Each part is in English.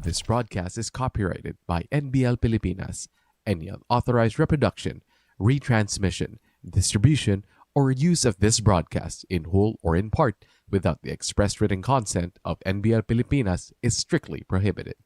This broadcast is copyrighted by NBL Pilipinas. Any unauthorized reproduction, retransmission, distribution, or use of this broadcast in whole or in part without the express written consent of NBL Pilipinas is strictly prohibited.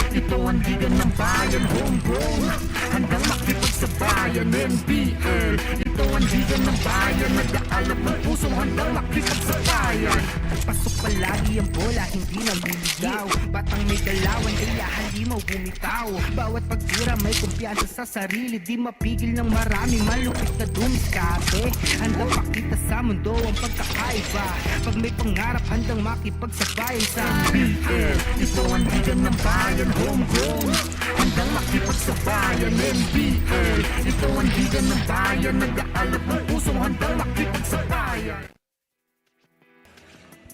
Ito ang higan ng bayan, homegrown, handang makipagsabayan. NBL, ito ang higan ng bayan, nag-aalap ng pusong handang makipagsabayan. Pasok palagi ang bola, hindi naliligaw, batang may galawan, kaya halimaw bumitaw. Bawat pagtira may kumpiyansa sa sarili, di mapigil ng marami, malupit na dumiskate. Handang pakita sa mundo ang pagkakaiba, pag may pangarap handang makipagsabayan sa NBL. Ito ang higan ng bayan, homegrown, handang makipagsabayan. NBL, ito ang higan ng bayan, nag-aalap ng pusong handang makipagsabayan.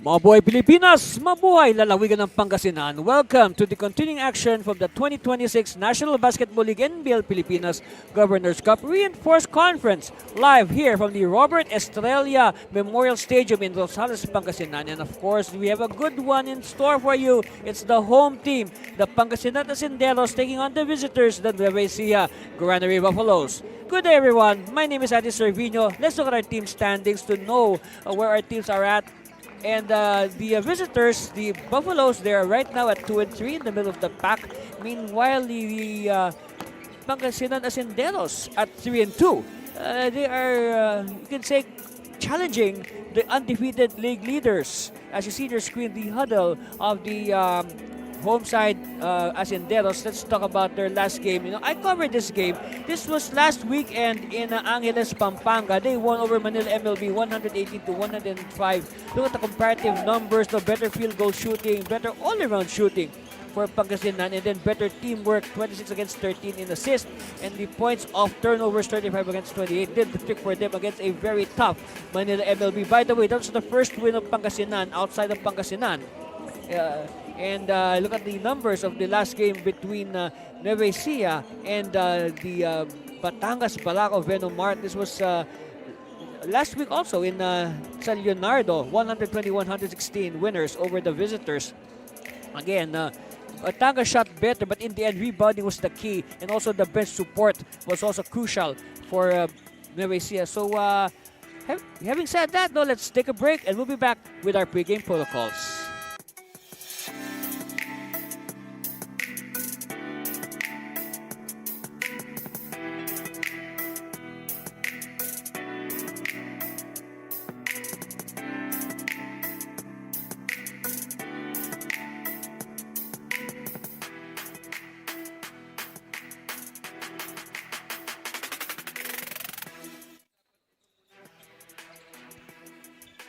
Mabuhay Pilipinas! Mabuhay lalawigan ng Pangasinan! Welcome to the continuing action from the 2026 National Basketball League NBL Pilipinas Governors Cup Reinforced Conference live here from the Robert Estrella Memorial Stadium in Rosales, Pangasinan. And of course, we have a good one in store for you. It's the home team, the Pangasinan Asinderos, taking on the visitors, the Nueva Ecija Granary Buffaloes. Good day, everyone. My name is Adi Servino. Let's look at our team standings to know where our teams are at. And the visitors, the Buffaloes, they are right now at 2-3 in the middle of the pack. Meanwhile, the Pangasinan Asinderos at 3-2. They are, you can say, challenging the undefeated league leaders. As you see in your screen, the huddle of the home side Asinderos. Let's talk about their last game. You know, I covered this game. This was last weekend in Angeles, Pampanga. They won over Manila MLB 118-105. Look at the comparative numbers, no better field goal shooting, better all-around shooting for Pangasinan, and then better teamwork, 26 against 13 in assists, and the points of turnovers, 35 against 28, did the trick for them against a very tough Manila MLB. By the way, that was the first win of Pangasinan outside of Pangasinan. And look at the numbers of the last game between Nueva Ecija and the Batangas Balaco Venomart. This was last week also in San Leonardo, 120-116 winners over the visitors. Again, Batangas shot better, but in the end, rebounding was the key, and also the bench support was also crucial for Nueva Ecija. So, having said that, no, let's take a break, and we'll be back with our pregame protocols.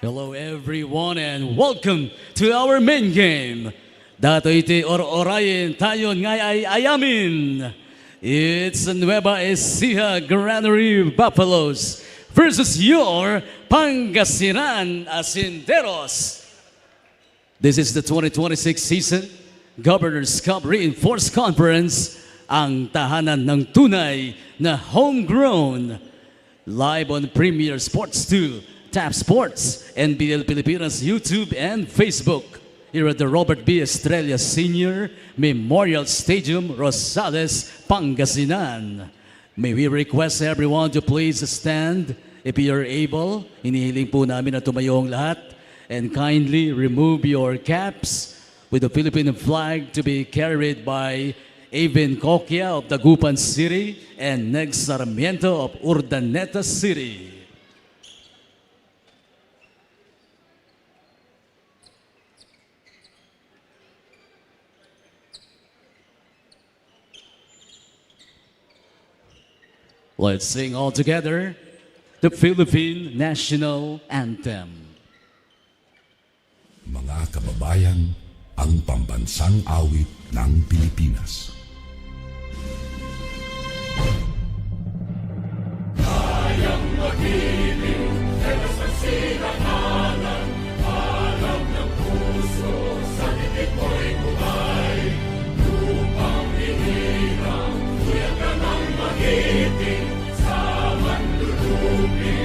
Hello everyone and welcome to our main game. Dato iti or-orayin tayo ngay ay ayamin. It's Nueva Ecija Granary Buffaloes versus your Pangasinan Asinderos. This is the 2026 season Governors Cup Reinforced Conference, ang tahanan ng tunay na homegrown. Live on Premier Sports 2, Tap Sports, NBL Pilipinas YouTube and Facebook. Here at the Robert B. Estrella Senior Memorial Stadium, Rosales, Pangasinan. May we request everyone to please stand if you're able. Inihiling po namin na tumayo ang lahat. And kindly remove your caps with the Philippine flag to be carried by Avin Coquia of Dagupan City and Neg Sarmiento of Urdaneta City. Let's sing all together the Philippine National Anthem. Mga kababayan, ang pambansang awit ng Pilipinas. Kayang mag-ibig, pero sa sinakalan, alam ng puso, sa titik mo'y buhay. Lupang hinirang, kuya ka ng magiting, sa manlulupin.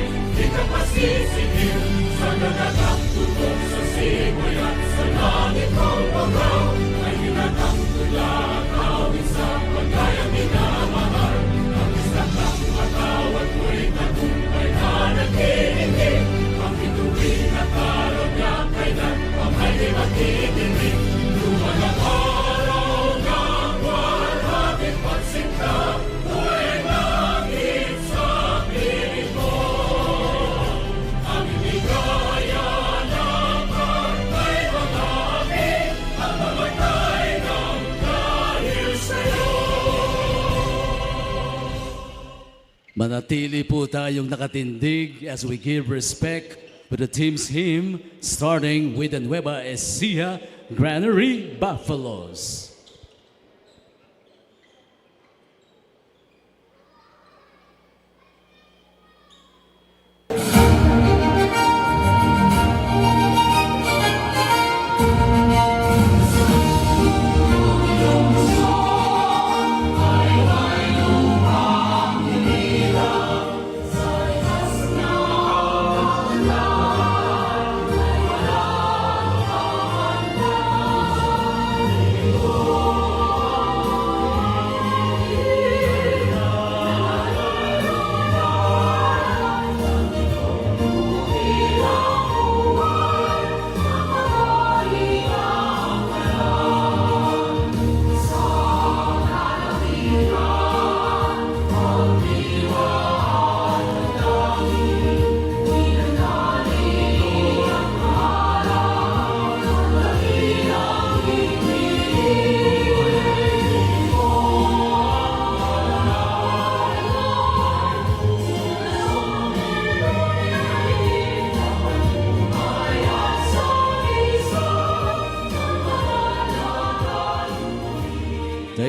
Manatili po tayong nakatindig as we give respect to the team's hymn, starting with the Nueva Ecija Granary Buffaloes.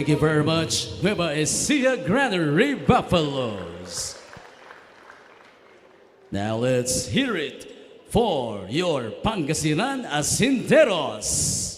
Thank you very much, Nueva Ecija Granary Buffaloes. Now let's hear it for your Pangasinan Asinteros.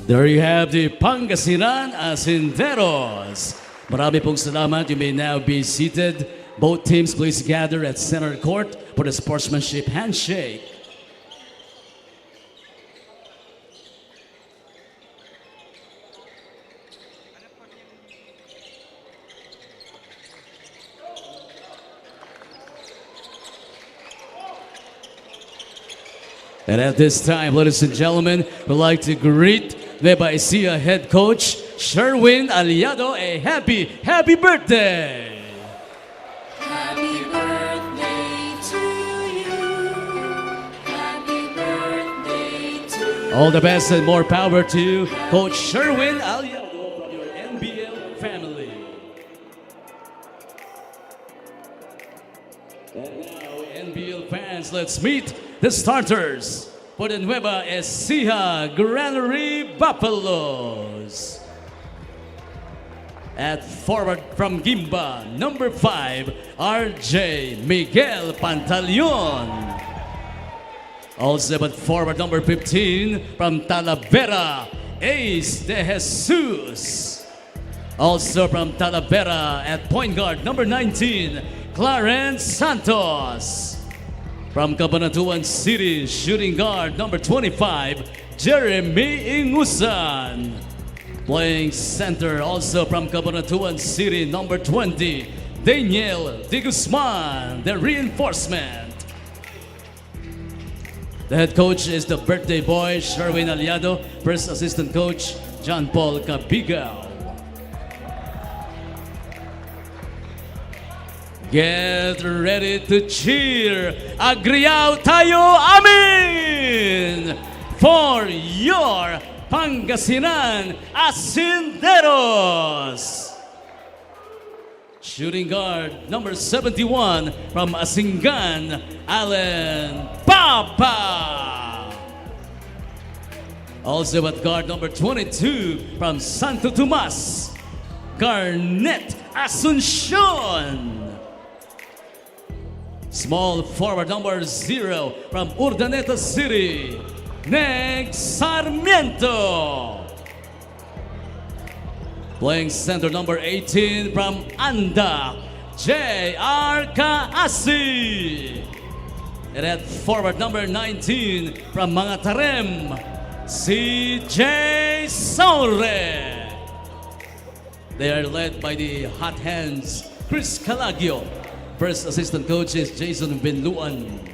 There you have the Pangasinan Asinteros. Marami pong salamat. You may now be seated. Both teams please gather at center court for the sportsmanship handshake. And at this time, ladies and gentlemen, we'd like to greet Nueva Ecija head coach Sherwin Aliado a happy birthday! Happy birthday to you. Happy birthday to you. All the best and more power to you, Coach Sherwin Aliado from your NBL family. And now, NBL fans, let's meet the starters for the Nueva Ecija Granary Buffaloes. At forward from Gimba, number 5, RJ Miguel Pantaleon. Also at forward number 15 from Talavera, Ace De Jesus. Also from Talavera at point guard number 19, Clarence Santos. From Cabanatuan City, shooting guard number 25, Jeremy Ingusan. Playing center also from Cabanatuan City, number 20, Daniel De Guzman, the reinforcement. The head coach is the birthday boy, Sherwin Aliado. First assistant coach, John Paul Cabigal. Get ready to cheer. Agriyaw tayo amin for your Pangasinan Asinderos. Shooting guard number 71 from Asingan, Allen Papa. Also at guard number 22 from Santo Tomas, Garnet Asuncion. Small forward number 0 from Urdaneta City, Neg Sarmiento. Playing center number 18 from Anda, J.R. Kaasi. And at forward number 19 from Mangatarem, C.J. Saure. They are led by the hot hands, Chris Calagio. First assistant coach is Jason Benluan.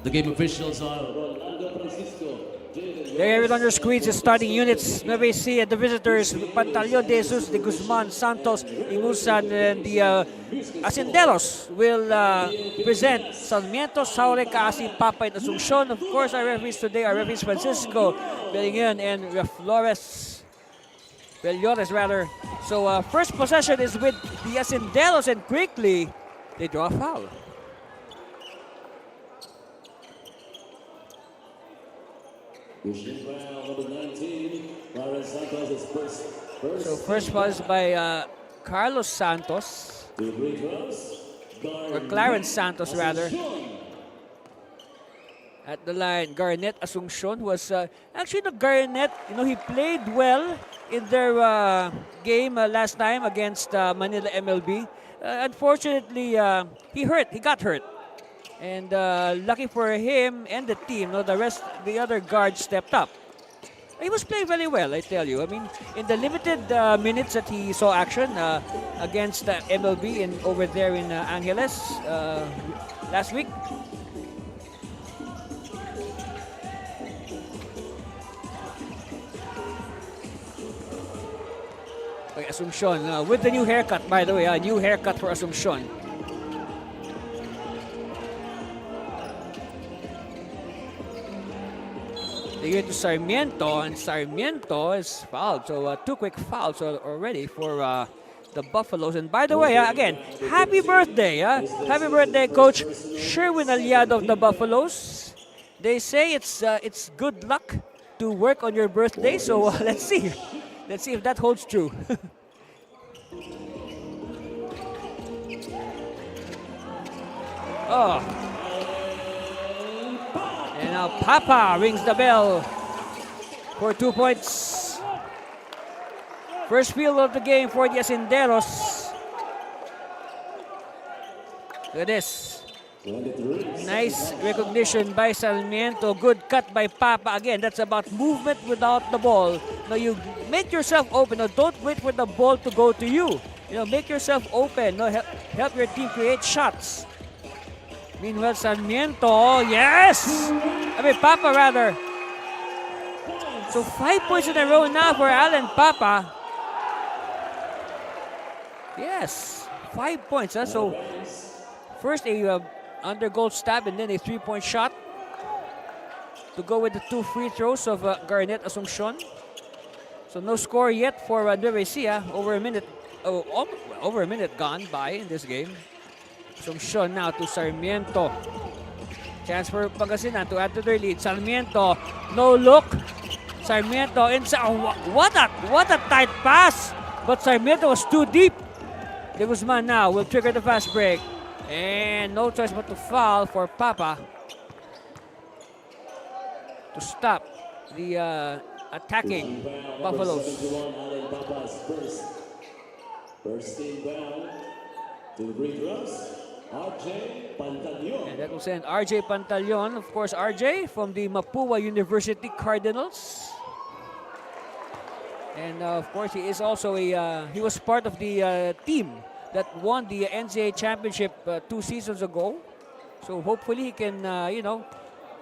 The game officials are Rolando Francisco. There you have it on your screens, the starting units. Nueva Ecija, the visitors, Pantaleon de Jesus, de Guzman, Santos, Imusan, and the Asinderos will present Sarmiento, Saure, Kaasi, Papa, and Asuncion. Of course, our referees today are referees Francisco Bellingon and Vellores rather. So first possession is with the Asinderos, and quickly they draw a foul. So first foul is by Carlos Santos, or Clarence Santos rather. At the line, Garnet Asuncion was actually the Garnet. You know, he played well in their game last time against Manila MLB. Unfortunately, he got hurt. And lucky for him and the team, no, the other guards stepped up. He was playing very well, I tell you. I mean, in the limited minutes that he saw action against MLB over there in Angeles last week. By Asuncion, with the new haircut, by the way, a new haircut for Asuncion. They get to Sarmiento, and Sarmiento is fouled. So two quick fouls already for the Buffaloes. And by the way, again, happy birthday. Happy birthday, Coach Sherwin Aliado of the Buffaloes. They say it's good luck to work on your birthday, so let's see. Let's see if that holds true. Oh. And now Papa rings the bell for 2 points. First field of the game for the Asinderos. Look at this. Nice recognition by Sarmiento. Good cut by Papa. Again, that's about movement without the ball. Now you make yourself open. Now don't wait for the ball to go to you. You know, make yourself open. No, help your team create shots. Meanwhile, Sarmiento, yes! Papa rather. So 5 points in a row now for Allen Papa. Yes, 5 points. So first a under goal stab and then a 3-point shot to go with the 2 free throws of Garnet Asuncion. So no score yet for Nueva Ecija. Over a minute gone by in this game. Asuncion now to Sarmiento. Chance for Pangasinan to add to their lead. Sarmiento, no look. Sarmiento inside. Oh, what a tight pass! But Sarmiento was too deep. De Guzman now will trigger the fast break. And no choice but to foul for Papa to stop the attacking Buffaloes. First team down to the free throws, RJ Pantaleon. And that will send RJ Pantaleon, of course, RJ from the Mapua University Cardinals. And of course, he is also he was part of the team that won the NCAA championship 2 seasons ago. So hopefully he can,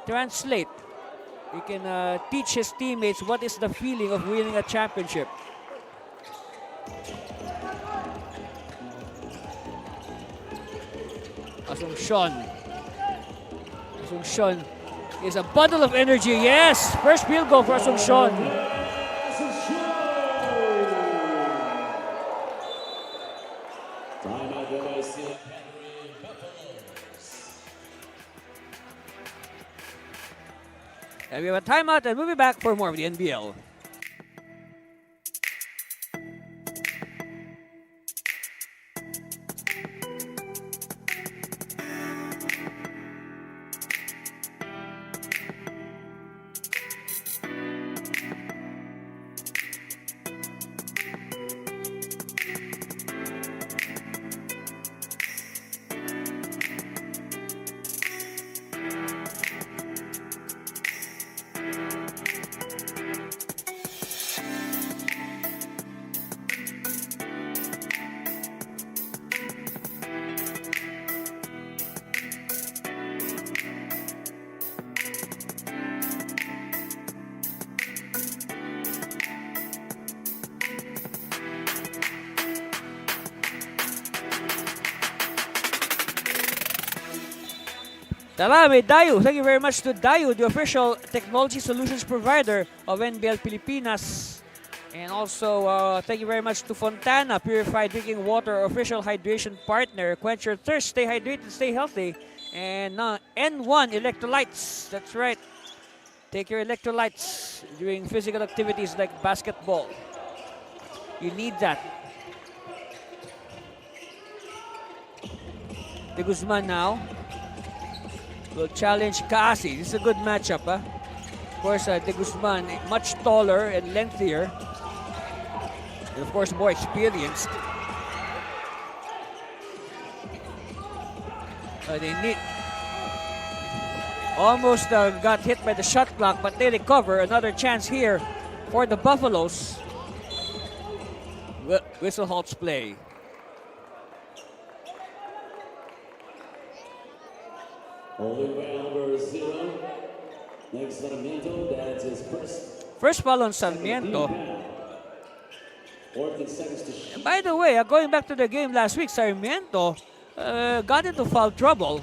translate. He can teach his teammates what is the feeling of winning a championship. Asuncion is a bundle of energy. Yes, first field goal for Asuncion. And we have a timeout and we'll be back for more of the NBL. Salame, Dayu. Thank you very much to Dayu, the official technology solutions provider of NBL Pilipinas. And also, thank you very much to Fontana, purified drinking water, official hydration partner. Quench your thirst, stay hydrated, stay healthy. And N1 electrolytes. That's right. Take your electrolytes during physical activities like basketball. You need that. De Guzman now will challenge Kaasi. This is a good matchup. Of course, De Guzman much taller and lengthier. And of course, more experienced. They need almost got hit by the shot clock, but they recover. Another chance here for the Buffaloes. Whistle halts play. Holding by number 0. Next, Sarmiento, that's his First foul on Sarmiento. 14 seconds to shoot. By the way, going back to the game last week, Sarmiento got into foul trouble.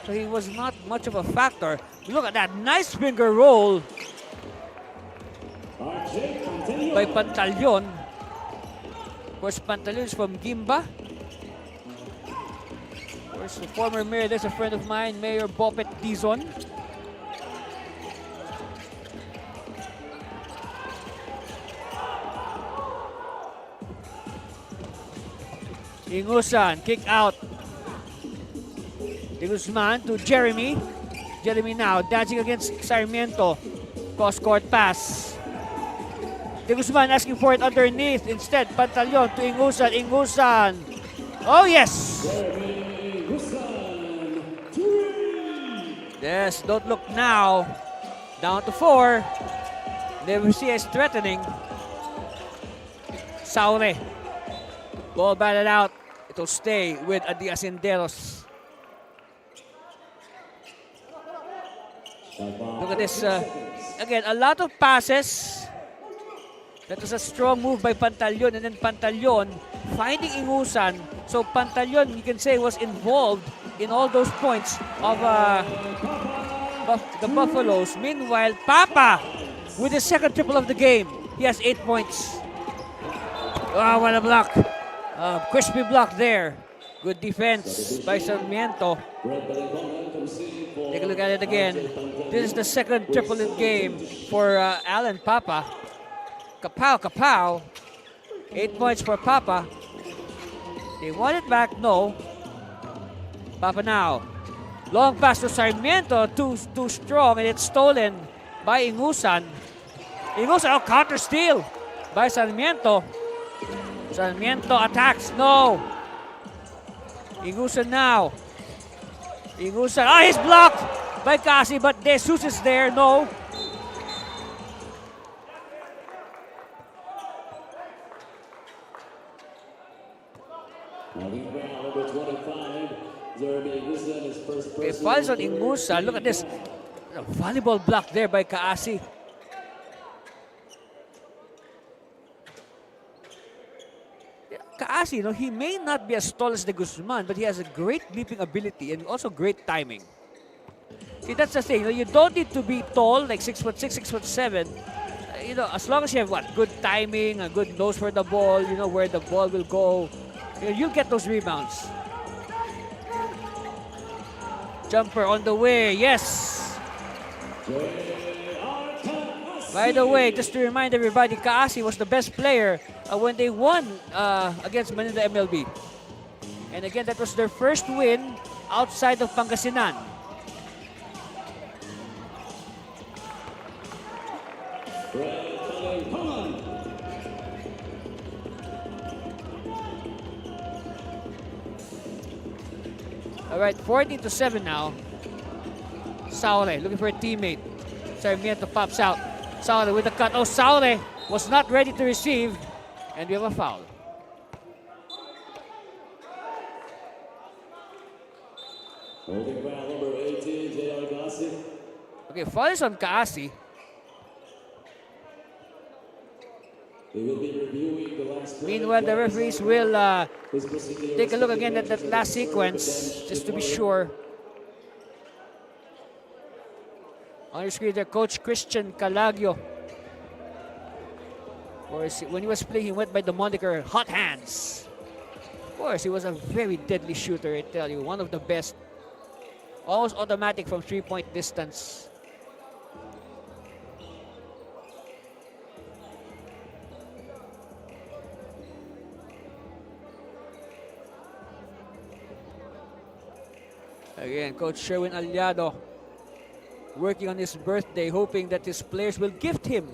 So he was not much of a factor. Look at that nice finger roll by Pantaleon. Of course, Pantaleon is from Gimba. Of course, the former mayor, there's a friend of mine, Mayor Bopet Dizon. Ingusan, kick out. De Guzman to Jeremy. Jeremy now dancing against Sarmiento. Cross-court pass. De Guzman asking for it underneath. Instead, Pantaleon to Ingusan. Ingusan. Oh, yes! Yes, don't look now. Down to 4. Nueva Ecija is threatening. Saure. Ball batted out. It'll stay with the Asenderos. Look at this. Again, a lot of passes. That was a strong move by Pantaleon, and then Pantaleon finding Ingusan. So Pantaleon, you can say, was involved in all those points of the Buffaloes. Meanwhile, Papa with the second triple of the game. He has 8 points. Oh, what a block. Crispy block there. Good defense by Sarmiento. Take a look at it again. This is the second triple in game for Alan Papa. Kapow, kapow. 8 points for Papa. They want it back, no. Papa now. Long pass to Sarmiento, too strong, and it's stolen by Ingusan. Ingusan, counter steal by Sarmiento. Sarmiento attacks, no. Ingusan now. Ingusan, he's blocked by Kasi, but De Jesus is there, no. Number 25, Jeremy Guzman is first It falls on Ingusan. Look at this. A volleyball block there by Kaasi. Kaasi, he may not be as tall as De Guzman, but he has a great leaping ability and also great timing. See, that's the thing. You don't need to be tall, like 6'6", 6'7". As long as you have good timing, a good nose for the ball, where the ball will go, you'll get those rebounds. Jumper on the way, yes. By the way, just to remind everybody, Kaasi was the best player when they won against Manila MLB. And again, that was their first win outside of Pangasinan. All right, 14-7 now. Saule looking for a teammate. Sarmiento pops out. Saule with the cut. Oh, Saule was not ready to receive. And we have a foul. Holding foul number 18, J.R. Gassi. Okay, foul is on Kaasi. They will be reviewing the last play. Meanwhile, the referees will take a look again at that last sequence, just to be sure. On your screen there, Coach Christian Calagio. Of course, when he was playing, he went by the moniker Hot Hands. Of course, he was a very deadly shooter, I tell you. One of the best. Almost automatic from three-point distance. Again, Coach Sherwin Aliado working on his birthday, hoping that his players will gift him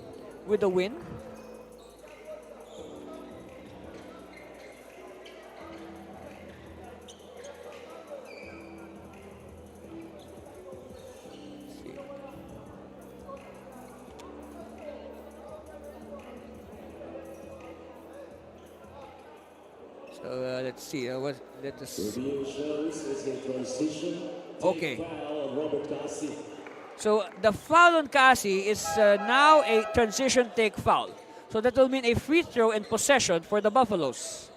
with a win. So let's see. Let us. Review shows it's a transition. Okay. Foul on Robert Gassi. So the foul on Kaasi is now a transition take foul. So that will mean a free throw and possession for the Buffaloes.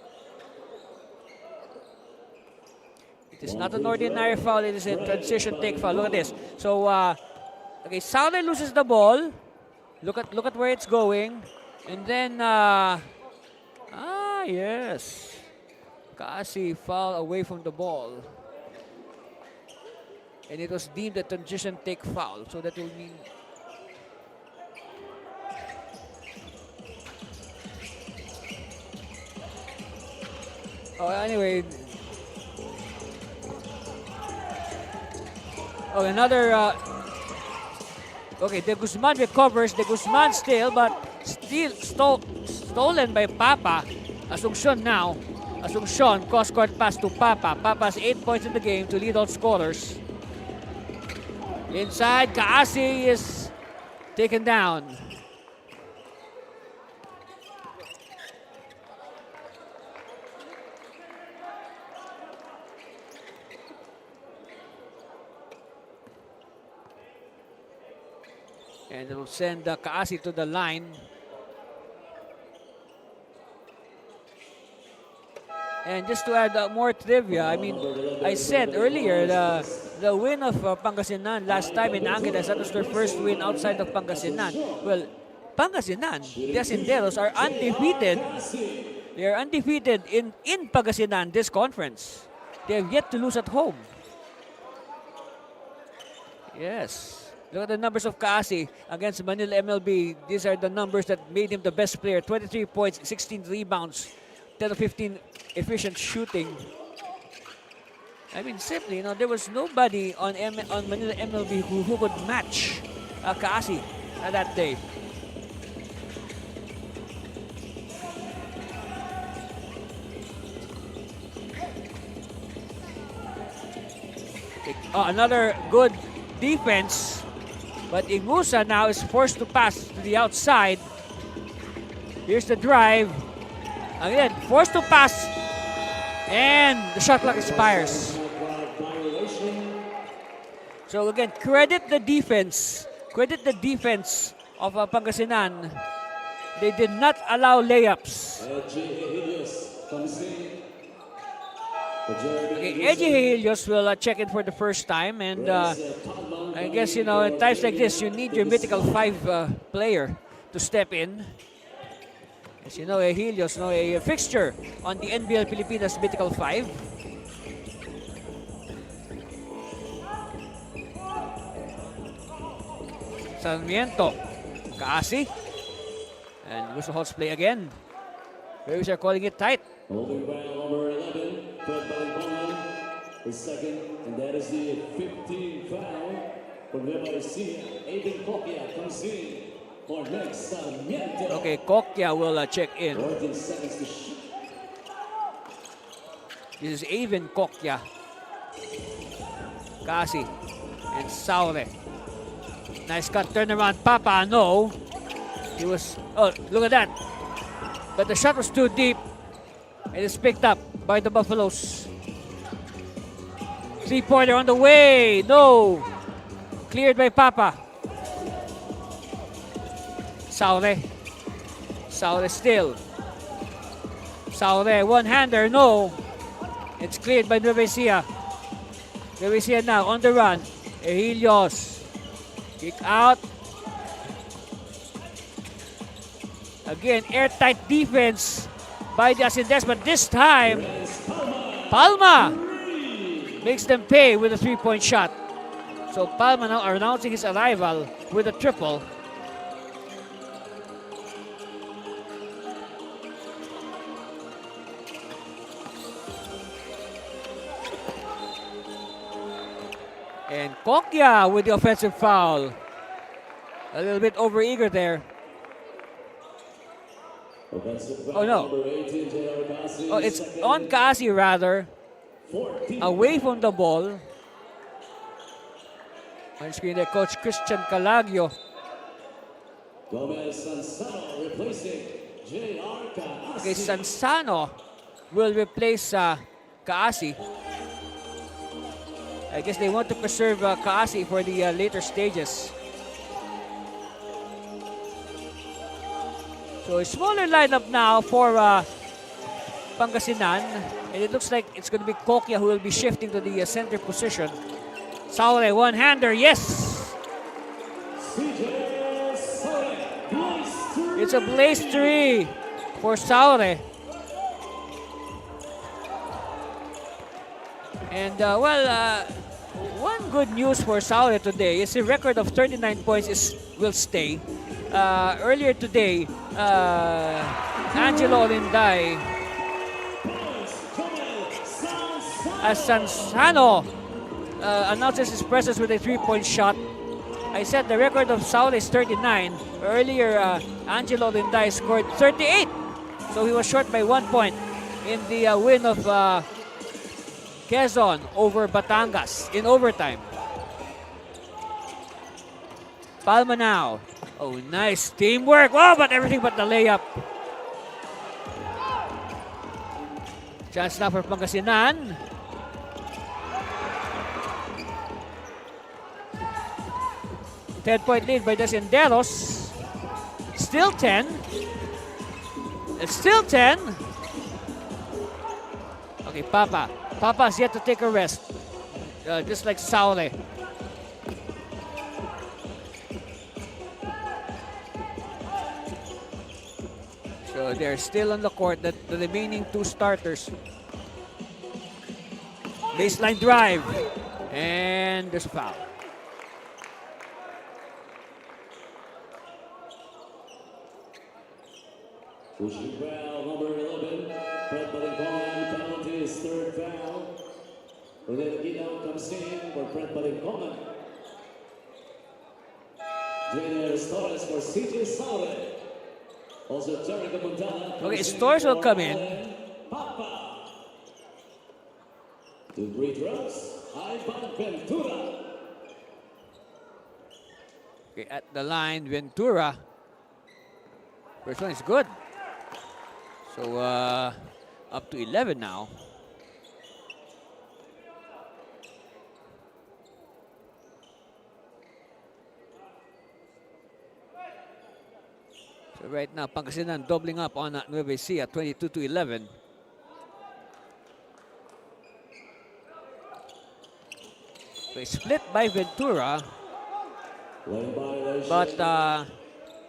It is not an ordinary foul, it is a transition take foul. Look at this. So okay, Saule loses the ball. Look at where it's going. And then yes. Kaasi foul away from the ball. And it was deemed a transition take foul. So that will mean anyway. Another okay, De Guzman recovers. De Guzman still, but still stolen by Papa. Asuncion now. Asuncion, cross-court pass to Papa. Papa has 8 points in the game to lead all scorers. Inside, Kaasi is taken down. And it will send Kaasi to the line. And just to add more trivia, I mean, I said earlier the win of Pangasinan last time in Angeles, that was their first win outside of Pangasinan. Well, Pangasinan, the Asinderos are undefeated. They are undefeated in Pangasinan this conference. They have yet to lose at home. Yes. Look at the numbers of Kaasi against Manila MLB. These are the numbers that made him the best player. 23 points, 16 rebounds, 10 of 15 efficient shooting. I mean, simply, there was nobody on Manila MLB who could match Kaasi that day. Another good defense, but Imusa now is forced to pass to the outside. Here's the drive. Again, forced to pass, and the shot clock expires. So again, credit the defense. Credit the defense of Pangasinan. They did not allow layups. Okay, Eji Helios will check in for the first time, and I guess, you know, at times like this, you need your mythical 5 player to step in. As you know, Helios, no, a fixture on the NBL Pilipinas mythical 5. Sarmiento, Kaasi, and Gusto Holtz play again. Rays are calling it tight. Holding by number 11, Fred Balibongan, the second, and that is the 15th foul for Nueva Ecija. Aiden Kokia comes in for next Sarmiento. Okay, Kokia will check in. 14 seconds to shoot. This is Avin Kokia. Kasi and Saure. Nice cut, turnaround. Papa, no. He was, oh, look at that. But the shot was too deep. It is picked up by the Buffaloes. 3-pointer on the way. No. Cleared by Papa. Saure. Saure still. Saure, one-hander, no. It's cleared by Nueva Ecija. Nueva Ecija now on the run. Helios. Kick out. Again, airtight defense by the Asindes, but this time, Palma makes them pay with a 3-point shot. So Palma now announcing his arrival with a triple. And Kokia with the offensive foul. A little bit overeager there. Oh no. Oh, it's on Kaasi rather. Away from the ball. On screen there, Coach Christian Calagio. Okay, Sansano will replace Kaasi. I guess they want to preserve Kaasi for the later stages. So a smaller lineup now for Pangasinan. And it looks like it's going to be Kokia who will be shifting to the center position. Saure, one-hander, yes! It's a blaze 3 for Saure. And one good news for Saure today is a record of 39 points will stay. Earlier today, Angelo Linday, as Sansano announces his presence with a 3-point shot. I said the record of Saure is 39. Earlier, Angelo Linday scored 38. So he was short by 1 point in the win of Quezon over Batangas in overtime. Palma now. Oh, nice teamwork. Oh, but everything but the layup. Chance now for Pangasinan. Ten-point lead by Desenderos. Still 10. It's still 10. Okay, Papa. Papa's yet to take a rest. Just like Saure. So they're still on the court, the remaining 2 starters. Baseline drive. And there's a foul. Pushing foul, number 11. Fred Balibongan, penalty is 3rd foul. Rodel comes in for Fred Balibongan. Junior Torres for CJ Saure. Also, Jericho Montana. Okay, Stores will come in. Papa. To free throws, Ivan Ventura. Okay, at the line, Ventura. First one is good. So, up to 11 now. So right now, Pangasinan doubling up on Nueva Ecija, 22-11. So a split by Ventura, Lane violation. but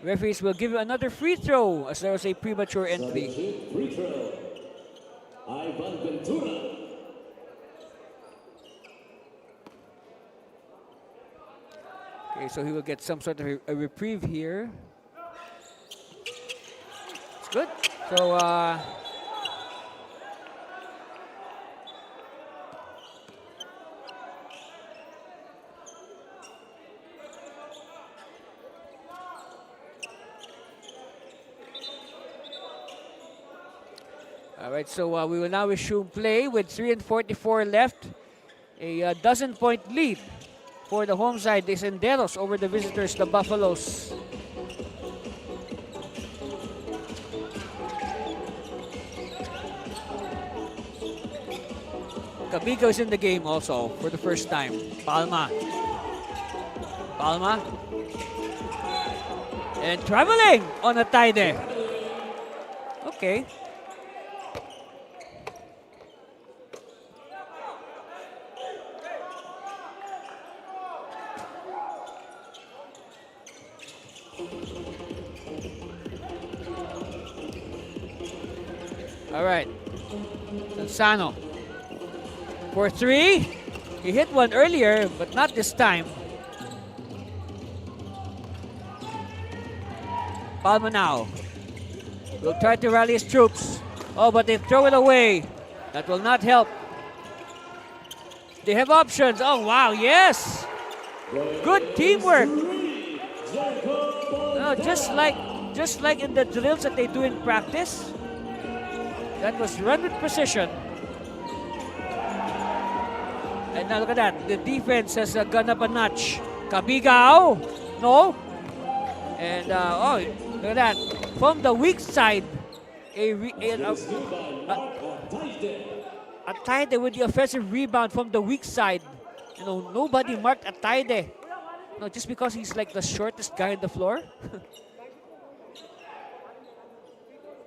referees will give you another free throw as there was a premature entry. Substitute free throw. Ivan Ventura. Okay, so he will get some sort of a reprieve here. It's good. So, all right, so we will now resume play with 3:44 left. A dozen-point lead for the home side, the Senderos, over the visitors, the Buffaloes. Cabico is in the game also for the first time. Palma. Palma. And traveling on a tie there. Okay. All right. Sansano. For three. He hit one earlier, but not this time. Palma now. Will try to rally his troops. Oh, but they throw it away. That will not help. They have options. Oh, wow, yes. Good teamwork. No, just like in the drills that they do in practice. That was run with precision. And now look at that. The defense has gone up a notch. Cabigao. No. And, oh, look at that. From the weak side, a Ataide with the offensive rebound from the weak side. You know, nobody marked Ataide. No, just because he's like the shortest guy on the floor.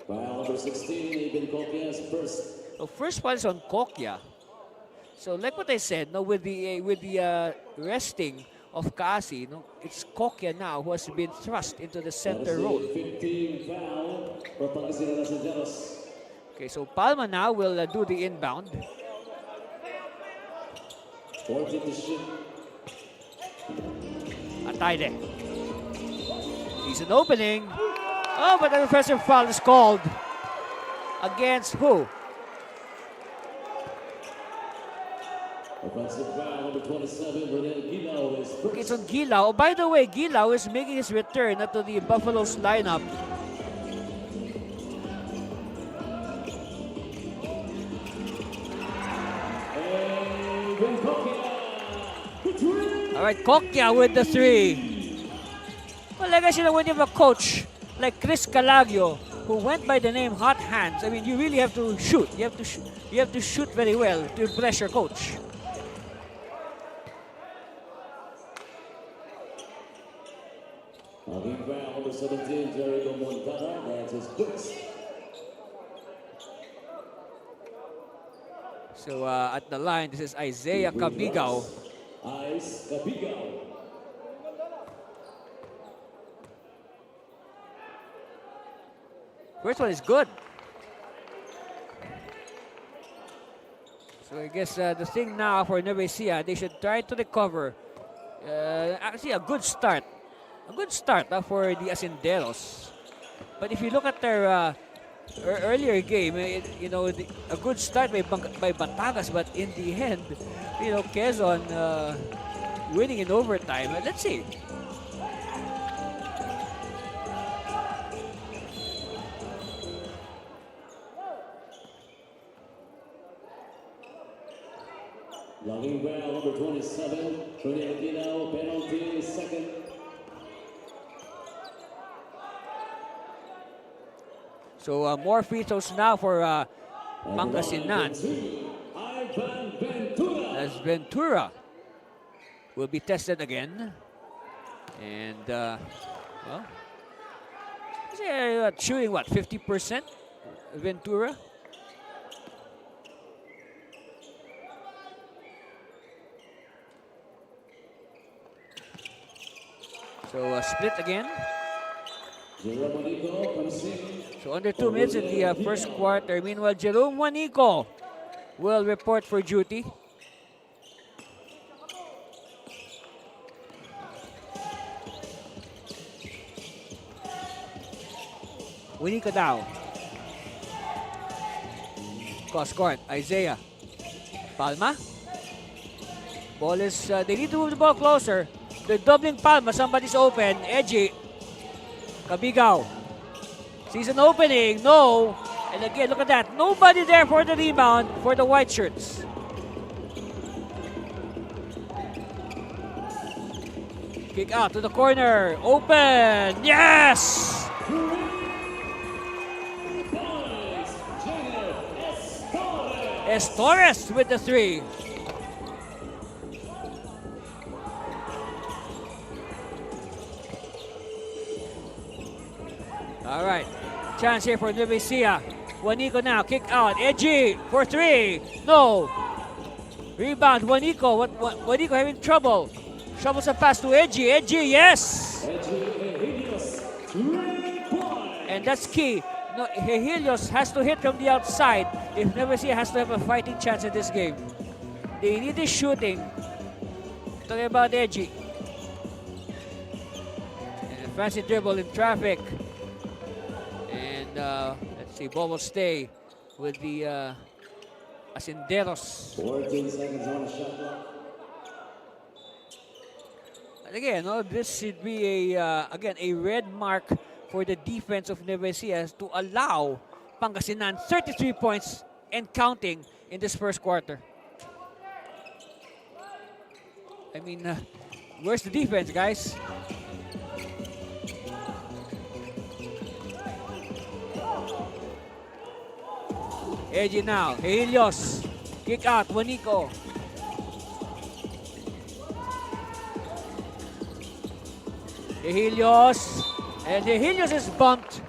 Foul number 16, Eben Kokia's first. So first one is on Kokya. So like what I said, no, with the resting of Kasi, no, it's Kokya now who has been thrust into the center role. 15 foul for Pangasinan Senderos. Okay, so Palma now will do the inbound. 40 to shoot. Ataide. He's an opening. Oh, but the offensive foul is called. Against who? Offensive foul number 27, Renel Gilao is first. It's on Gilao. Oh, by the way, Gilao is making his return to the Buffaloes lineup. All right, Kokya with the three. Well, like I said, when you have a coach like Chris Calagio, who went by the name Hot Hands, I mean, you really have to shoot. You have to shoot very well to impress your coach. Foul number 17, Jericho Montana. That's his first. So at the line, this is Isaiah Cabigao. Ice Cabigao. First one is good. So I guess the thing now for Nueva Ecija, they should try to recover. Actually, a good start. A good start for the Asenderos. But if you look at their earlier game, you know, a good start by Batangas, but in the end, you know, Quezon winning in overtime. Let's see. Logging foul number 27, Renel Gilao, penalty, second. So more free throws now for Pangasinan. Ivan Ventura. As Ventura will be tested again. And, well, Shooting what, 50%? Ventura. So split again. Jerome Nico comes in. So under 2 minutes in the first quarter. Meanwhile, Jerome Juanico will report for duty. Juanico now. Cross court, Isaiah. Palma. Ball is, they need to move the ball closer. They're doubling Palma, somebody's open. Edgy. Kabigao. Sees an opening, no. And again, look at that. Nobody there for the rebound for the white shirts. Kick out to the corner. Open. Yes! Torres with the three. All right. Chance here for Nueva Ecija. Juanico now. Kick out. Edgy for three. No. Rebound. Juanico. Juanico having trouble. Shovels a pass to Edgy. Edgy, yes. And that's key. No, Helios has to hit from the outside if Nueva Ecija has to have a fighting chance in this game. They need the shooting. Talking about Edgy. And a fancy dribble in traffic. And let's see, ball will stay with the Asenderos. 14 seconds on the shot clock. And again, this should be again a red mark for the defense of Nueva Ecija to allow Pangasinan 33 points and counting in this first quarter. I mean, where's the defense, guys? Edgy now, Helios, kick out, Juanico. Helios, and Helios is bumped.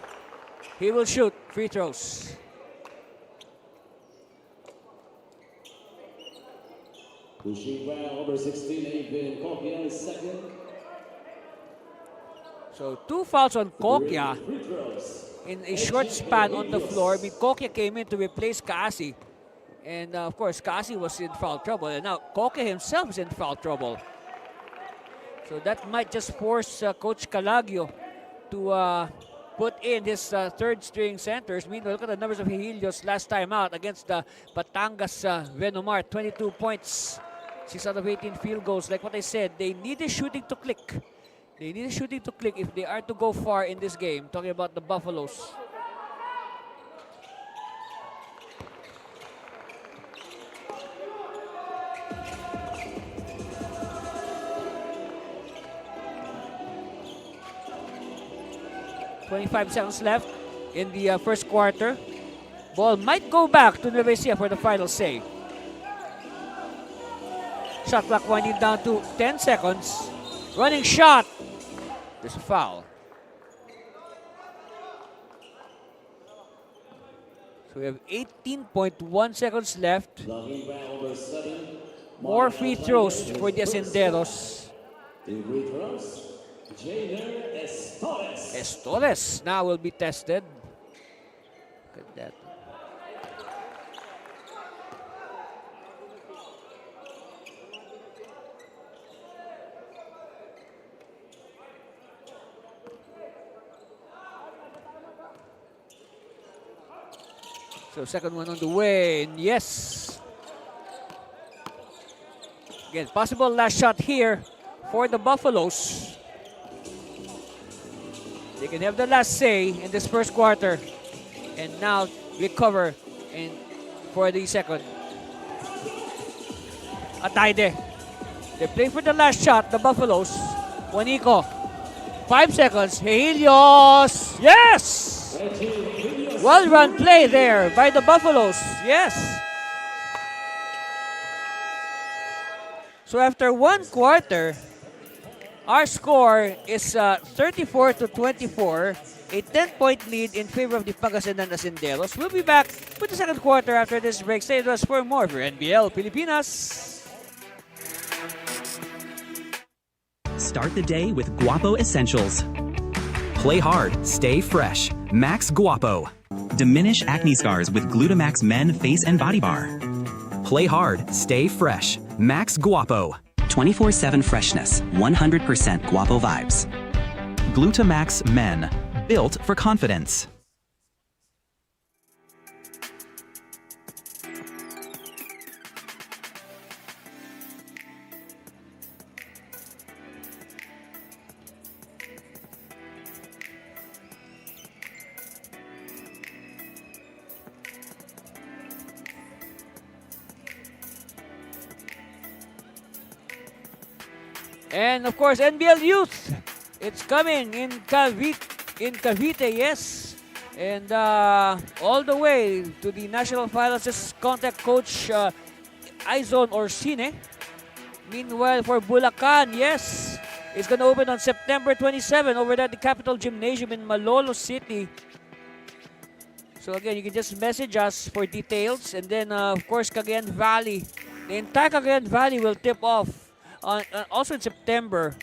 He will shoot free throws. Pushing foul, number 16, Aiden Kopia is second. So 2 fouls on Kokya Free throws. in a short span on the floor. I mean, Kokya came in to replace Kaasi. And of course, Kaasi was in foul trouble. And now Kokya himself is in foul trouble. So that might just force Coach Calagio to put in his third string centers. Meanwhile, look at the numbers of Helios last time out against the Batangas Venomar. 22 points, 6 out of 18 field goals. Like what I said, they need the shooting to click. They need the shooting to click if they are to go far in this game. Talking about the Buffaloes. .25 seconds left in the first quarter. Ball might go back to Nueva Ecija for the final say. Shot clock winding down to 10 seconds. Running shot. There's a foul. So we have 18.1 seconds left. Blocking foul, number 7. More free throws for the Asenderos. The free throws. Jader Estores. Estores now will be tested. Look at that. So second one on the way, and yes. Again, possible last shot here for the Buffaloes. They can have the last say in this first quarter and now recover for the second. Ataide. They play for the last shot, the Buffaloes. Juanico. 5 seconds. Helios. Yes! Well run play there by the Buffaloes. Yes. So after one quarter, our score is 34-24. a 10-point lead in favor of the Pangasinan Asenderos. We'll be back with the second quarter after this break. Stay with us for more for NBL Pilipinas. Start the day with Guapo Essentials. Play hard, stay fresh. Max Guapo. Diminish acne scars with Glutamax Men Face and Body Bar. Play hard, stay fresh. Max Guapo. 24/7 freshness, 100% Guapo vibes. Glutamax Men. Built for confidence. And of course, NBL Youth. It's coming in Cavite, yes. And all the way to the national finals. Just contact Coach Aizon Orsine. Meanwhile, for Bulacan, yes, it's going to open on September 27 over there at the Capitol Gymnasium in Malolo City. So again, you can just message us for details. And then, of course, Cagayan Valley. The entire Cagayan Valley will tip off also in September.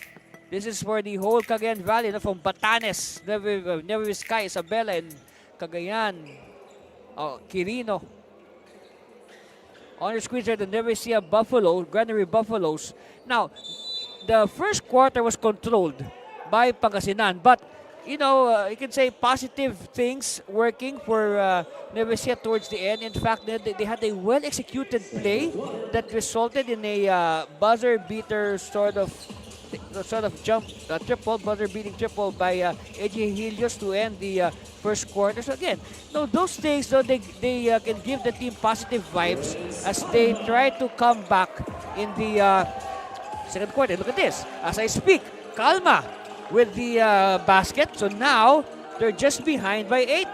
This is for the whole Cagayan Valley, from Batanes, Nueva Ecija, Isabela, and Cagayan, Quirino. On your screen here, the Nueva Ecija Granary Buffaloes. Now, the first quarter was controlled by Pangasinan, but you can say positive things working for Nueva Ecija towards the end. In fact, they had a well-executed play that resulted in a buzzer beater sort of buzzer beating triple by AJ Helios to end the first quarter. So again, those things, they can give the team positive vibes as they try to come back in the second quarter. Look at this. As I speak, Calma with the basket. So now they're just behind by 8.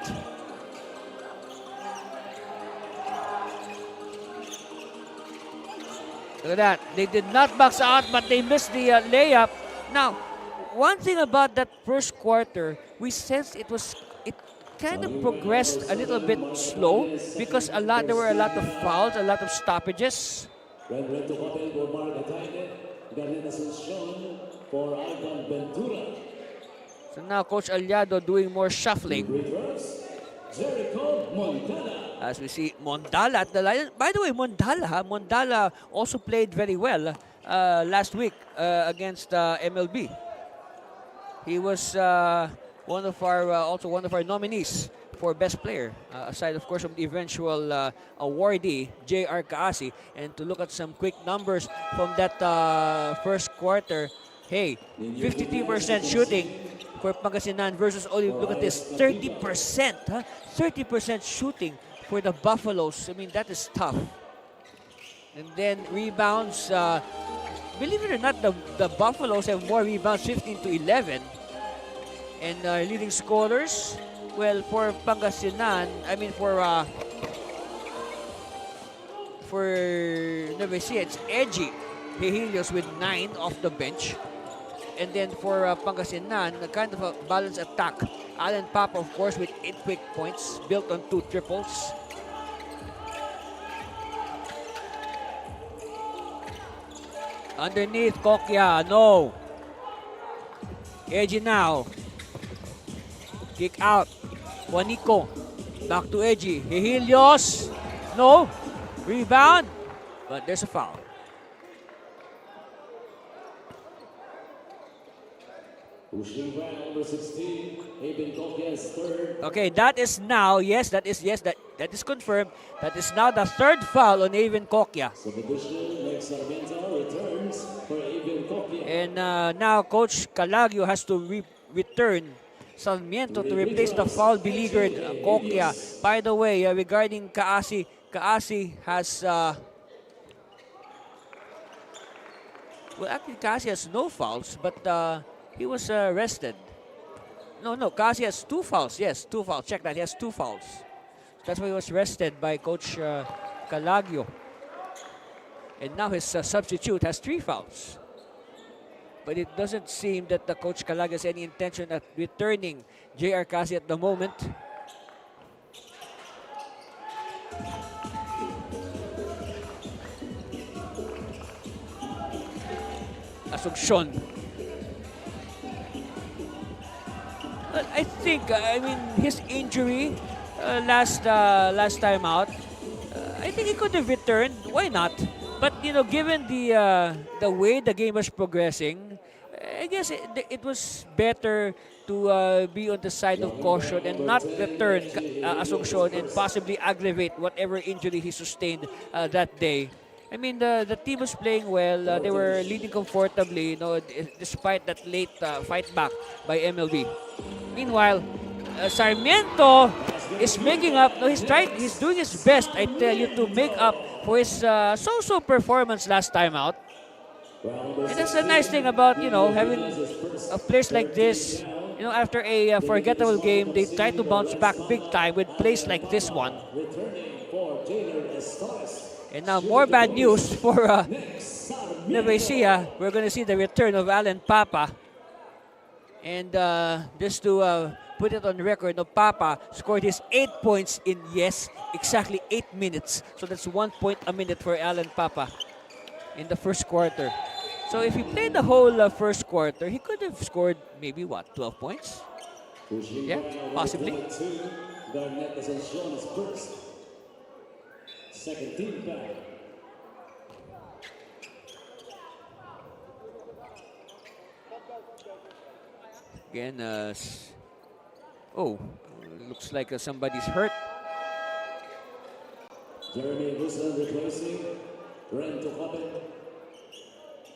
Look at that. They did not box out, but they missed the layup. Now, one thing about that first quarter, we sensed it kind of progressed a little bit slow because there were a lot of fouls, a lot of stoppages. So now Coach Aliado doing more shuffling. As we see Mondala at the line. By the way, Mondala also played very well last week against MLB. He was one of our nominees for best player, aside of course from the eventual awardee J.R. Kaasi. And to look at some quick numbers from that first quarter, hey, 53% shooting for Pangasinan versus only, look at this, 30%, 30% shooting for the Buffaloes. I mean, that is tough. And then rebounds, believe it or not, the Buffaloes have more rebounds, 15 to 11. And leading scorers, well, for Pangasinan, for Nueva Ecija, it's Edgy Helios with 9 off the bench. And then for Pangasinan, a kind of a balanced attack. Alan Papa, of course, with 8 quick points, built on 2 triples. Underneath, Kokya, no. Edgy now. Kick out. Juanico. Back to Edgy. Helios. No. Rebound. But there's a foul. Okay, that is now, that is confirmed. That is now the third foul on Avin Kokya. And now Coach Calagio has to return Sarmiento to replace the foul-beleaguered Kokya. By the way, regarding Kaasi has... well, actually, Kaasi has no fouls, but he was arrested. No, Kaasi has 2 fouls. Yes, 2 fouls. Check that. He has 2 fouls. That's why he was arrested by Coach Calagio. And now his substitute has 3 fouls. But it doesn't seem that the Coach Calag has any intention of returning J.R. Cassie at the moment. Asuncion. Well, I think, his injury last time out, I think he could have returned. Why not? But given the way the game was progressing, I guess it was better to be on the side of caution and not return Asuncion and possibly aggravate whatever injury he sustained that day. I mean, the team was playing well. They were leading comfortably, despite that late fight back by MLB. Meanwhile, Sarmiento is making up. No, he's doing his best, I tell you, to make up for his so-so performance last time out. And that's the nice thing about having a place like this. After a forgettable game, they try to bounce back big time with plays like this one. And now more bad news for Nueva Ecija. We're going to see the return of Alan Papa. And just to put it on record, Papa scored his 8 points in, exactly 8 minutes. So that's 1 point a minute for Alan Papa in the first quarter. So if he played the whole first quarter, he could have scored maybe 12 points? Yeah, possibly. Second team back. Again, looks like somebody's hurt. Jeremy Wilson replacing Brent Tukaben.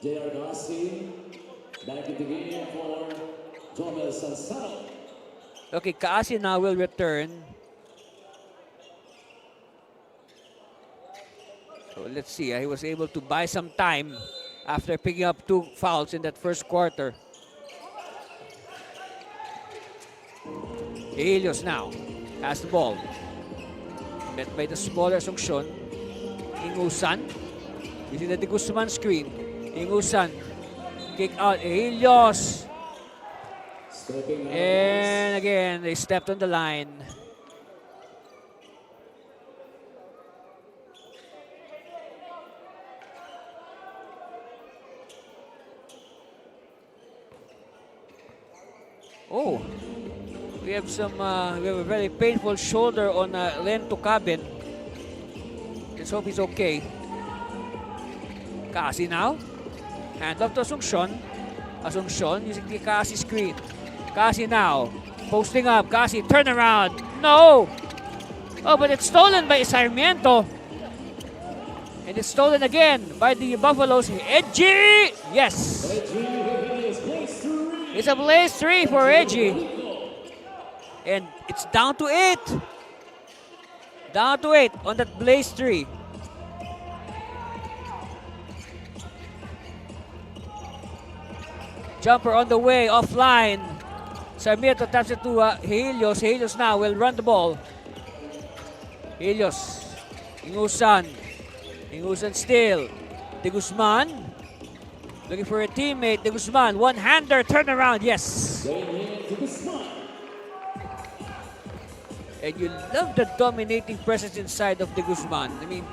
J.R. Gassi back in the game for Jomel Sansano. Okay, Kaasi now will return. So let's see. He was able to buy some time after picking up 2 fouls in that first quarter. Helios now has the ball. Met by the smaller Asuncion. Ingusan. Using the De Guzman screen. Ingusan. Kick out. Helios. And again, they stepped on the line. Oh, we have a very painful shoulder on Len Tukaben. Let's hope he's okay. Kasi now, hand off to Asuncion. Asuncion using the Kasi screen. Kasi now, posting up. Kasi, turn around. No! Oh, but it's stolen by Sarmiento. And it's stolen again by the Buffaloes. Edgy! Yes! It's a blaze 3 for Reggie. And it's down to 8. Down to 8 on that blaze 3. Jumper on the way, offline. Sarmiento taps it to Helios. Helios now will run the ball. Helios. Ingusan. Ingusan still. De Guzman. Looking for a teammate. De Guzman. One-hander. Turnaround. Yes. And you love the dominating presence inside of De Guzman. I mean,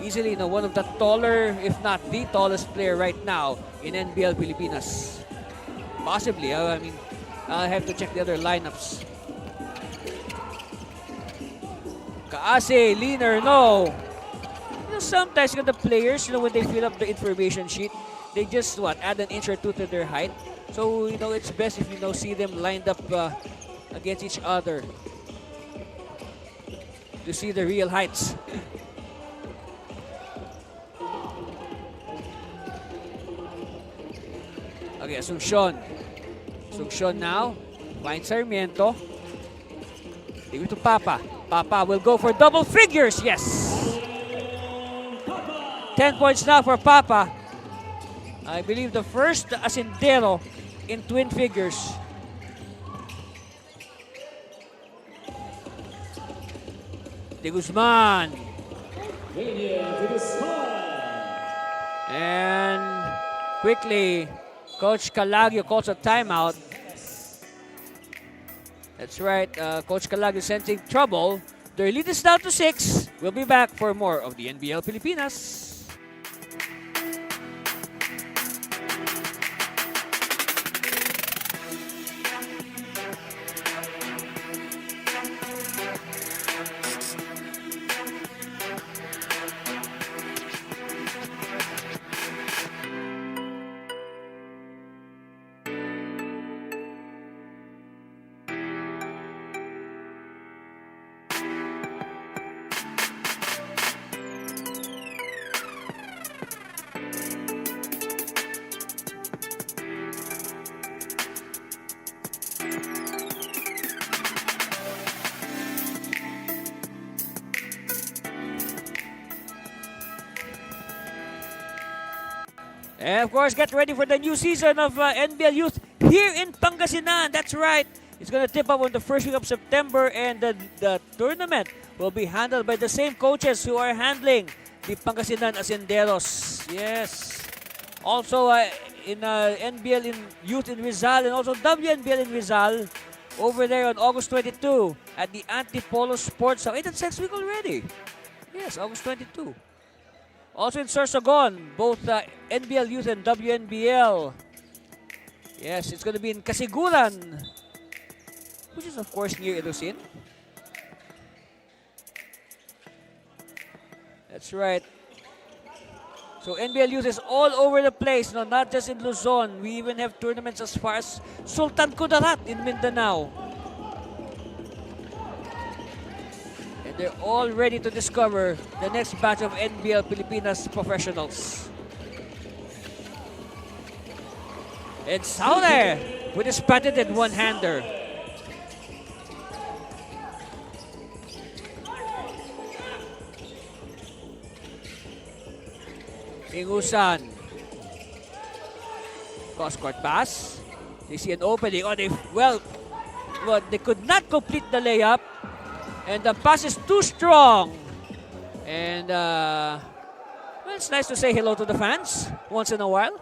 easily one of the taller, if not the tallest player right now in NBL Pilipinas. Possibly. I mean, I'll have to check the other lineups. Kaase, leaner, no. Sometimes the players, when they fill up the information sheet, they just add an inch or two to their height. So it's best if see them lined up against each other to see the real heights. Okay, Asuncion. Asuncion now finds Sarmiento. Give it to Papa. Papa will go for double figures. Yes. 10 points now for Papa. I believe the first Asindero in twin figures. De Guzman. And quickly, Coach Calagio calls a timeout. That's right. Coach Calagio sensing trouble. Their lead is down to 6. We'll be back for more of the NBL Pilipinas. And of course, get ready for the new season of NBL Youth here in Pangasinan. That's right. It's going to tip up on the first week of September, and the tournament will be handled by the same coaches who are handling the Pangasinan Asenderos. Yes. Also, in NBL in Youth in Rizal, and also WNBL in Rizal, over there on August 22 at the Antipolo Sports Hub. That's next week already. Yes, August 22. Also in Sorsogon, both NBL Youth and WNBL. Yes, it's going to be in Casiguran, which is of course near Ilosin. That's right. So NBL Youth is all over the place, no, not just in Luzon. We even have tournaments as far as Sultan Kudarat in Mindanao. They're all ready to discover the next batch of NBL Pilipinas professionals. And Saule with his patented one-hander. Ingusan. Cross-court pass. They see an opening. Oh, they could not complete the layup. And the pass is too strong. And well, it's nice to say hello to the fans once in a while.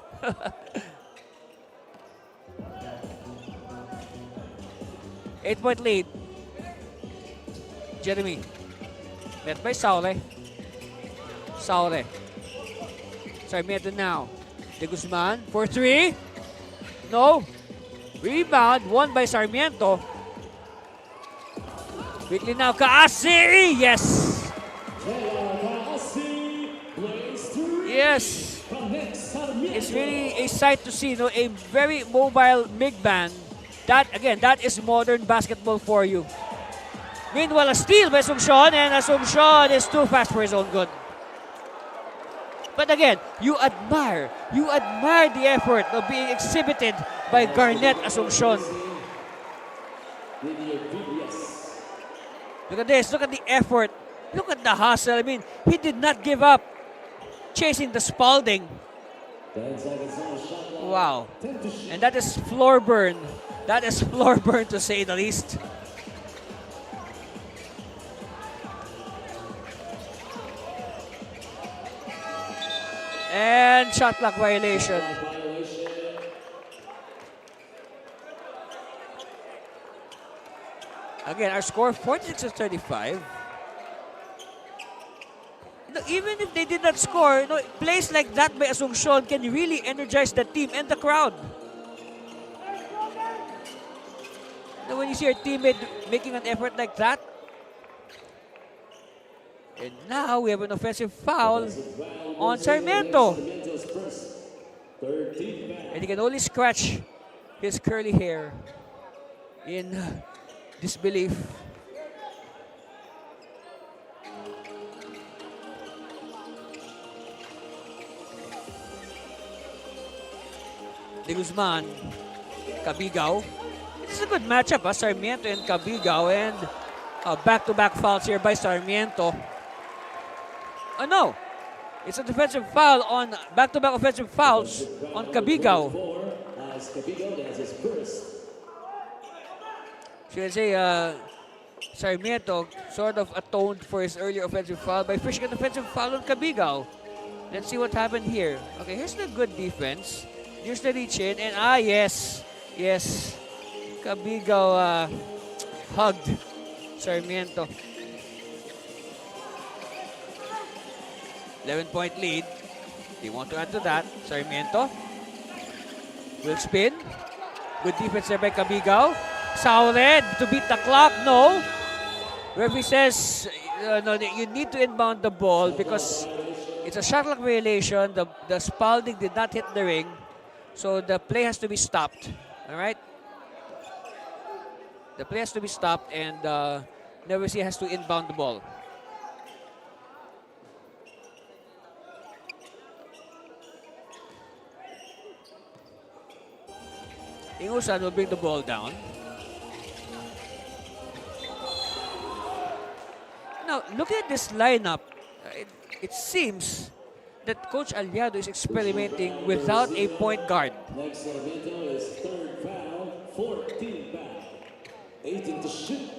8-point lead. Jeremy. Met by Saule. Saule. Sarmiento now. De Guzman for 3. No. Rebound. Won by Sarmiento. Quickly now, Kaasi! Yes! Yes! It's really a sight to see, no? A very mobile big band. That is modern basketball for you. Meanwhile, a steal by Asuncion, and Asuncion is too fast for his own good. But again, you admire the effort of being exhibited by Garnett Asuncion. Look at this, look at the effort, look at the hustle. I mean, he did not give up chasing the Spalding. Wow. And that is floor burn. That is floor burn to say the least. And shot clock violation. Again, our score 46-35. Even if they did not score, plays like that by Asuncion can really energize the team and the crowd. When you see your teammate making an effort like that. And now we have an offensive foul on Sarmiento. And he can only scratch his curly hair in disbelief. De Guzman, Cabigao. This is a good matchup, Sarmiento and Cabigao, and back-to-back fouls here by Sarmiento. Oh no, it's a defensive foul on back-to-back offensive fouls on Cabigao. Should I say Sarmiento sort of atoned for his earlier offensive foul by fishing an offensive foul on Cabigao. Let's see what happened here. Okay, here's the good defense. Here's the reach in, and yes. Cabigaw hugged Sarmiento. 11-point lead. They want to add to that. Sarmiento will spin. Good defense there by Cabigaw. Saured to beat the clock. No. Referee says no, you need to inbound the ball because it's a shot clock violation. The Spalding did not hit the ring. So the play has to be stopped. All right? The play has to be stopped and Nueva Ecija has to inbound the ball. Ingusan will bring the ball down. Now, looking at this lineup, it seems that Coach Aliado is experimenting without a point guard. Next Sarmiento is third foul, 14 foul. 18 to shoot.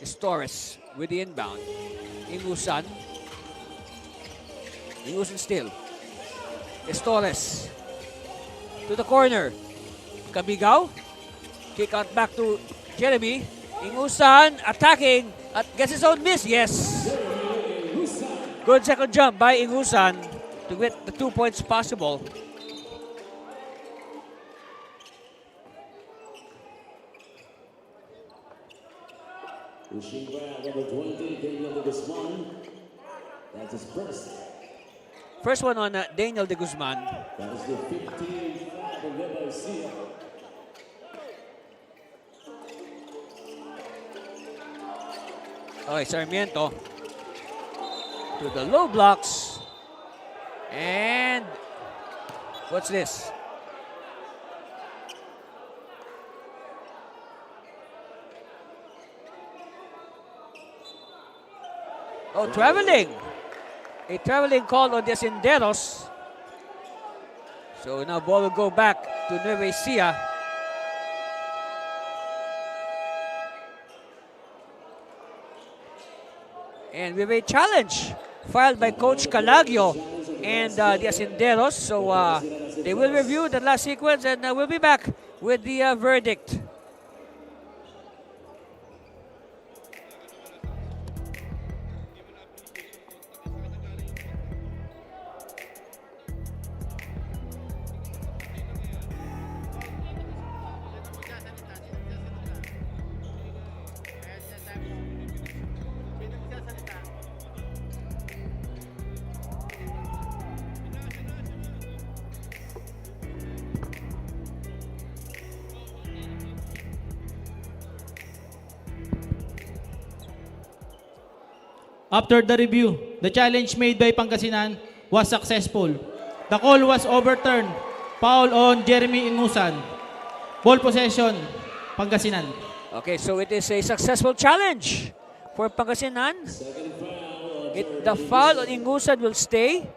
It's Torres with the inbound. Ingusan still. It's Torres to the corner. Cabigaw. Kick out back to Jeremy. Ingusan attacking. Gets his own miss. Yes. Good second jump by Ingusan to get the 2 points possible. Pushing back, number 20, Daniel de Guzman. That's his first. First one on Daniel de Guzman. That is the 15th foul for Nueva Ecija. Okay, Sarmiento to the low blocks. And what's this? Oh, traveling. A traveling call on the Senderos. So now ball will go back to Nueva Ecija. And we have a challenge filed by Coach Calagio and the Asenderos. So they will review the last sequence and we'll be back with the verdict. After the review, the challenge made by Pangasinan was successful. The call was overturned. Foul on Jeremy Ingusan. Ball possession, Pangasinan. Okay, so it is a successful challenge for Pangasinan. The foul on Ingusan will stay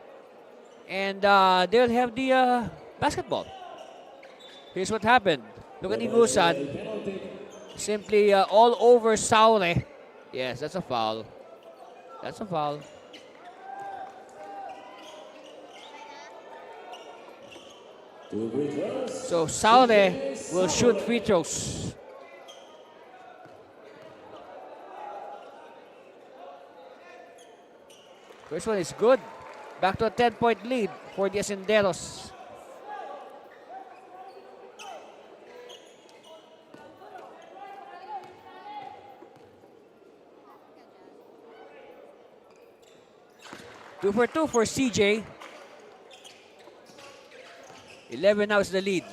and they'll have the basketball. Here's what happened. Look at Ingusan. Simply all over Saure. Yes, that's a foul. That's a foul. So Saure will shoot free throws. First one is good. Back to a 10-point lead for the Asenderos. Two for two for CJ. 11 now is the lead.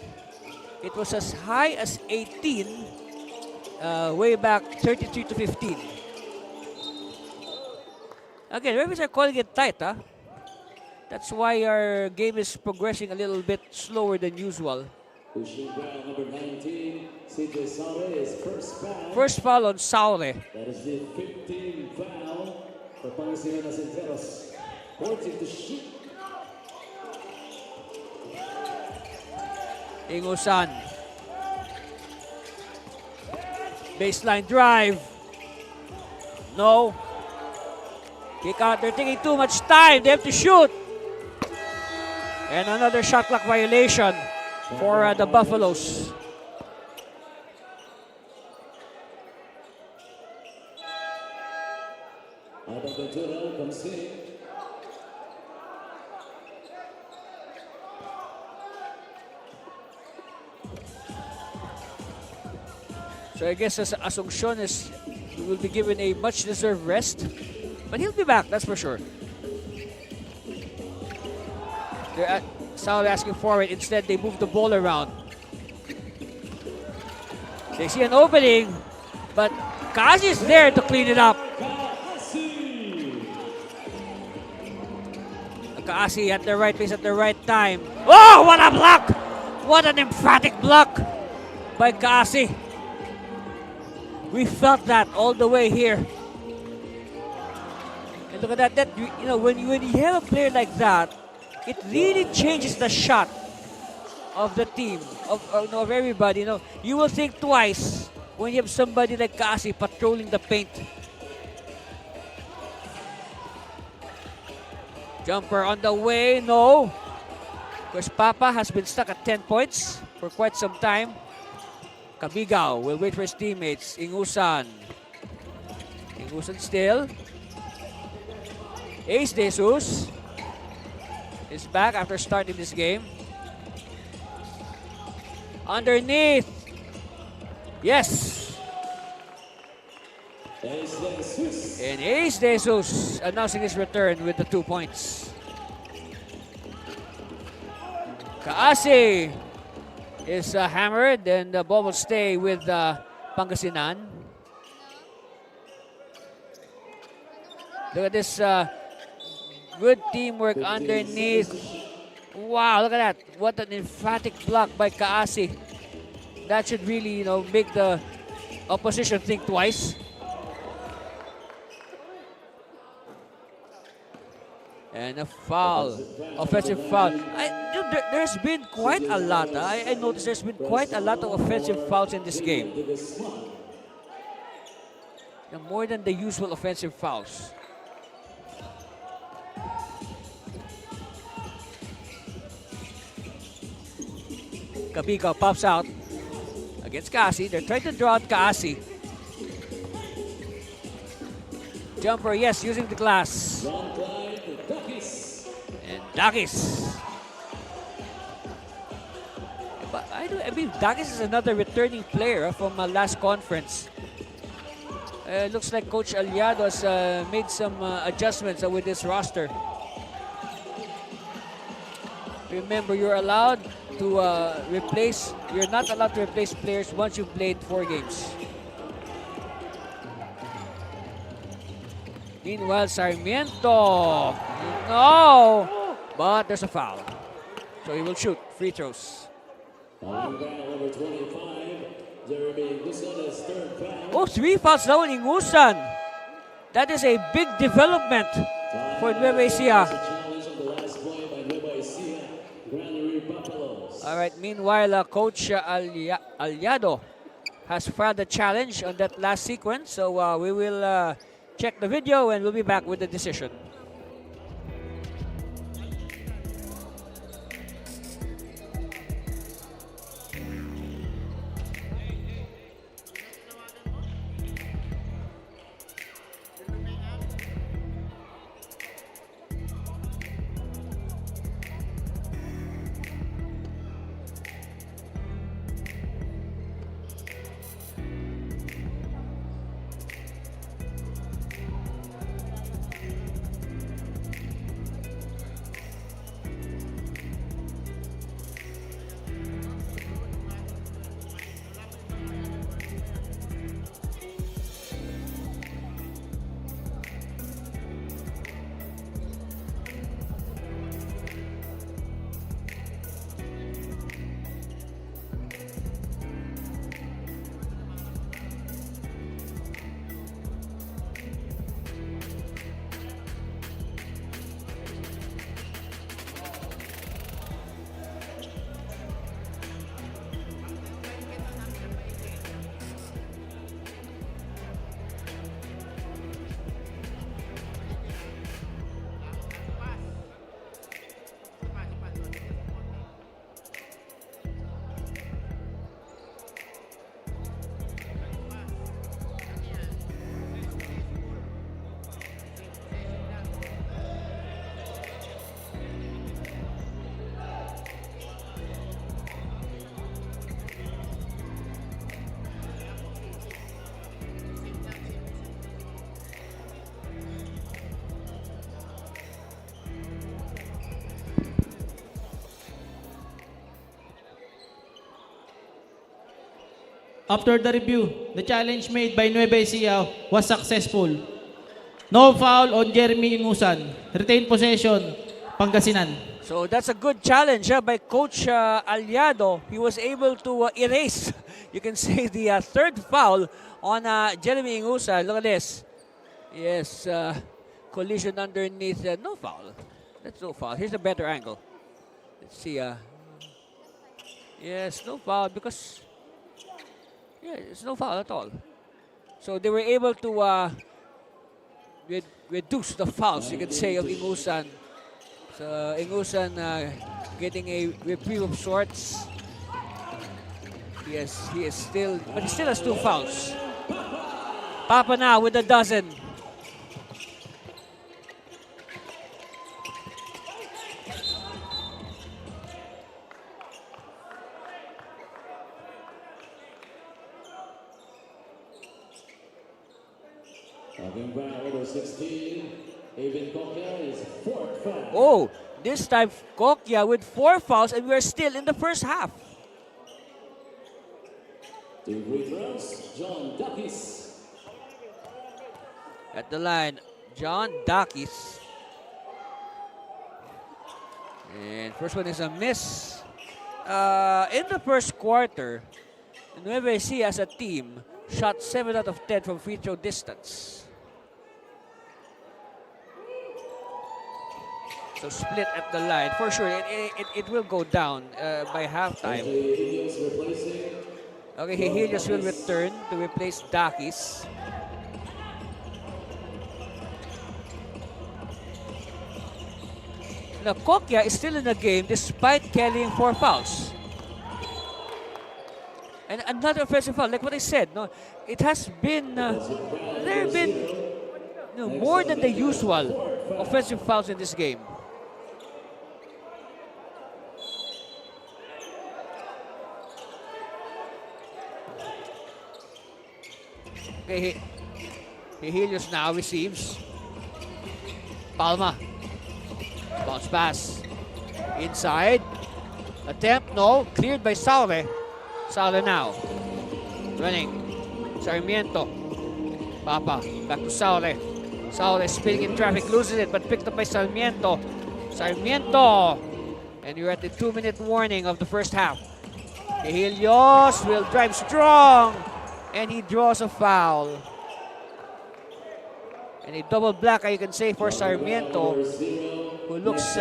It was as high as 18 way back 33 to 15. Again, referees are calling it tight, huh? That's why our game is progressing a little bit slower than usual. Pushing back, number 19, CJ Saure is first foul. First foul on Saure. That is the 15th foul for Pangasinan Asenderos. 14 to shoot. Ingusan. Baseline drive. No. Kick out. They're taking too much time. They have to shoot. And another shot clock violation for the Buffaloes. Out of the tunnel comes in. So I guess as Asuncion will be given a much-deserved rest. But he'll be back, that's for sure. They're Saul asking for it. Instead, they move the ball around. They see an opening, but Kazi is there to clean it up. Kazi at the right place at the right time. Oh, what a block! What an emphatic block by Kazi. We felt that all the way here. And look at that. When you have a player like that, it really changes the shot of the team, of everybody. You will think twice when you have somebody like Kazi patrolling the paint. Jumper on the way, no. Because Papa has been stuck at 10 points for quite some time. Kabigao will wait for his teammates. Ingusan still. Ace Jesus is back after starting this game. Underneath. Yes. And Ace Jesus announcing his return with the 2 points. Kaasi is hammered, and the ball will stay with Pangasinan. Look at this good teamwork underneath. Wow, look at that. What an emphatic block by Kaasi. That should really, make the opposition think twice. And a foul, offensive foul. There's been quite a lot. I noticed there's been quite a lot of offensive fouls in this game. More than the usual offensive fouls. Kabigao pops out against Kaasi. They're trying to draw out Kaasi. Jumper, yes, using the glass. And Dakis. But I believe Dakis is another returning player from last conference. Looks like Coach Aliado has made some adjustments with this roster. Remember, you're allowed to you're not allowed to replace players once you've played 4 games. Meanwhile, Sarmiento, no, but there's a foul. So he will shoot free throws. Number 25, Jeremy Ingusan is third foul. 3 fouls now in Ingusan. That is a big development for Nueva Ecija. Challenge on the last play by Nueva Ecija, Granary Buffaloes. All right, meanwhile, Coach Aliado has filed a challenge on that last sequence. So we will check the video and we'll be back with the decision. After the review, the challenge made by Nueva Ecija was successful. No foul on Jeremy Ingusan. Retain possession, Pangasinan. So that's a good challenge by Coach Aliado. He was able to erase, you can say, the third foul on Jeremy Ingusa. Look at this. Yes, collision underneath. No foul. That's no foul. Here's a better angle. Let's see. Yes, no foul because, yeah, it's no foul at all. So they were able to reduce the fouls, you can say, of Ingusan. So Ingusan getting a reprieve of sorts. Yes, he is still, but he still has 2 fouls. Papa now with a dozen. Talking about number 16, Avin Kokya is 4th foul. Oh, this time Kokya with 4 fouls, and we're still in the first half. 2 free throws, John Duckis. At the line, John Dakis. And first one is a miss. In the first quarter, Nueva Ecija as a team shot 7 out of 10 from free throw distance. So split at the line. For sure, it will go down by halftime. Okay, Helios will return to replace Dakis. Now, Kokya is still in the game despite carrying 4 fouls. And another offensive foul, like what I said, no, it has been, there have been more than the usual offensive fouls in this game. Okay, Helios now receives. Palma. Bounce pass. Inside. Attempt, no. Cleared by Salve. Salve now. Running. Sarmiento. Papa. Back to Salve. Salve spinning in traffic. Loses it, but picked up by Sarmiento. Sarmiento. And you're at the 2-minute warning of the first half. Helios will drive strong. And he draws a foul. And a double black, you can say, for Sarmiento, who looks,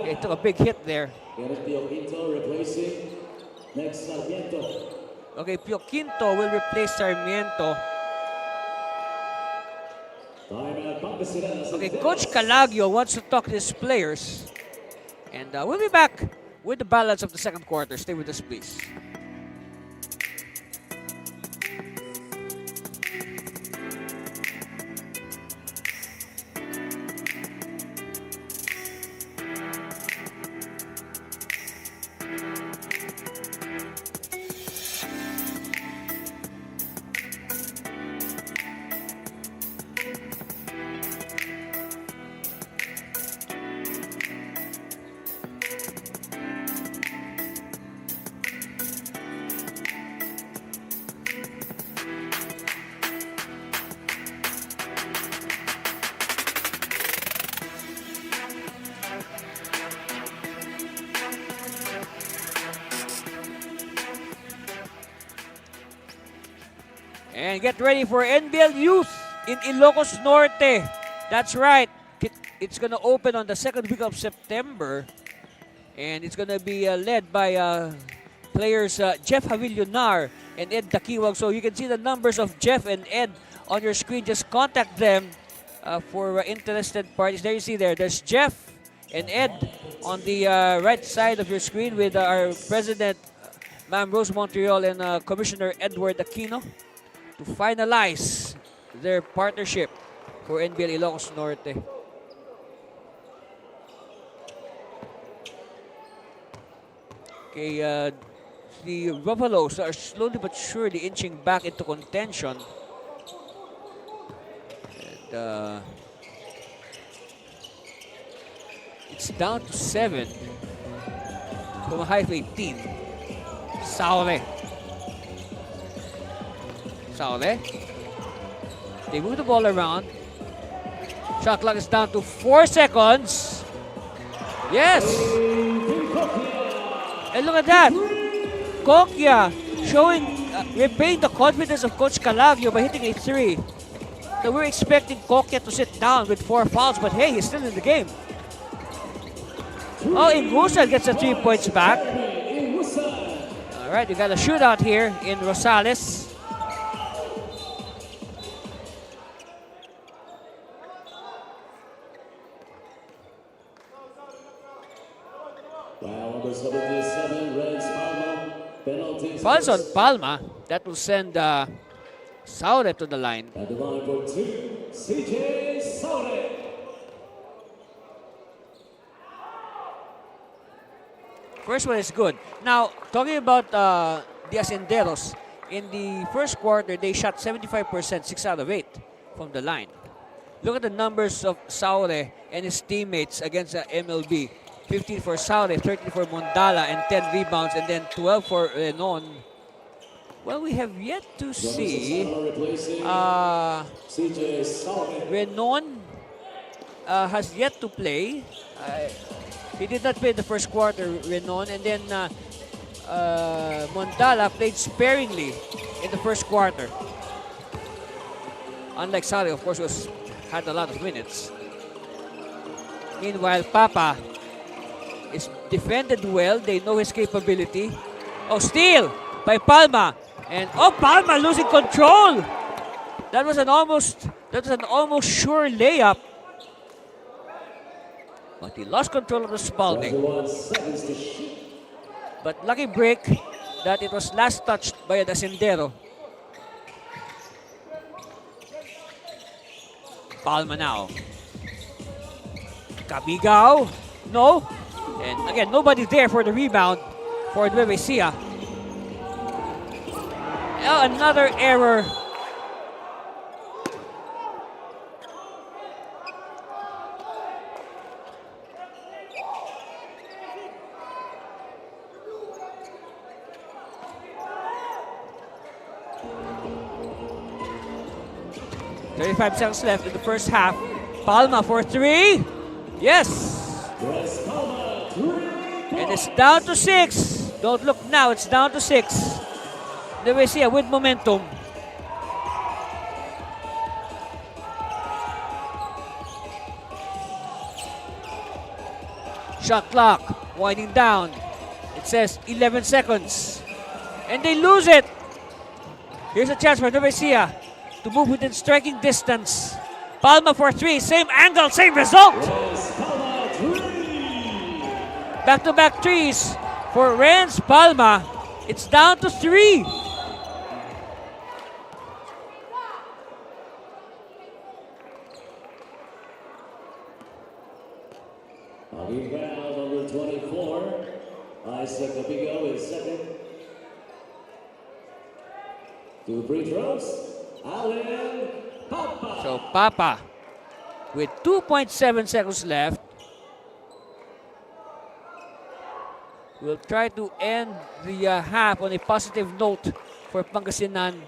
he took a big hit there. Okay, Pio Quinto will replace Sarmiento. Okay, Coach Calagio wants to talk to his players. And we'll be back with the balance of the second quarter. Stay with us, please. And get ready for NBL Youth in Ilocos Norte. That's right. It's going to open on the second week of September. And it's going to be led by players Jeff Havillonar and Ed Dakiwag. So you can see the numbers of Jeff and Ed on your screen. Just contact them for interested parties. There you see there. There's Jeff and Ed on the right side of your screen with our president, Ma'am Rose Montreal, and Commissioner Edward Aquino, to finalize their partnership for NBL Ilocos Norte. Okay, the Buffaloes are slowly but surely inching back into contention. And it's down to 7 from a high of 18. Saule. Saule. They move the ball around. Shot clock is down to 4 seconds. Yes. And look at that. Kokya showing, repaying the confidence of Coach Calagio by hitting a 3. So we're expecting Kokya to sit down with 4 fouls, but hey, he's still in the game. Oh, Ingusa gets the 3 points back. All right, we got a shootout here in Rosales. Foul number 77, Reds Palma. Penalty. Fouls on Palma. That will send Saure to the line. At the line for 2, CJ Saure. First one is good. Now, talking about the Asenderos, in the first quarter, they shot 75%, 6 out of 8 from the line. Look at the numbers of Saure and his teammates against the MLB. 15 for Saure, 13 for Mondala, and 10 rebounds, and then 12 for Renon. Well, we have yet to see CJ Saure. Renon has yet to play. He did not play the first quarter, Renon, and then Mondala played sparingly in the first quarter. Unlike Saure, of course, had a lot of minutes. Meanwhile, Papa is defended well. They know his capability. Oh, steal by Palma, and Palma losing control. That was an almost sure layup. But he lost control of the Spalding. 21 seconds to shoot. But lucky break that it was last touched by the Sendero. Palma now. Cabigao. No. And again, nobody there for the rebound for Nueva Ecija. Another error. .35 seconds left in the first half. Palma for 3. Yes. West Palma, 3. And it's down to 6. Don't look now, it's down to 6. Nueva Ecija with momentum. Shot clock winding down. It says 11 seconds. And they lose it. Here's a chance for Nueva Ecija to move within striking distance. Palma for 3. Same angle, same result. West Palma, 3. Back-to-back threes for Renz Palma. It's down to 3. Hugging foul number 24. Isaac Cabigo is second. 2 free throws. Allen Papa. So Papa with 2.7 seconds left will try to end the half on a positive note for Pangasinan.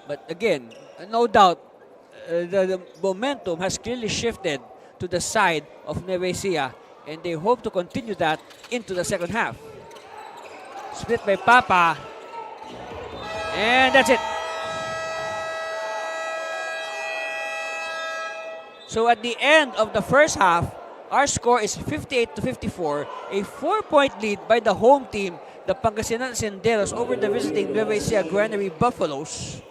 But again, no doubt, the momentum has clearly shifted to the side of Nueva Ecija, and they hope to continue that into the second half. Split by Papa, and that's it. So at the end of the first half, our score is 58-54, a 4-point lead by the home team, the Pangasinan Senderos, over the visiting Nueva Ecija Granary Buffaloes.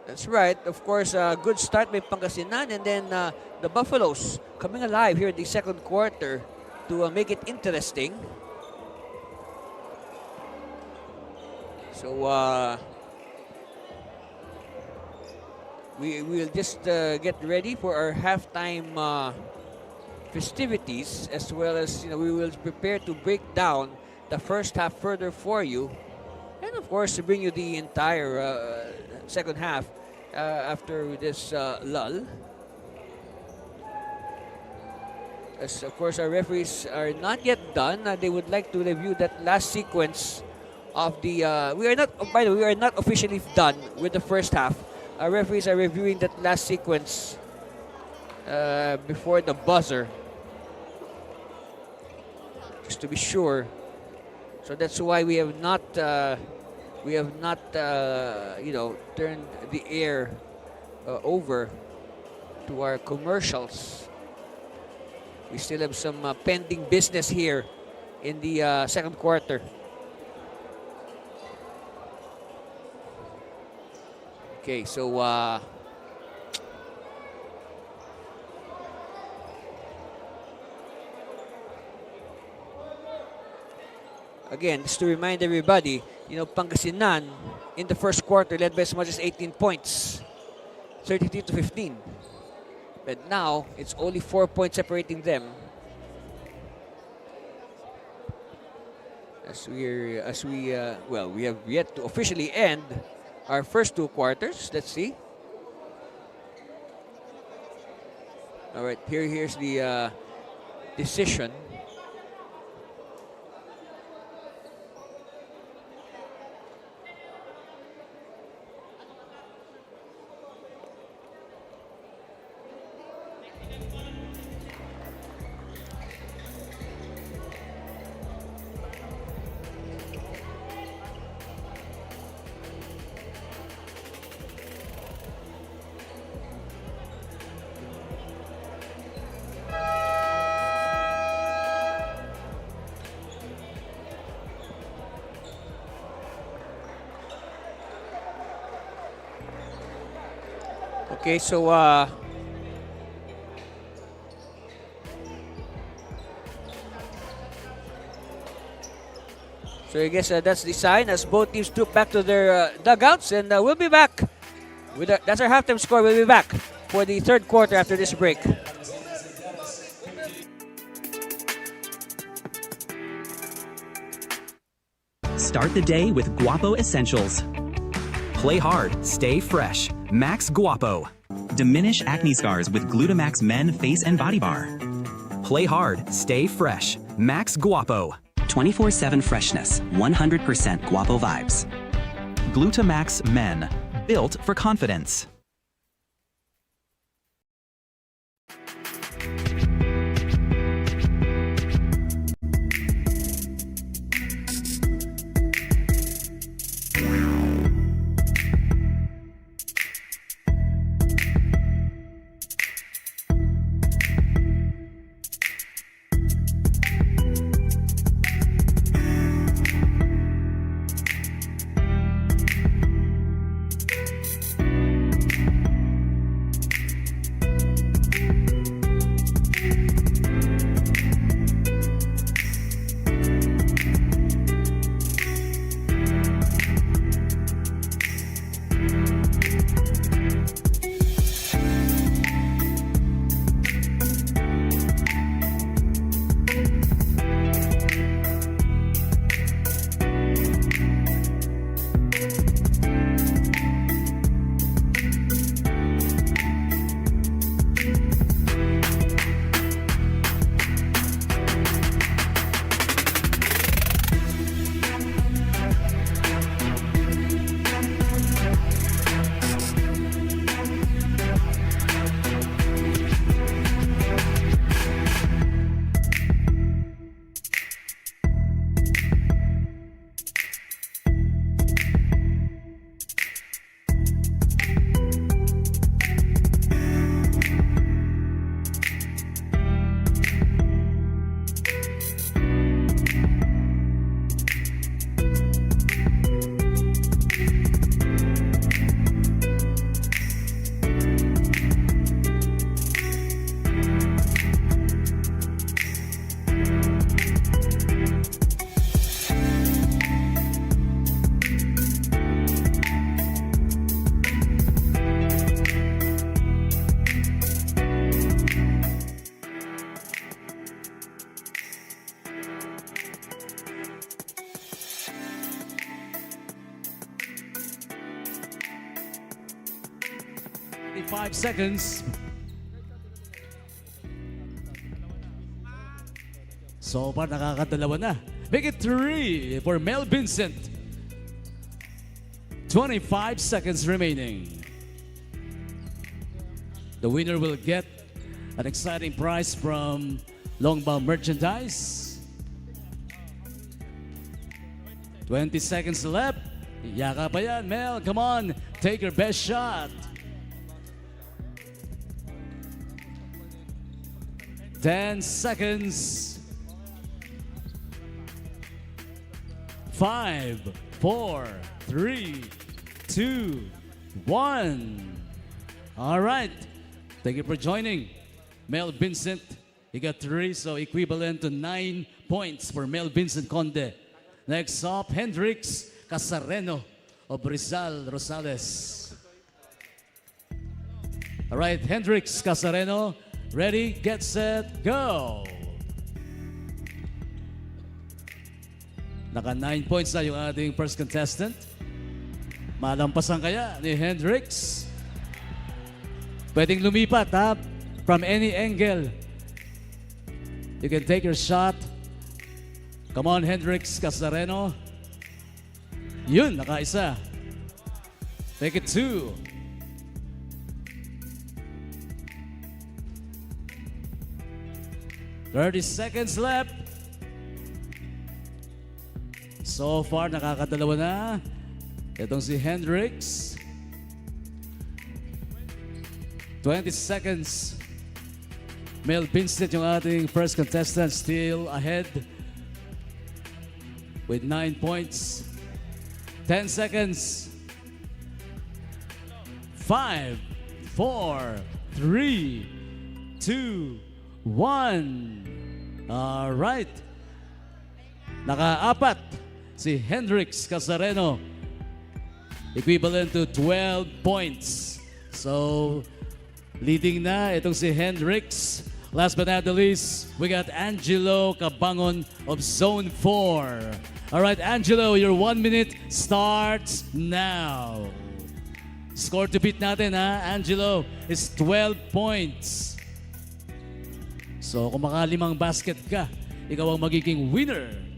That's right. Of course, a good start by Pangasinan, and then the Buffaloes coming alive here in the second quarter to make it interesting. So we will just get ready for our halftime festivities, as well as we will prepare to break down the first half further for you, and of course to bring you the entire second half after this lull. As of course, our referees are not yet done. They would like to review that last sequence of the. We are not. Oh, by the way, we are not officially done with the first half. Our referees are reviewing that last sequence before the buzzer, just to be sure. So that's why we have not. Turned the air over to our commercials. We still have some pending business here in the second quarter. Okay, so again, just to remind everybody, Pangasinan in the first quarter led by as much as 18 points, 33-15. But now, it's only 4 points separating them. We have yet to officially end our first two quarters. Let's see. All right, here's the decision. Okay, so I guess that's the sign as both teams took back to their dugouts, and we'll be back with that's our halftime score. We'll be back for the third quarter after this break. Start the day with Guapo Essentials. Play hard, stay fresh. Max Guapo. Diminish acne scars with Glutamax Men Face and Body Bar. Play hard, stay fresh. Max Guapo. 24/7 freshness, 100% Guapo vibes. Glutamax Men, built for confidence. Five seconds. So far, nakakadalawa na. Make it 3 for Mel Vincent. 25 seconds remaining. The winner will get an exciting prize from Longbound Merchandise. 20 seconds left. Yaka pa yan, Mel. Come on, take your best shot. 10 seconds. 5, 4, 3, 2, 1. All right. Thank you for joining. Mel Vincent, he got 3, so equivalent to 9 points for Mel Vincent Conde. Next up, Hendrix Casareno of Rosales. All right, Hendrix Casareno, ready, get set, go! Naka 9 points na yung ating first contestant. Malampasan kaya ni Hendrix. Pwedeng lumipat ha, from any angle. You can take your shot. Come on, Hendrix Casareno. Yun, nakaisa. Take it 2. "30 seconds left. So far, nakakadalawa na. Itong si Hendrix. 20 seconds. Mel Vincent, yung ating first contestant, still ahead with 9 points. 10 seconds. 5, 4, 3, 2, 1. All right. Naka-4 si Hendrix Casareno. Equivalent to 12 points. So, leading na itong si Hendrix. Last but not the least, we got Angelo Cabangon of Zone 4. All right, Angelo, your 1 minute starts now. Score to beat natin ha, Angelo, is 12 points. So, kung makalimang basket ka, ikaw ang magiging winner.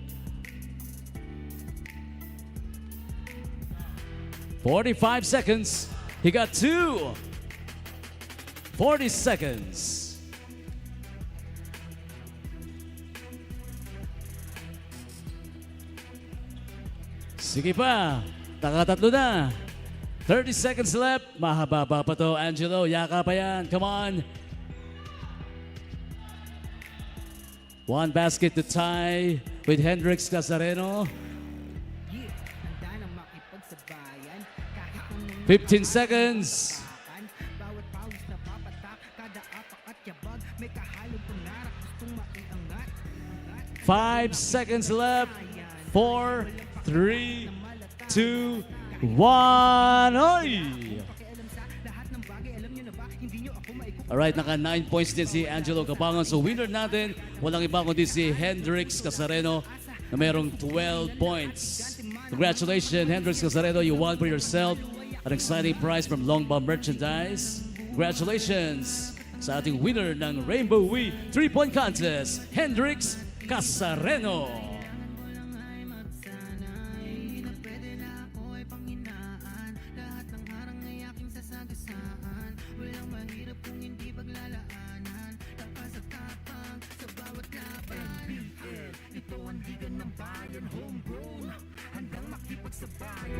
45 seconds. He got 2. 40 seconds. Sige pa. Nakatatlo na. 30 seconds left. Mahaba pa to, Angelo. Yaka pa yan. Come on. 1 basket to tie with Hendrix Casareno. 15 seconds. 5 seconds left. 4, 3, 2, 1. Oy! Alright, naka 9 points din si Angelo Cabangon. So winner natin, walang iba kundi si Hendrix Casareno na mayroong 12 points. Congratulations, Hendrix Casareno. You won for yourself an exciting prize from Longbound Merchandise. Congratulations sa ating winner ng Rainbow We 3-point contest, Hendrix Casareno. Ito ang liga ng bayan, homegrown, handang makipagsabay.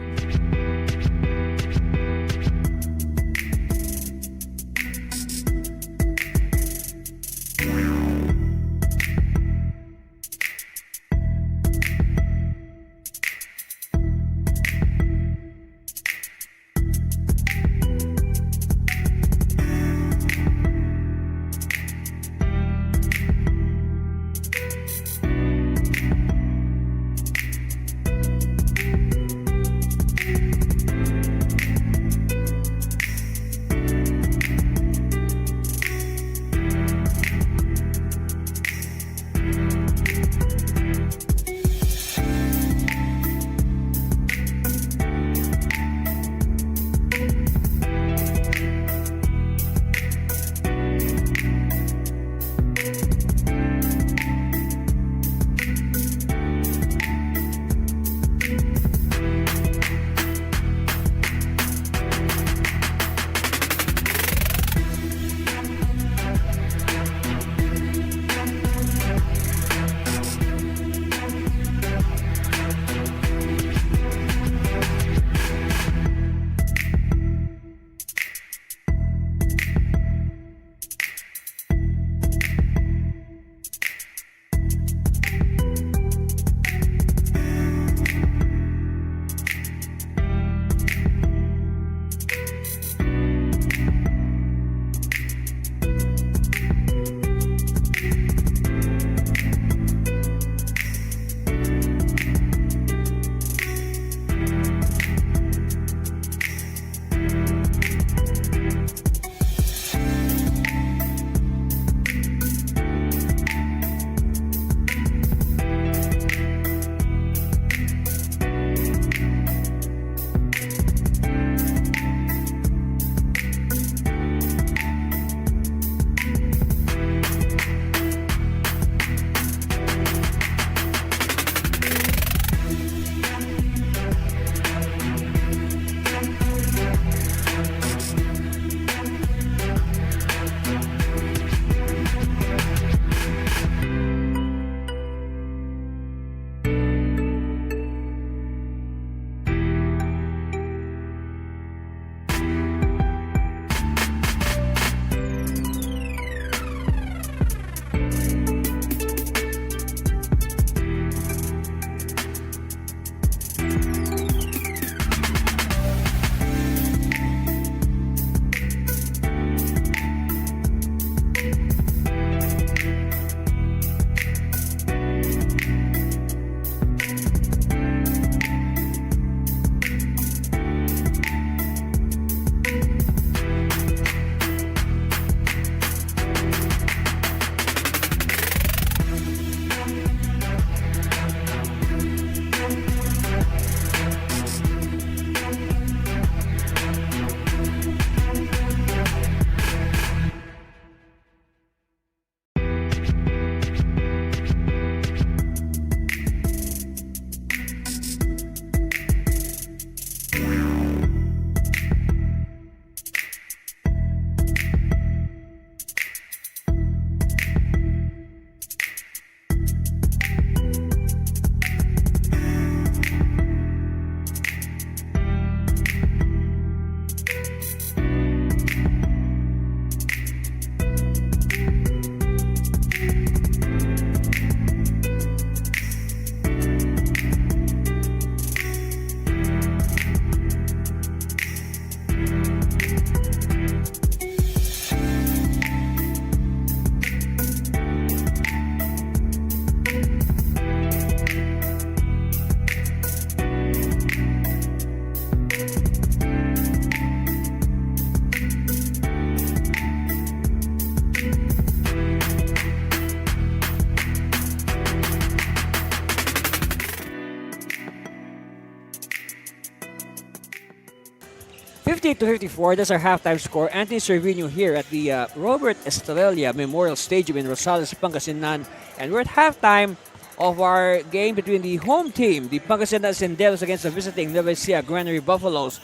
50-54, that's our halftime score. Anthony Cervino here at the Robert Estrella Memorial Stadium in Rosales, Pangasinan. And we're at halftime of our game between the home team, the Pangasinan Senderos, against the visiting Nueva Ecija Granary Buffaloes.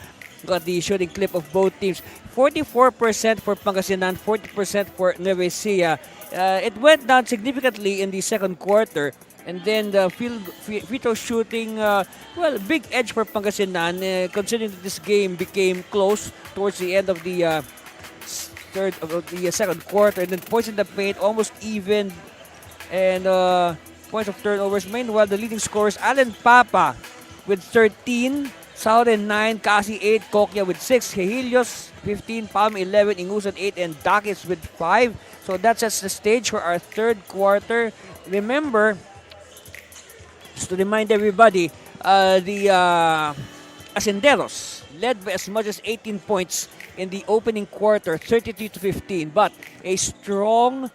Got the shooting clip of both teams. 44% for Pangasinan, 40% for Nueva Ecija. It went down significantly in the second quarter. And then the free throw shooting, big edge for Pangasinan, considering that this game became close towards the end of the second quarter. And then points in the paint, almost even. And points of turnovers. Meanwhile, the leading scorers, Alan Papa with 13, Sauren 9, Kasi 8, Kokya with 6, Hehilios 15, Palm 11, Ingusan 8, and Dakis with 5. So that sets the stage for our third quarter. Remember, just to remind everybody, the Asenderos led by as much as 18 points in the opening quarter, 33-15. But a strong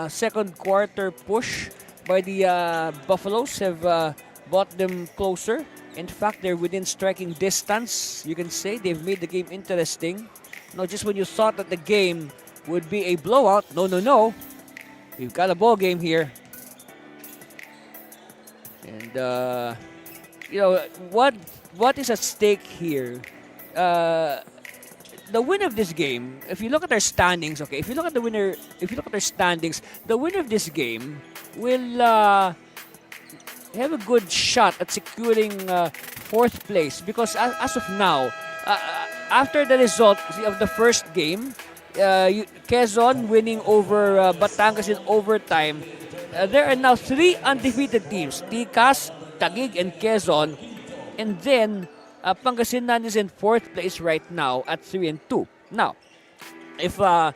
second quarter push by the Buffaloes have brought them closer. In fact, they're within striking distance. You can say they've made the game interesting. Not just when you thought that the game would be a blowout. No. We've got a ball game here. And what is at stake here? The winner of this game, if you look at their standings, okay, if you look at their standings, the winner of this game will have a good shot at securing fourth place, because as of now, after the result of the first game, Quezon winning over Batangas in overtime, there are now 3 undefeated teams: Tikas, Taguig, and Quezon. And then Pangasinan is in fourth place right now at 3-2. Now, if Nueva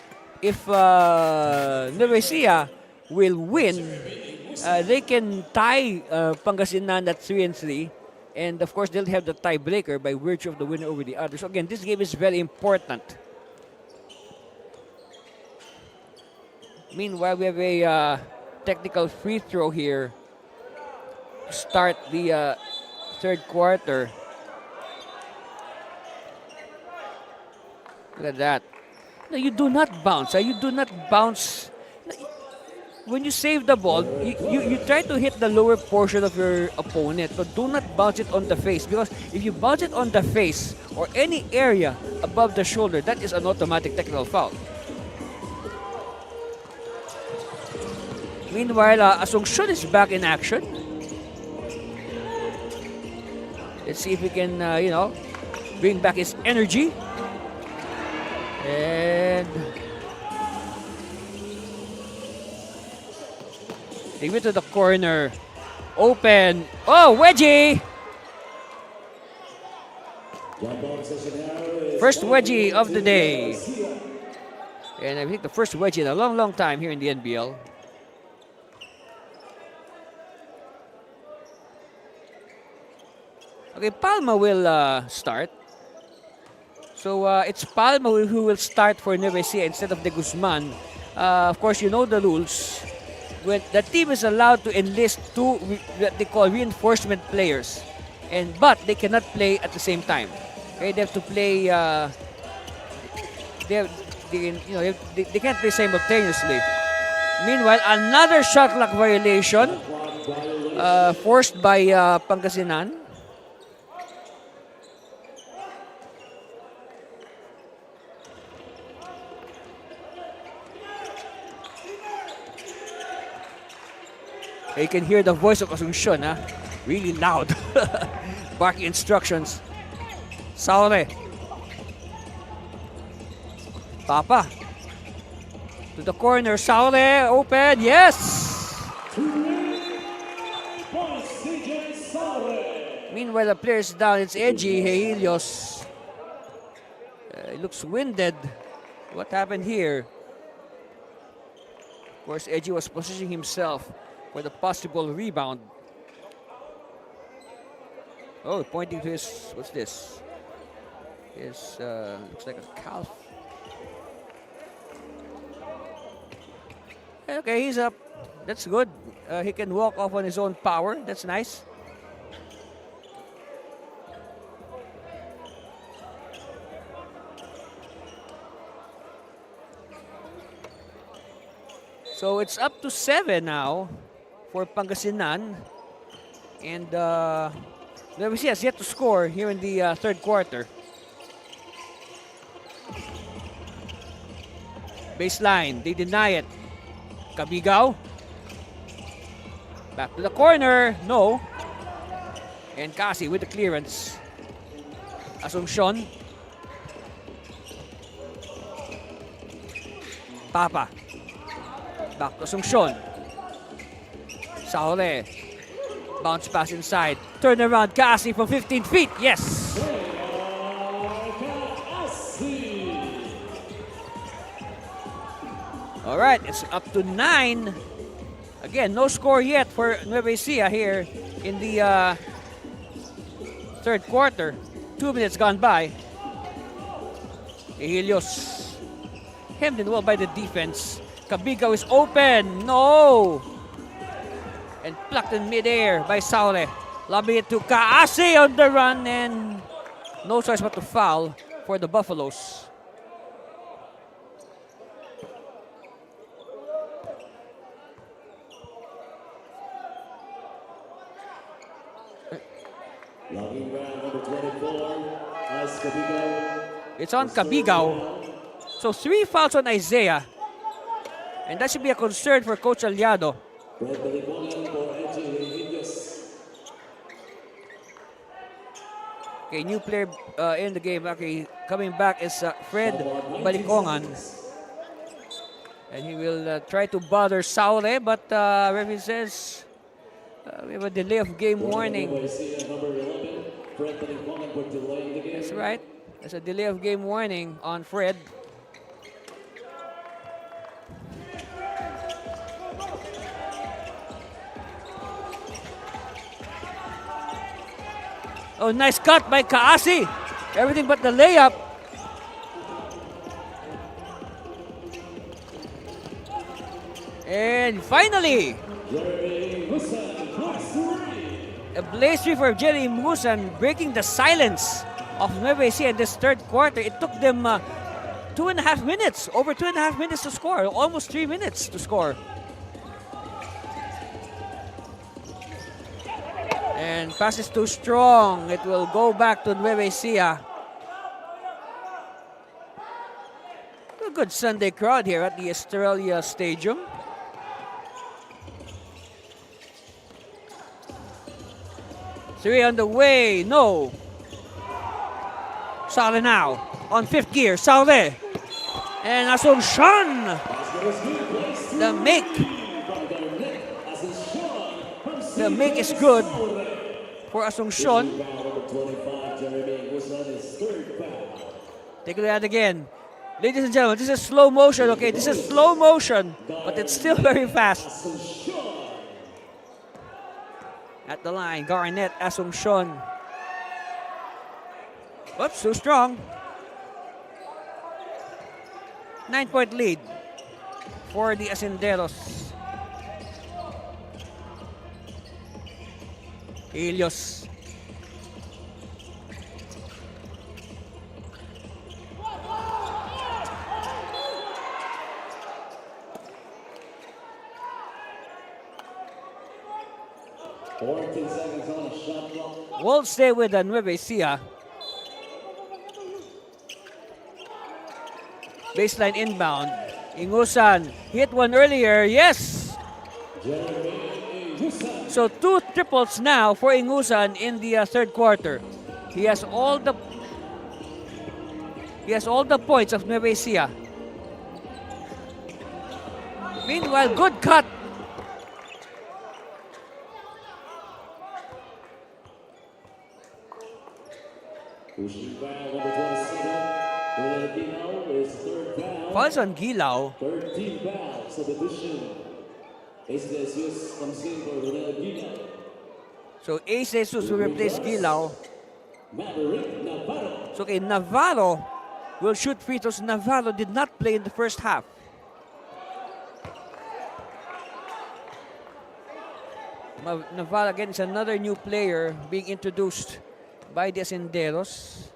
Ecija will win, they can tie Pangasinan at 3-3. And of course, they'll have the tiebreaker by virtue of the winner over the other. So again, this game is very important. Meanwhile, we have a technical free throw here to start the third quarter. Look at that. No, you do not bounce. You do not bounce. When you save the ball, you try to hit the lower portion of your opponent, but do not bounce it on the face, because if you bounce it on the face or any area above the shoulder, that is an automatic technical foul. Meanwhile, Asuncion is back in action. Let's see if we can, bring back his energy. And they went to the corner. Open. Oh, wedgie! First wedgie of the day. And I think the first wedgie in a long, long time here in the NBL. Okay, Palma will start. So it's Palma who will start for Nueva Ecija instead of De Guzman. Of course, you know the rules. When the team is allowed to enlist 2 what they call reinforcement players, but they cannot play at the same time. Okay, they have to play. They can't play simultaneously. Meanwhile, another shot clock violation forced by Pangasinan. You can hear the voice of Asuncion, really loud, barking instructions. Saure. Papa. To the corner, Saure, open, yes! Meanwhile, the player is down, it's edgy, Hehilios. He looks winded. What happened here? Of course, Edgy was positioning himself for the possible rebound. Oh, pointing to his, what's this? His, looks like a calf. Okay, he's up. That's good. He can walk off on his own power. That's nice. So it's up to 7 now for Pangasinan. And Nueva Ecija has yet to score here in the third quarter. Baseline, they deny it. Cabigao. Back to the corner. No. And Kasi with the clearance. Asuncion. Papa. Back to Asuncion. Saule. Bounce pass inside. Turn around. Kasi from 15 feet. Yes. All right, it's up to 9. Again, no score yet for Nueva Ecija here in the third quarter. 2 minutes gone by. Helios hemmed in well by the defense. Cabigao is open. No! And plucked in midair by Saule. Lobbing it to Kaasi on the run, and no choice but to foul for the Buffaloes. Logging round number 24, as Cabigao. It's on Cabigao. So 3 fouls on Isaiah. And that should be a concern for Coach Aliado. Red Baligongan for Edgy Helios. Okay, new player in the game. Okay, coming back is Fred Balicongan. And he will try to bother Saule, but referee says we have a delay of game warning. Number 11, Fred Baligongan for delaying the game. That's right. There's a delay of game warning on Fred. Oh, nice cut by Kaasi. Everything but the layup. And finally, a blaze three for Jerry Musan, breaking the silence of Nueva Ecija in this third quarter. It took them 2.5 minutes, over 2.5 minutes to score, almost 3 minutes to score. And pass is too strong. It will go back to Nueva Ecija. A good Sunday crowd here at the Estrella Stadium. Three on the way. No. Saule now on 5th gear. Saule. And Asuncion. The make. The make is good for Asuncion. Take a look at it again. Ladies and gentlemen, this is slow motion, okay? This is slow motion, but it's still very fast. At the line, Garnett, Asuncion. Oops, too strong. 9-point lead for the Acenderos. Helios. We'll stay with the Nueva Ecija. Baseline inbound. Ingusan hit one earlier. Yes. So 2 triples now for Ingusan in the third quarter. He has all the points of Nueva Ecija. Meanwhile, good cut. Fouls on Gilao. 13 fouls, substitution. Ace Jesus comes in for Gilao. So Ace Jesus will replace Gilao. Maverick Navarro. So okay, Navarro will shoot free throws. Navarro did not play in the first half. Navarro again is another new player being introduced by the Acenderos.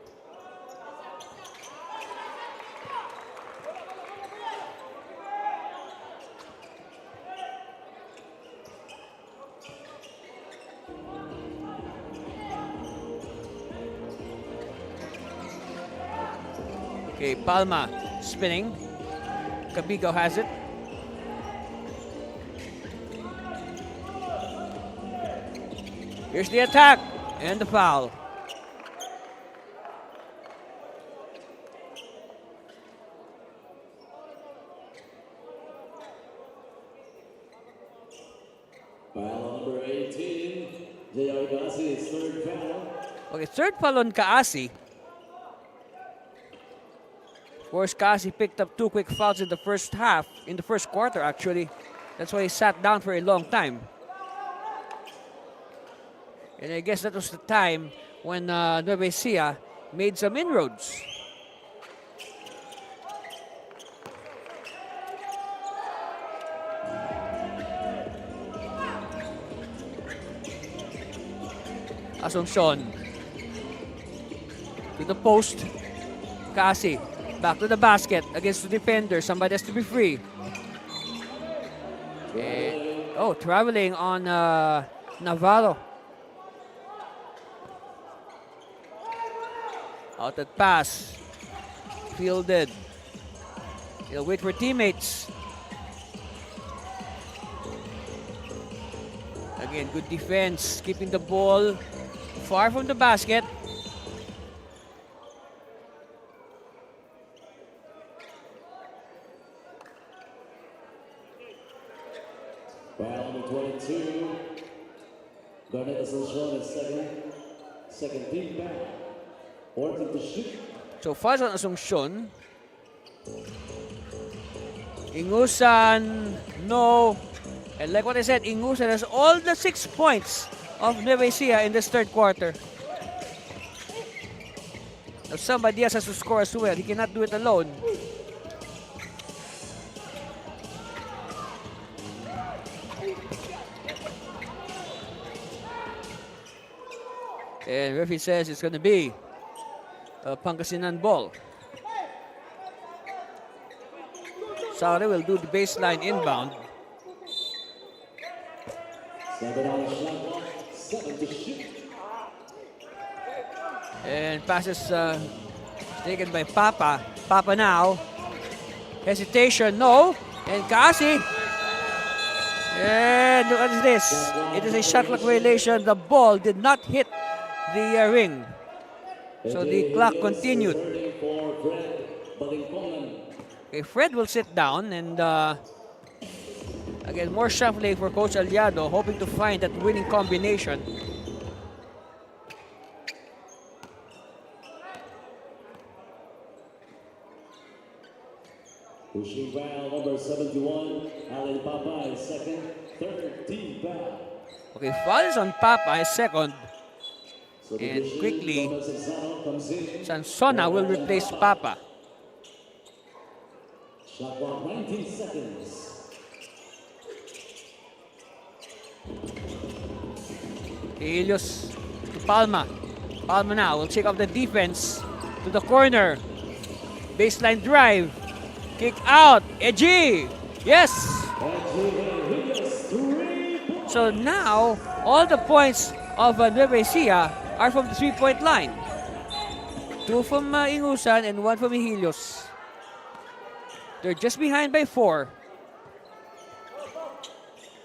Okay, Palma spinning. Cabigo has it. Here's the attack and the foul. Foul number 18, J.R. Gasi's third foul. Okay, third foul on Kaasi. Of course, Kaasi picked up 2 quick fouls in the first half, in the first quarter actually. That's why he sat down for a long time. And I guess that was the time when Nueva Ecija made some inroads. Asuncion to the post. Kasi back to the basket against the defender. Somebody has to be free. And, traveling on Navarro. Out at pass. Fielded. He'll wait for teammates. Again, good defense. Keeping the ball far from the basket. Foul number 22. Garnet Asuncion is second team foul. 14 to shoot. So fouls on Asuncion. Ingusan, no. And like what I said, Ingusan has all the 6 points of Nueva Ecija in this third quarter. Now somebody else has to score as well. He cannot do it alone. And referee says it's going to be a Pangasinan ball. Saure will do the baseline inbound. 7 on the shot clock, 7 to shoot. And passes taken by Papa. Papa now. Hesitation, no. And Kasi. And what is this? It is a shot clock violation. The ball did not hit the ring. So the clock continued. Okay, Fred will sit down and again more shuffling for Coach Aliado, hoping to find that winning combination. Pushing foul number 71, Allen Papa is second, third team foul. Okay, foul is on Papa, his second. So the And machine, quickly, Thomas Sansano comes in. Sansona will replace Papa. Shot clock 19 seconds. Helios to Palma. Palma now will check off the defense to the corner. Baseline drive. Kick out. Edgy. Yes. So now, all the points of Nueva Ecija are from the 3-point line. 2 from Ingusan and 1 from Helios. They're just behind by 4.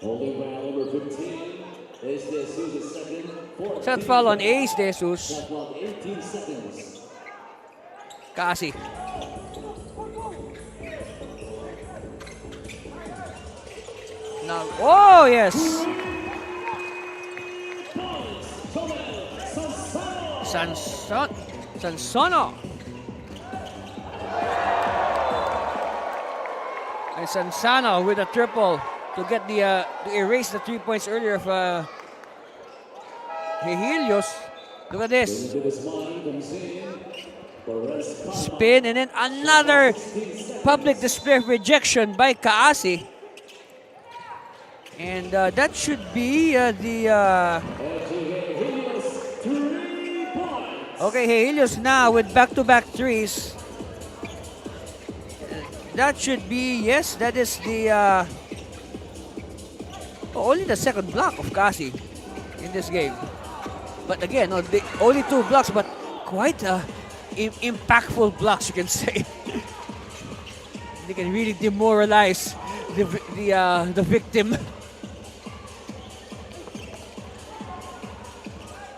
Holding foul number 15. Ace De Jesus is second. Shot foul on Ace De Jesus. Shot clock 18 seconds. Kasi. Now, oh yes! Sansono. And Sansano with a triple to get the to erase the 3 points earlier of Helios. Look at this. Spin and then another public display of rejection by Kaasi. And that should be okay, Helios now with back-to-back threes. That should be, yes, that is the only the second block of Kasi in this game. But again, only 2 blocks, but quite impactful blocks, you can say. They can really demoralize the victim.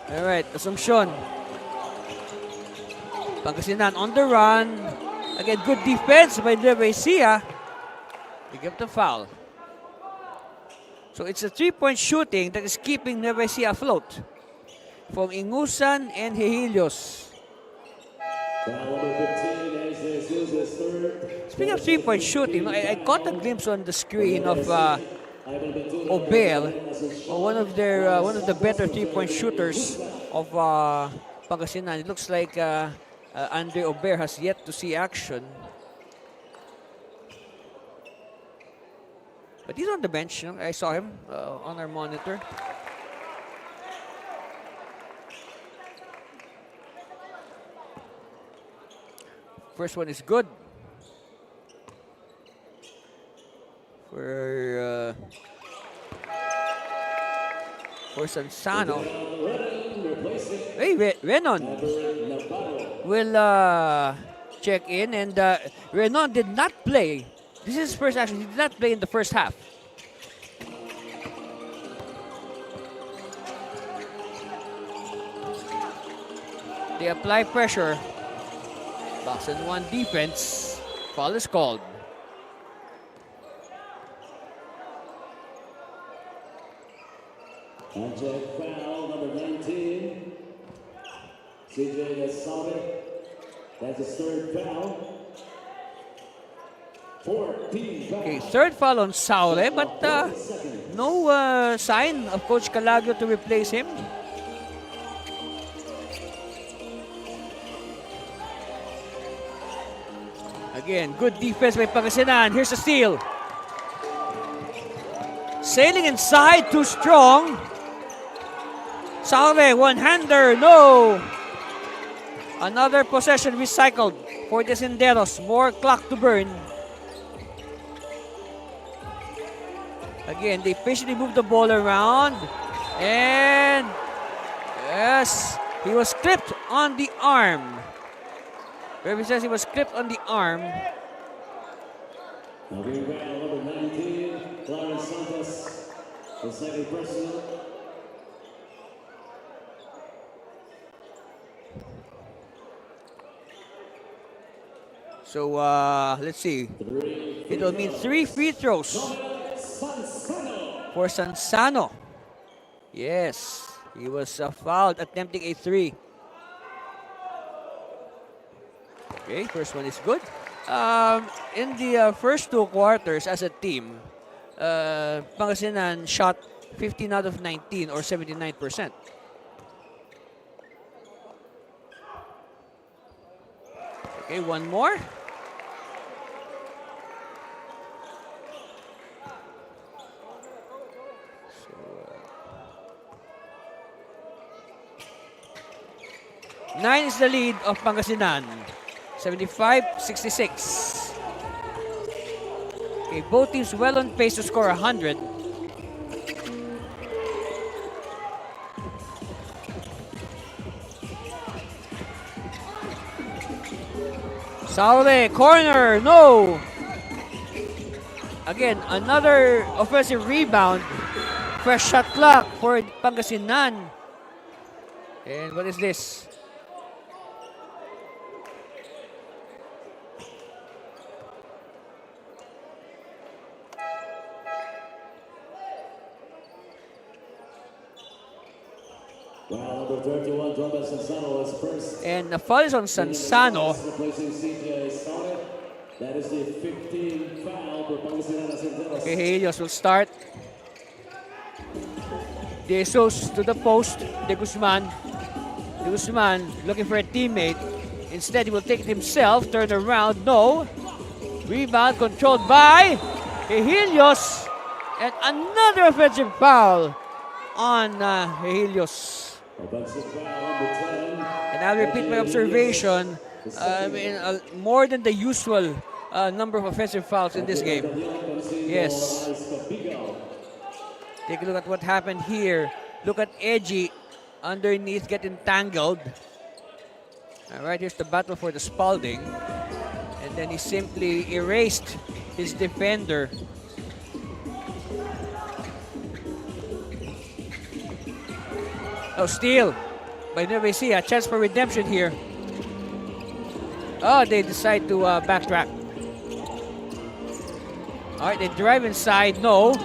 All right, Asuncion. Pangasinan on the run. Again, good defense by Nueva Ecija. They give the foul. So it's a three-point shooting that is keeping Nueva Ecija afloat from Ingusan and Hehilios. Foul number 15 as this is his third. Speaking of three-point shooting, I caught a glimpse on the screen of Ober, one of the better three-point shooters of Pangasinan. It looks like Andre Ober has yet to see action. But he's on the bench. I saw him on our monitor. First one is good. For Sansano. Hey, Renon will check in, and Renon did not play. This is his first action. He did not play in the first half. They apply pressure. Box and one defense. Foul is called. Contact foul number 19. CJ Assault. That's his third foul. 14 foul. Okay, third foul on Saule, but no sign of Coach Calagio to replace him. Again, good defense by Pangasinan. Here's a steal. Sailing inside, too strong. Salve, one-hander, no. Another possession recycled for the Senderos. More clock to burn. Again, they patiently move the ball around. And yes, he was clipped on the arm. Referee says he was clipped on the arm. Moving back, number 19, Clarence Santos, the second personal. So let's see. It will mean 3 free throws for Sansano. Yes, he was fouled attempting a 3. Okay, first one is good. In the first 2 quarters as a team, Pangasinan shot 15 out of 19 or 79%. Okay, one more. So, 9 is the lead of Pangasinan. 75-66. Okay, both teams well on pace to score 100. Saule, corner, no! Again, another offensive rebound. Fresh shot clock for Pangasinan. And what is this? Well, number 31, John Sansano was first. And the foul is on Sansano. Replacing CJ Assault. That is the 15th foul for Pangasinan Senderos. Okay, Helios will start. De Jesus to the post. De Guzman looking for a teammate. Instead, he will take it himself. Turn around. No. Rebound controlled by Helios. And another offensive foul on Helios. Offensive foul number 10. And I'll repeat my observation. More than the usual number of offensive fouls in this game. Yes. Take a look at what happened here. Look at Edgy underneath, get entangled. All right, here's the battle for the Spalding. And then he simply erased his defender. Oh, steal by Nueva Ecija. A chance for redemption here. Oh, they decide to backtrack. All right, they drive inside. No.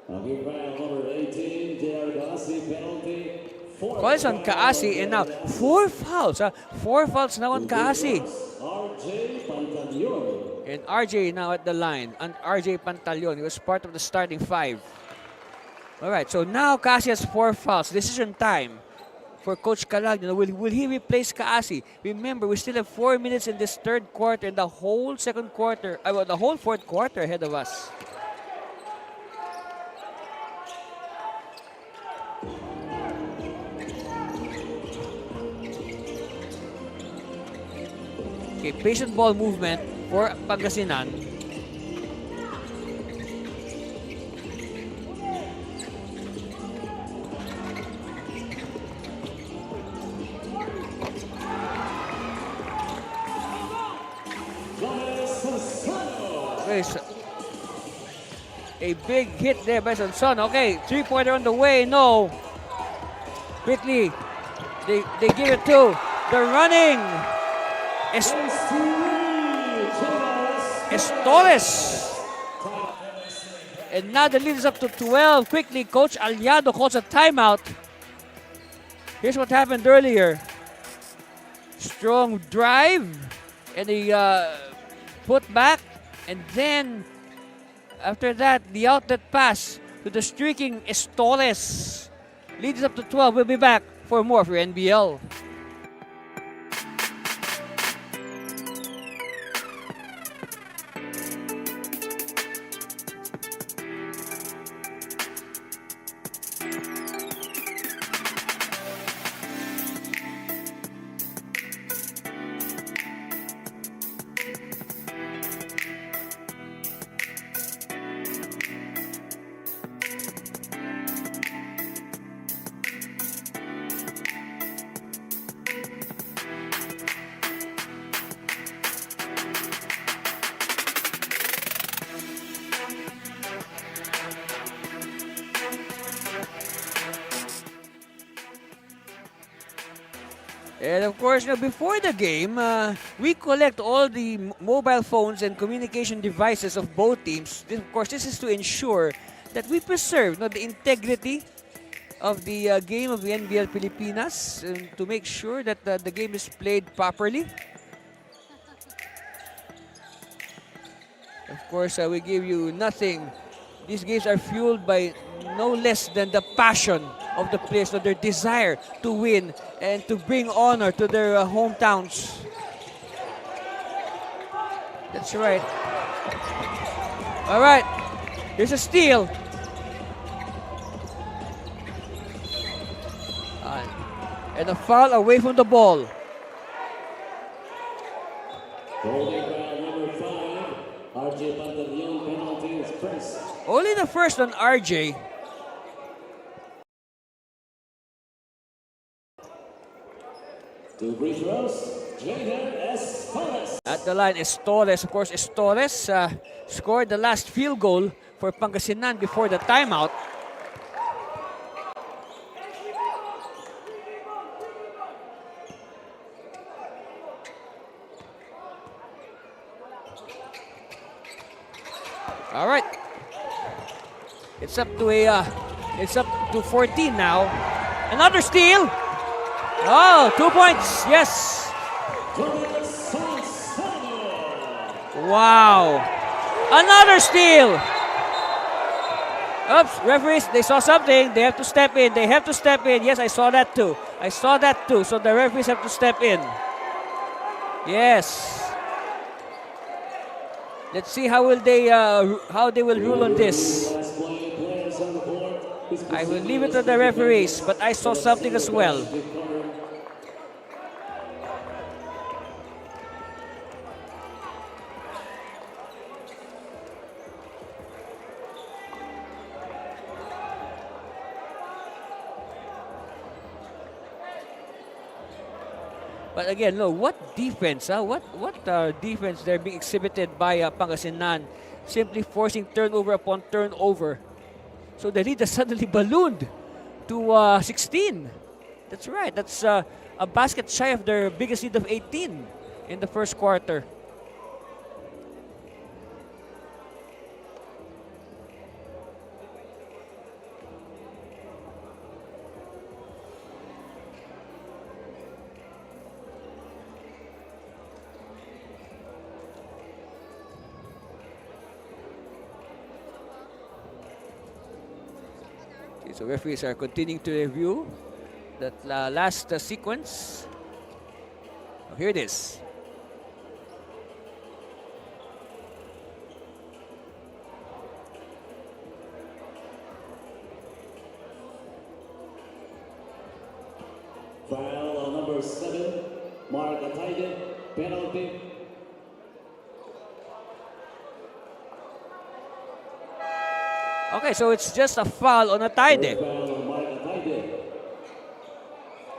Number 18, J.R. Gassi, penalty. Calls on Kaasi, and now 4 fouls. 4 fouls now on Kaasi. RJ Pantaleon. And RJ now at the line. And RJ Pantaleon, he was part of the starting 5. All right, so now Kaasi has 4 fouls. Decision time for Coach Calagno. Will he replace Kaasi? Remember, we still have 4 minutes in this third quarter and the whole second quarter, the whole fourth quarter ahead of us. Okay, patient ball movement for Pangasinan. A big hit there by Sanson. Okay, 3-pointer on the way. No. Quickly, they give it to the running Estores. And now the lead is up to 12. Quickly, Coach Aliado calls a timeout. Here's what happened earlier. Strong drive, and he put back, and then after that, the outlet pass to the streaking Estores. Leads up to 12. We'll be back for more for NBL. And of course, before the game, we collect all the mobile phones and communication devices of both teams. Of course, this is to ensure that we preserve the integrity of the game of the NBL Pilipinas, and to make sure that the game is played properly. Of course, we give you nothing. These games are fueled by no less than the passion of the players, their desire to win and to bring honor to their hometowns. That's right. All right, here's a steal. And a foul away from the ball. Holding foul number 5, RJ Pantaleon, penalty is pressed. Only the first on RJ. Two free throws, Jader Estores. At the line, Estores. Of course, Estores scored the last field goal for Pangasinan before the timeout. All right. It's up to 14 now. Another steal. Oh, 2 points. Yes. Wow. Another steal. Oops, referees, they saw something. They have to step in. They have to step in. Yes, I saw that too. I saw that too. So the referees have to step in. Yes. Let's see how they will rule on this. I will leave it to the referees, but I saw something as well. But again, no, what defense, what defense they're being exhibited by Pangasinan, simply forcing turnover upon turnover. So the lead has suddenly ballooned to 16. That's right. That's a basket shy of their biggest lead of 18 in the first quarter. So referees are continuing to review that last sequence. Oh, here it is. Foul on number 7, Mark Ataide, penalty. Okay, so it's just a foul on Ataide. Foul on Mark Ataide.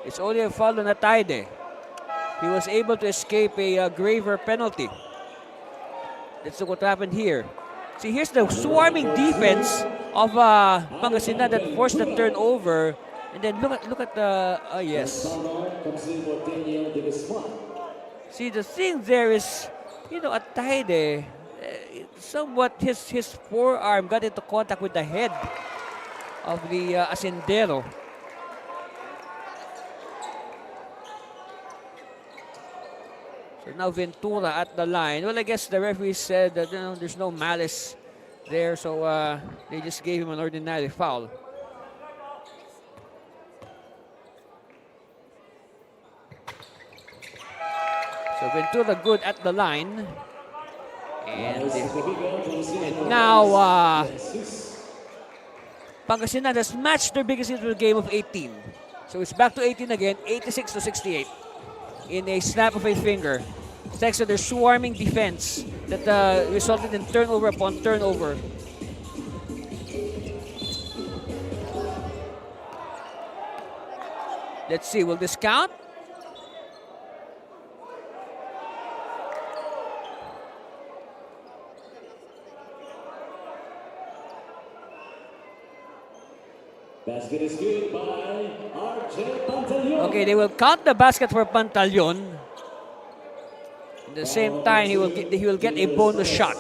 It's only a foul on Ataide. He was able to escape a graver penalty. Let's look what happened here. See, here's the swarming defense of Pangasinan that forced the turnover. And then look at the yes. Comes in for Daniel de Guzman. See, the thing there is, Ataide, somewhat his forearm got into contact with the head of the Asindero. So now Ventura at the line. Well, I guess the referee said that there's no malice there, so they just gave him an ordinary foul. So Ventura good at the line. And now Pangasinan has matched their biggest lead to the game of 18. So it's back to 18 again, 86-68 in a snap of a finger. Thanks to their swarming defense that resulted in turnover upon turnover. Let's see, will this count? Basket is good by RJ Pantaleon. Okay, they will count the basket for Pantaleon. At the same time, he will get a bonus shot.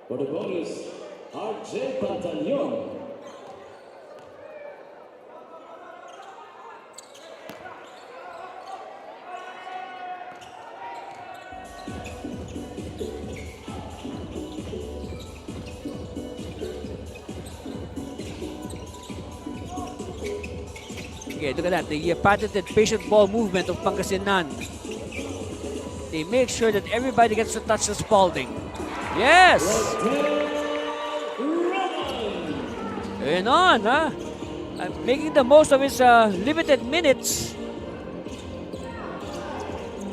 For the bonus, RJ Pantaleon. Okay, look at that. The patented patient ball movement of Pangasinan. They make sure that everybody gets to touch the Spalding. Yes! And on, huh? Making the most of his limited minutes.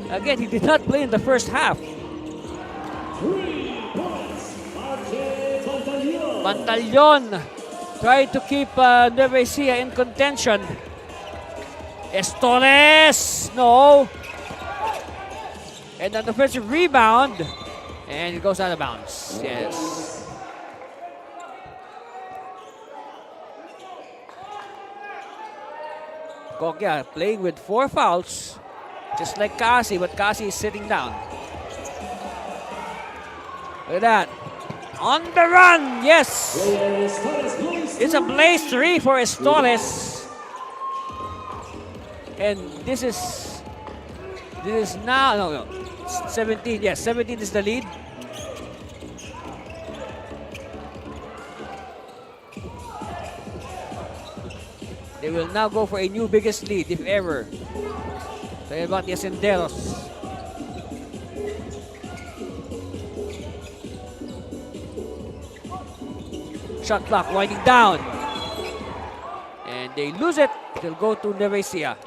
Again, he did not play in the first half. 3 points, RJ Pantaleon. Pantaleon trying to keep Nueva Ecija in contention. Estores! No! And an offensive rebound. And it goes out of bounds. Yes. Kokya playing with 4 fouls. Just like Kasi, but Kasi is sitting down. Look at that. On the run! Yes! It's a blaze 3 for Estores. And this is now, no, 17, yes, 17 is the lead. They will now go for a new biggest lead, if ever. Talking about the Asenderos. Shot clock winding down. And they lose it. They'll go to Nueva Ecija.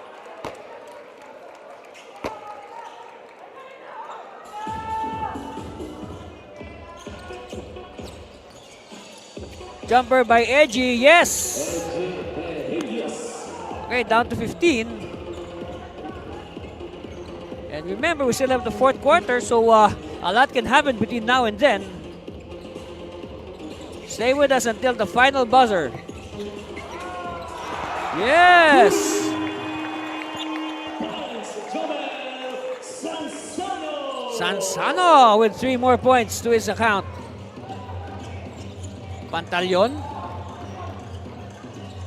Jumper by Edgy, yes! Okay, down to 15. And remember, we still have the fourth quarter, so a lot can happen between now and then. Stay with us until the final buzzer. Yes! Sansano with 3 more points to his account. Pantaleon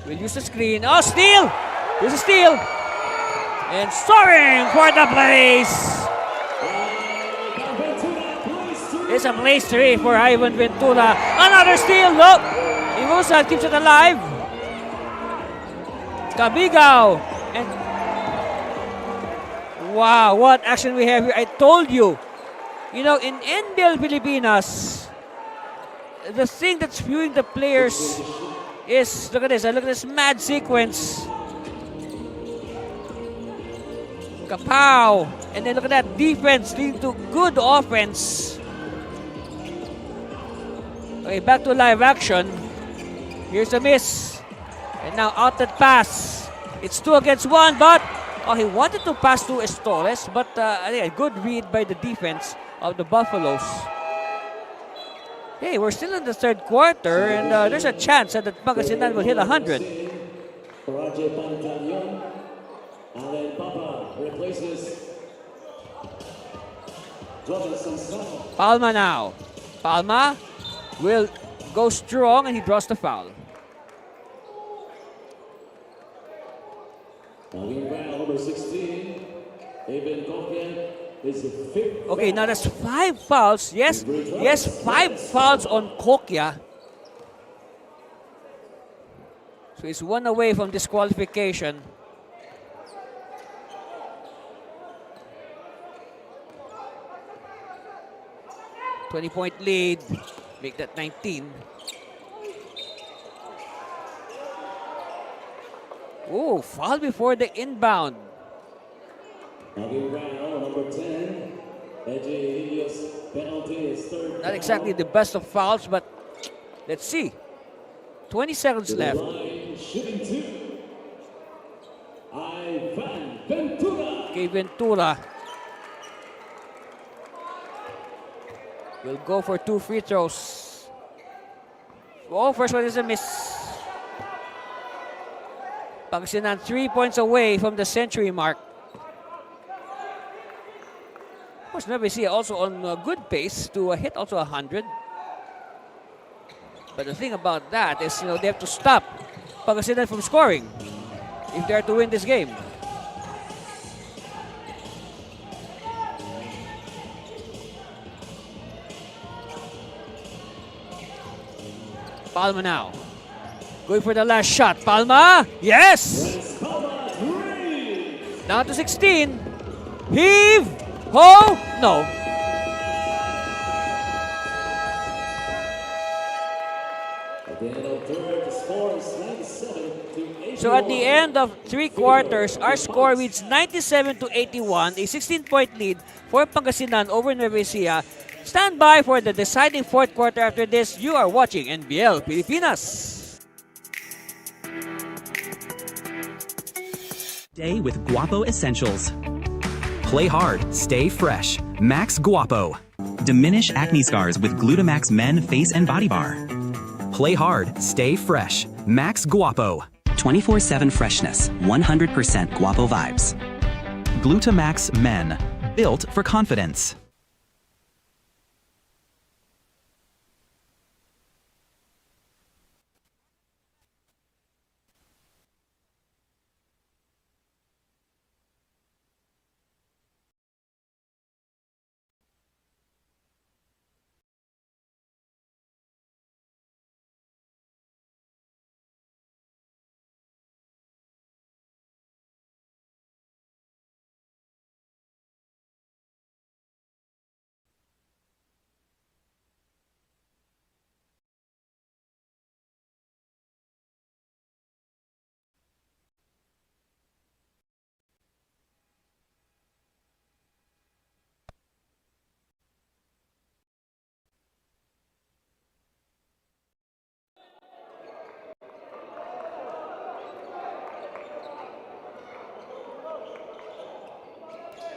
will use the screen. Oh, steal! There's a steal! And soaring for the place! It's a place 3 for Ivan Ventura. Another steal! Nope! Imusa keeps it alive. Cabigao. And wow, what action we have here. I told you. You know, in NBL Pilipinas, the thing that's viewing the players is, look at this mad sequence. Kapow! And then look at that defense leading to good offense. Okay, back to live action. Here's a miss. And now out that pass. It's 2 against 1, but he wanted to pass to Estores, but a good read by the defense of the Buffaloes. Hey, we're still in the third quarter, and there's a chance that Pangasinan will hit 100. And then Papa replaces Palma now. Palma will go strong, and he draws the foul. Number 16, Evan Kokian is the 5th. Okay, now that's 5 fouls. Yes, 5 fouls on Kokia. So he's 1 away from disqualification. .20 lead, make that 19. Oh, foul before the inbound. Number 10, penalty is third. Not exactly the best of fouls, but let's see. 20 seconds left. Shooting 2. Ivan Ventura. Okay, Ventura will go for 2 free throws. Oh, first one is a miss. Pangasinan 3 points away from the century mark. Of course, Nueva Ecija also on a good pace to hit also 100. But the thing about that is, they have to stop Pangasinan from scoring if they are to win this game. Palma now. Going for the last shot. Palma! Yes! Down to 16. Heave! Ho! No. So at the end of 3 quarters, our score reads 97-81, a 16-point lead for Pangasinan over Nueva Ecija. Stand by for the deciding 4th quarter. After this, you are watching NBL Pilipinas. Day with Guapo Essentials. Play hard, stay fresh. Max Guapo. Diminish acne scars with Glutamax Men Face and Body Bar. Play hard, stay fresh. Max Guapo. 24/7 freshness, 100% Guapo vibes. Glutamax Men, built for confidence.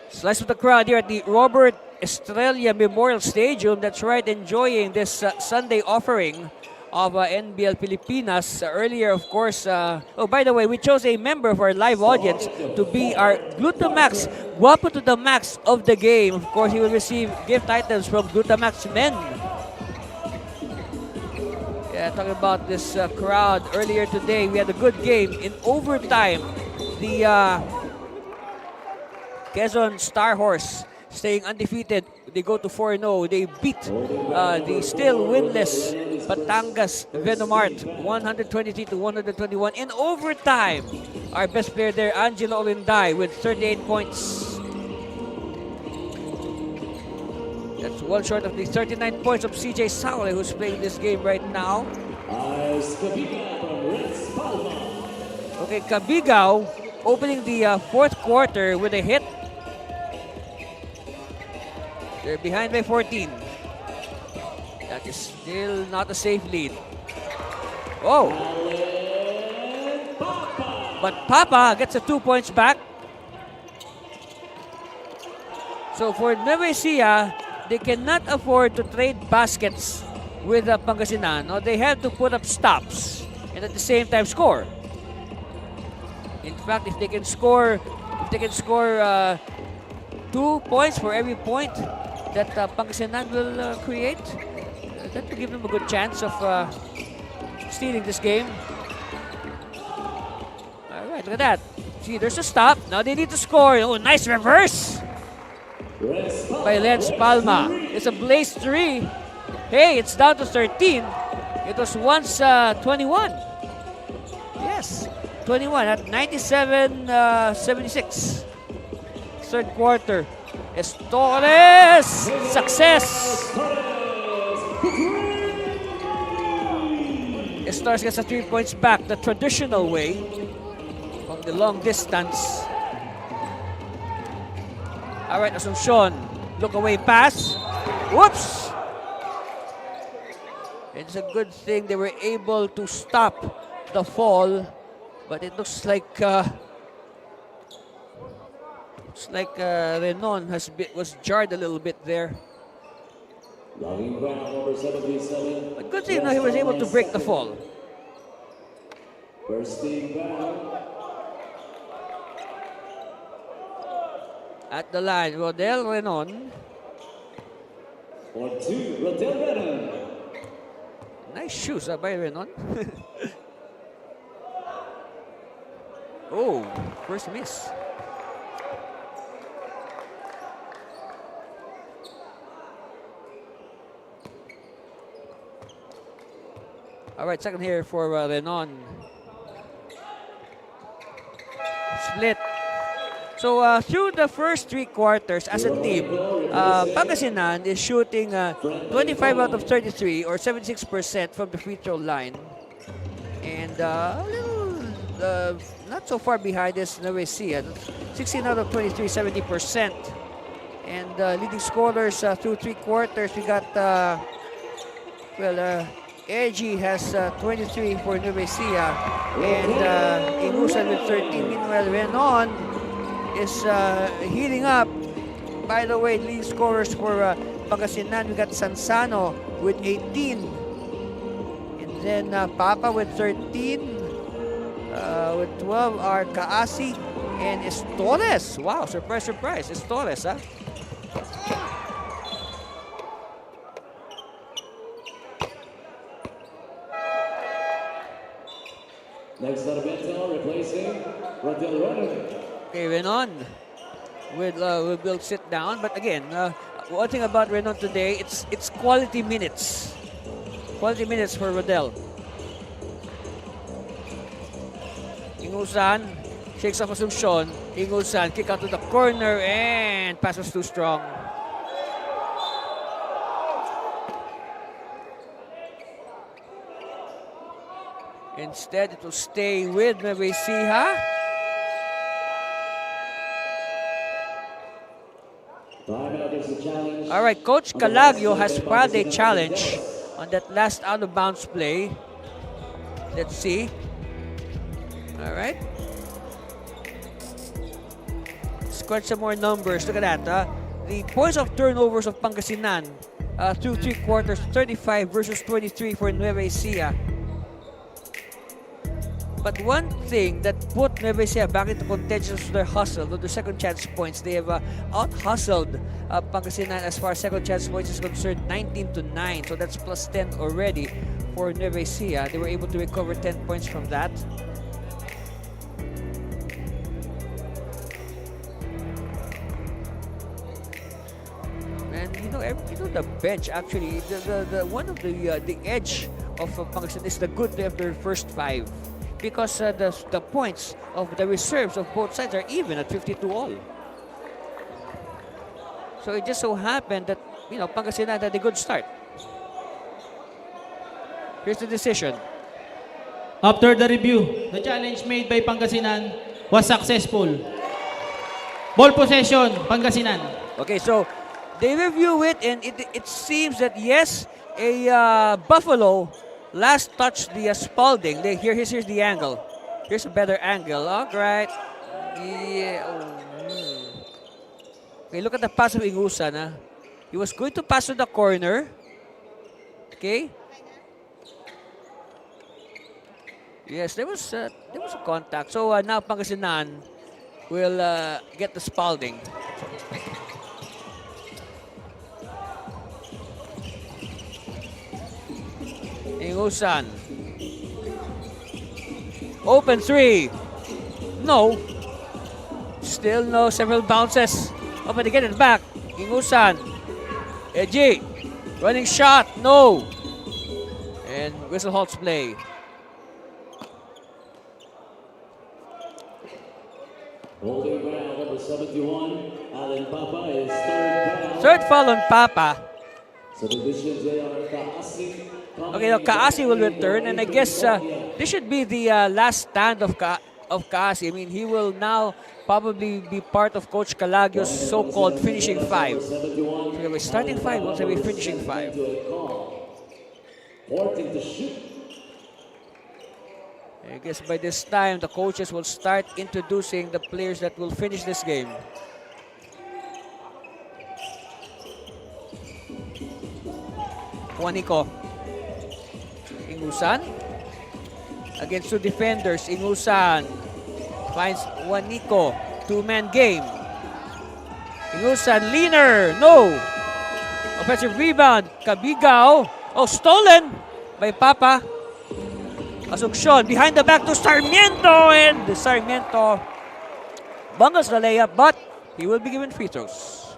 Slice of the crowd here at the Robert Estrella Memorial Stadium. That's right, enjoying this Sunday offering of NBL Pilipinas. Earlier, of course, oh, by the way, we chose a member of our live audience to be our Glutamax, Guapo to the Max of the game. Of course, he will receive gift items from Glutamax Men. Yeah, talking about this crowd earlier today, we had a good game in overtime. The Quezon Star Horse staying undefeated. They go to 4-0. They beat the still winless Batangas Venomart 123-121 in overtime. Our best player there, Angelo Olinday, with 38 points. That's one short of the 39 points of CJ Saule, who's playing this game right now. Okay, Cabigao opening the fourth quarter with a hit. They're behind by 14. That is still not a safe lead. Oh! But Papa gets the 2 points back. So for Nueva Ecija, they cannot afford to trade baskets with Pangasinan. No, they have to put up stops and at the same time score. In fact, if they can score 2 points for every point that Pangasinan will create, that will give them a good chance of stealing this game. All right, look at that. See, there's a stop. Now they need to score. Oh, nice reverse by Lens Palma. It's a blaze 3. Hey, it's down to 13. It was once 21. Yes, 21 at 97-76. Third quarter. Estores! Success! Estores gets the 3 points back the traditional way from the long distance. All right, Asuncion. Look away pass. Whoops! It's a good thing they were able to stop the fall, but it looks like Renon was jarred a little bit there. But good thing, he was able to break the fall. At the line, Rodel Renon. Nice shoes by Renon. Oh, first miss. All right, second here for Renon. Split. So through the first 3 quarters as a team, Pangasinan is shooting 25 out of 33 or 76% from the free throw line. And a little not so far behind is Nueva Ecija. 16 out of 23, 70%. And leading scorers through 3 quarters, we got, Eji has 23 for Nueva Ecija and Inusan with 13. Meanwhile, Renon is heating up. By the way, leading scorers for Pangasinan, we got Sansano with 18. And then Papa with 13. With 12 are Kaasi and Estores. Wow, surprise, surprise. Estores, huh? Next out of Bentel, replacing Rodel Renon. Okay, Renon will sit down. But again, one thing about Renon today, it's quality minutes. Quality minutes for Rodel. Ingusan shakes off Asuncion. Ingusan kick out to the corner and pass was too strong. Instead, it will stay with Nueva Ecija. All right, Coach Calagio has filed a challenge on that last out-of-bounds play. Let's see. All right. crunch some more numbers. Look at that. The points of turnovers of Pangasinan through 3 quarters, 35 versus 23 for Nueva Ecija. But one thing that put Nueva Ecija back into contention was their hustle, their second chance points. They have out-hustled Pangasinan as far as second chance points is concerned, 19-9. So that's plus 10 already for Nueva Ecija. They were able to recover 10 points from that. And the bench actually, the one of the edge of Pangasinan is the good of their first 5. Because the points of the reserves of both sides are even at 52 all. So it just so happened that, Pangasinan had a good start. Here's the decision. After the review, the challenge made by Pangasinan was successful. Ball possession, Pangasinan. Okay, so they review it and it seems that yes, a Buffalo last touched the Spalding. Here's the angle. Here's a better angle. All right. Yeah. Okay, look at the pass of Ingusan. He was going to pass to the corner. Okay. Yes, there was a contact. So now Pangasinan will get the Spalding. Ingusan. Open 3. No. Still no. Several bounces. Open to get it back. Ingusan. Eji. Running shot. No. And whistle halts play. Holding ground, number 71, Alan Papa is third down. Third foul on Papa. So the division JR Kaasi. Okay, now Kaasi will return, and I guess this should be the last stand of Kaasi. I mean, he will now probably be part of Coach Calagio's so-called finishing 5. So we have a starting 5, we'll have a finishing 5. 14 to shoot. I guess by this time, the coaches will start introducing the players that will finish this game. Juanico. Ingusan. Against 2 defenders. Ingusan finds Juanico. 2-man game. Ingusan, leaner. No. Offensive rebound. Cabigao. Oh, stolen by Papa. Asuncion behind the back to Sarmiento, and Sarmiento bungles the layup, but he will be given free throws.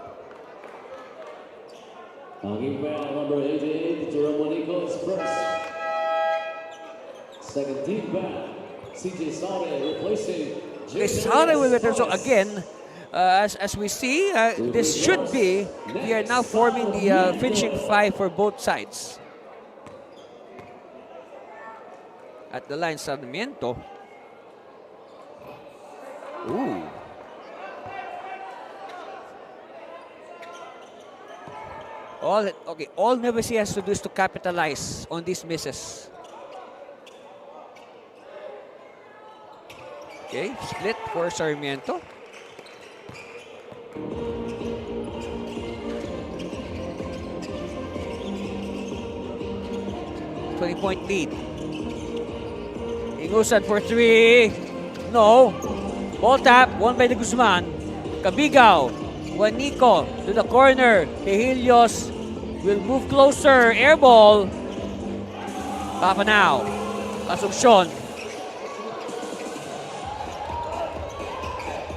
Hanging back, number 88, Jerome Monico is first. Second team back, CJ Saure replacing Saure will return. So again, as we see, this should be, we are now forming the finishing 5 for both sides. At the line, Sarmiento. Ooh. All Nueva Ecija has to do is to capitalize on these misses. Okay, split for Sarmiento. .20 lead. Ingusan for 3. No. Ball tap, won by the Guzman. Cabigao. Juanico to the corner. Tejilios will move closer. Air ball. Papa now. Asuncion.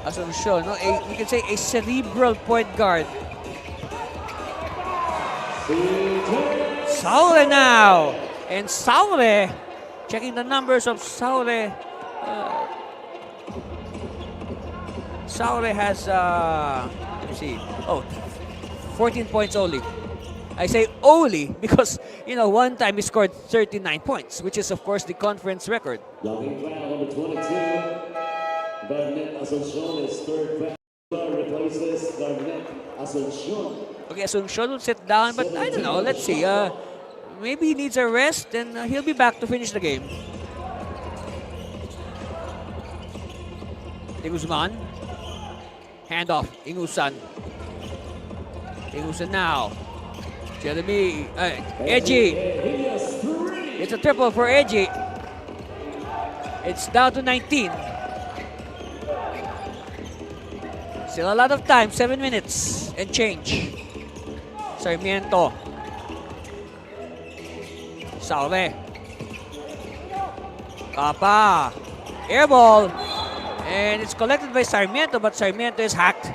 Asuncion, no? You can say a cerebral point guard. Saure now. And Saure, checking the numbers of Saure. Saure has, let me see, 14 points only. I say only because, one time he scored 39 points, which is, of course, the conference record. Logging foul, number 22, Garnet Asuncion is third back. Replaces Garnet Asuncion. Okay, Asuncion will sit down, but I don't know. Let's see. Maybe he needs a rest, and he'll be back to finish the game. De Guzman. Handoff, Ingusan. Ingusan now. Jeremy, Edgy. It's a triple for Edgy. It's down to 19. Still a lot of time, 7 minutes and change. Sarmiento. Salve. Papa. Air ball. And it's collected by Sarmiento, but Sarmiento is hacked.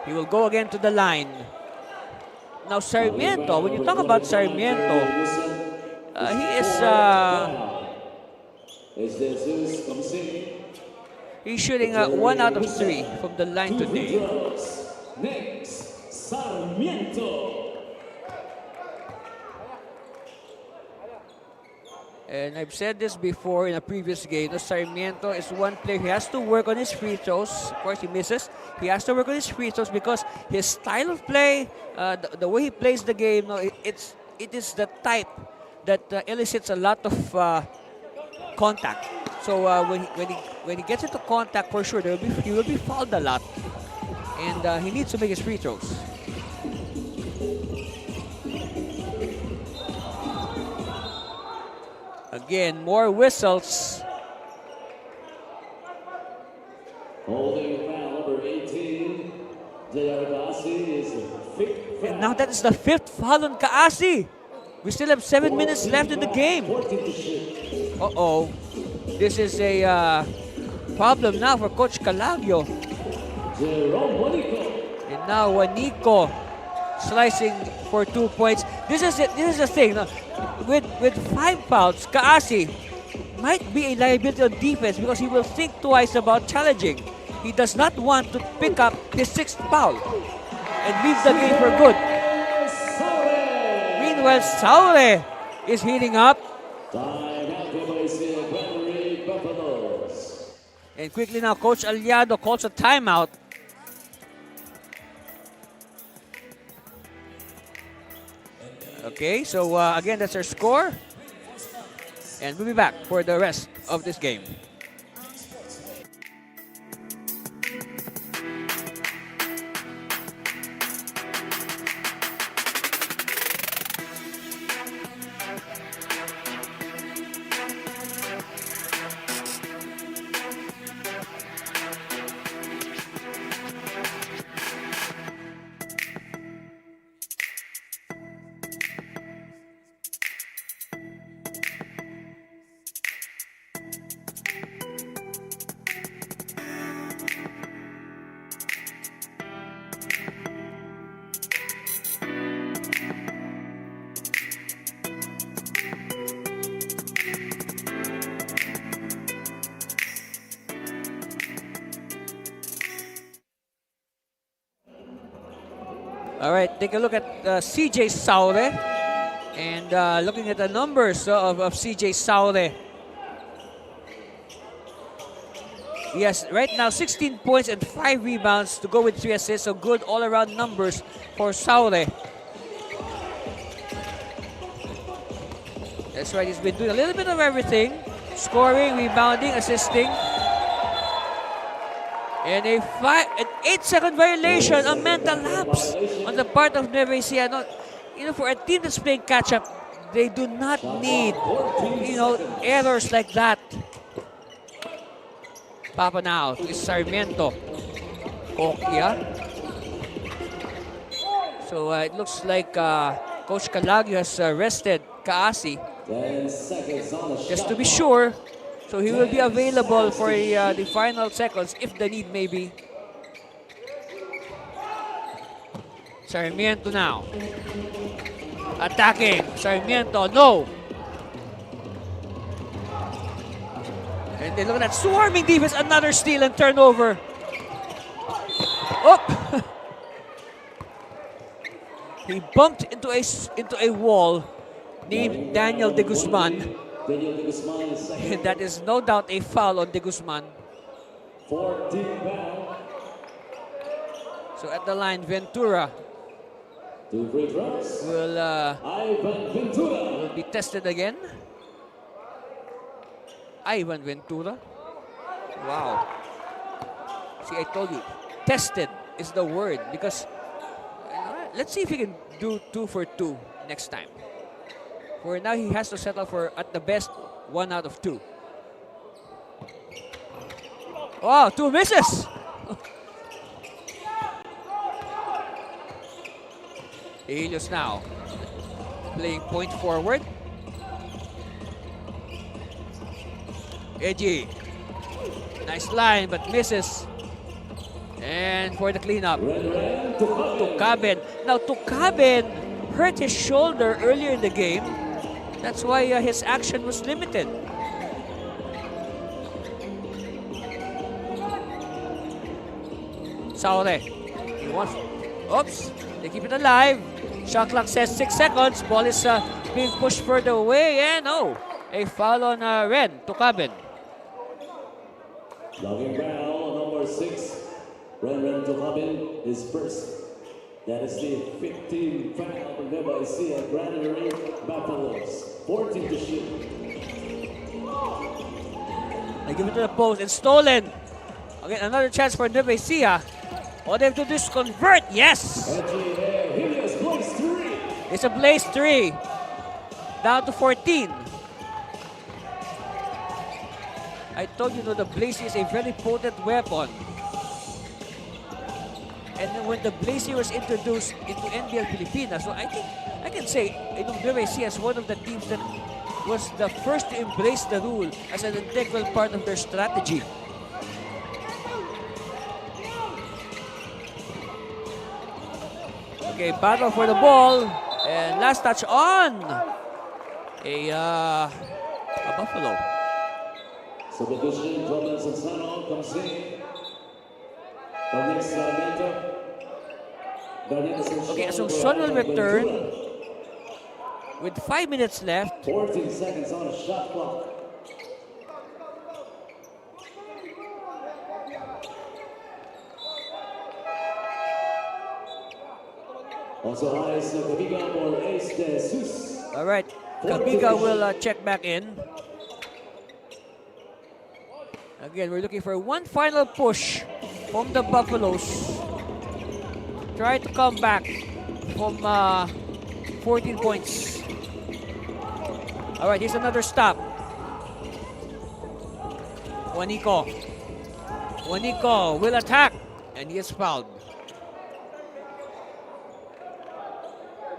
He will go again to the line. Now Sarmiento, when you talk about Sarmiento, he is he's shooting 1 out of 3 from the line today. Next, Sarmiento. And I've said this before in a previous game, that Sarmiento is one player. He has to work on his free throws. Of course, he misses. He has to work on his free throws because his style of play, the way he plays the game, it is the type that elicits a lot of contact. So when he gets into contact, for sure, he will be fouled a lot, and he needs to make his free throws. Again, more whistles. Holding foul number 18. J.R. Kaasi is fifth foul. And now that is the 5th foul on Kaasi. We still have 7 minutes left in the game. Uh-oh. This is a problem now for Coach Calagio. Jerome Juanico. And now Juanico slicing for 2 points. This is the thing. With 5 fouls, Kaasi might be a liability on defense because he will think twice about challenging. He does not want to pick up his 6th foul and leave the game for good. Meanwhile, Saure is heating up. And quickly now, Coach Aliado calls a timeout. Okay, so again, that's our score. And we'll be back for the rest of this game. All right, take a look at CJ Saure. And looking at the numbers of CJ Saure. Yes, right now 16 points and 5 rebounds to go with 3 assists. So good all-around numbers for Saure. That's right, he's been doing a little bit of everything. Scoring, rebounding, assisting. And an 8-second violation, a mental lapse on the part of Nueva Ecija. For a team that's playing catch-up, they do not need, errors like that. Papa now is Sarmiento. Kokia. So it looks like Coach Calagio has rested Kaasi. Just to be sure. So he will be available for the final seconds if the need may be. Sarmiento now. Attacking. Sarmiento, no. And then look at that swarming defense. Another steal and turnover. Oh! He bumped into a wall named Daniel De Guzman. And that is no doubt a foul on De Guzman. 14 foul. So at the line, Ventura will be tested again. Ivan Ventura. Wow. See, I told you, tested is the word because let's see if he can do 2 for 2 next time. For now, he has to settle for, at the best, 1 out of 2. Wow, 2 misses! Helios now playing point forward. Edgy. Nice line, but misses. And for the cleanup, Tukaben. Now, Tukaben hurt his shoulder earlier in the game. That's why his action was limited. Saure. He wants. Oops. They keep it alive. Shot clock says 6 seconds. Ball is being pushed further away. And a foul on Ren Tukaben. Logging foul, number 6. Ren Tukaben is first. That is the 15th foul for Nueva Ecija Granary Buffaloes. 14 to shoot. They give it to the post and stolen. Again, another chance for Nueva Ecija. All they have to do is convert. Yes! It's a blaze 3. Down to 14. I told you, the blaze is a very potent weapon. And then when the blaze was introduced into NBL Pilipinas, so I think I can say Nueva Ecija is one of the teams that was the first to embrace the rule as an integral part of their strategy. Okay, battle for the ball. And last touch on a Buffalo. Substitution, Robinson Sano comes in. The next Okay, Asuncion will return with 5 minutes left. 14 seconds on the shot clock. Also eyes Kabiga for Ace de Jesus. All right, Kabiga will check back in. Again, we're looking for one final push from the Buffaloes. Try to come back from 14 points. All right, here's another stop. Juanico will attack, and he is fouled.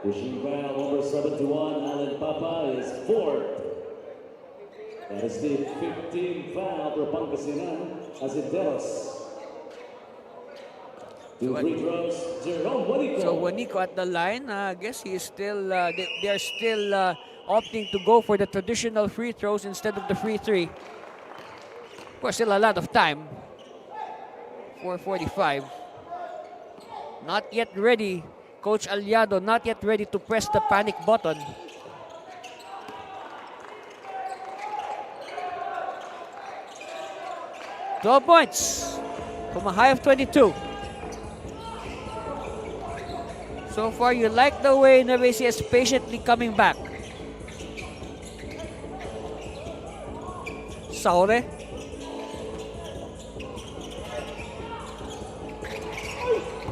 Pushing foul number 71, Alan Papa is fourth. That is the 15th foul for Pangasinan as it does. Two free throws, Jerome Juanico. So Juanico at the line, I guess he is still, they are still opting to go for the traditional free throws instead of the free 3. Of course, still a lot of time. 4:45. Not yet ready. Coach Aliado not yet ready to press the panic button. $12 points from a high of 22. So far, you like the way Nueva Ecija is patiently coming back. Saure.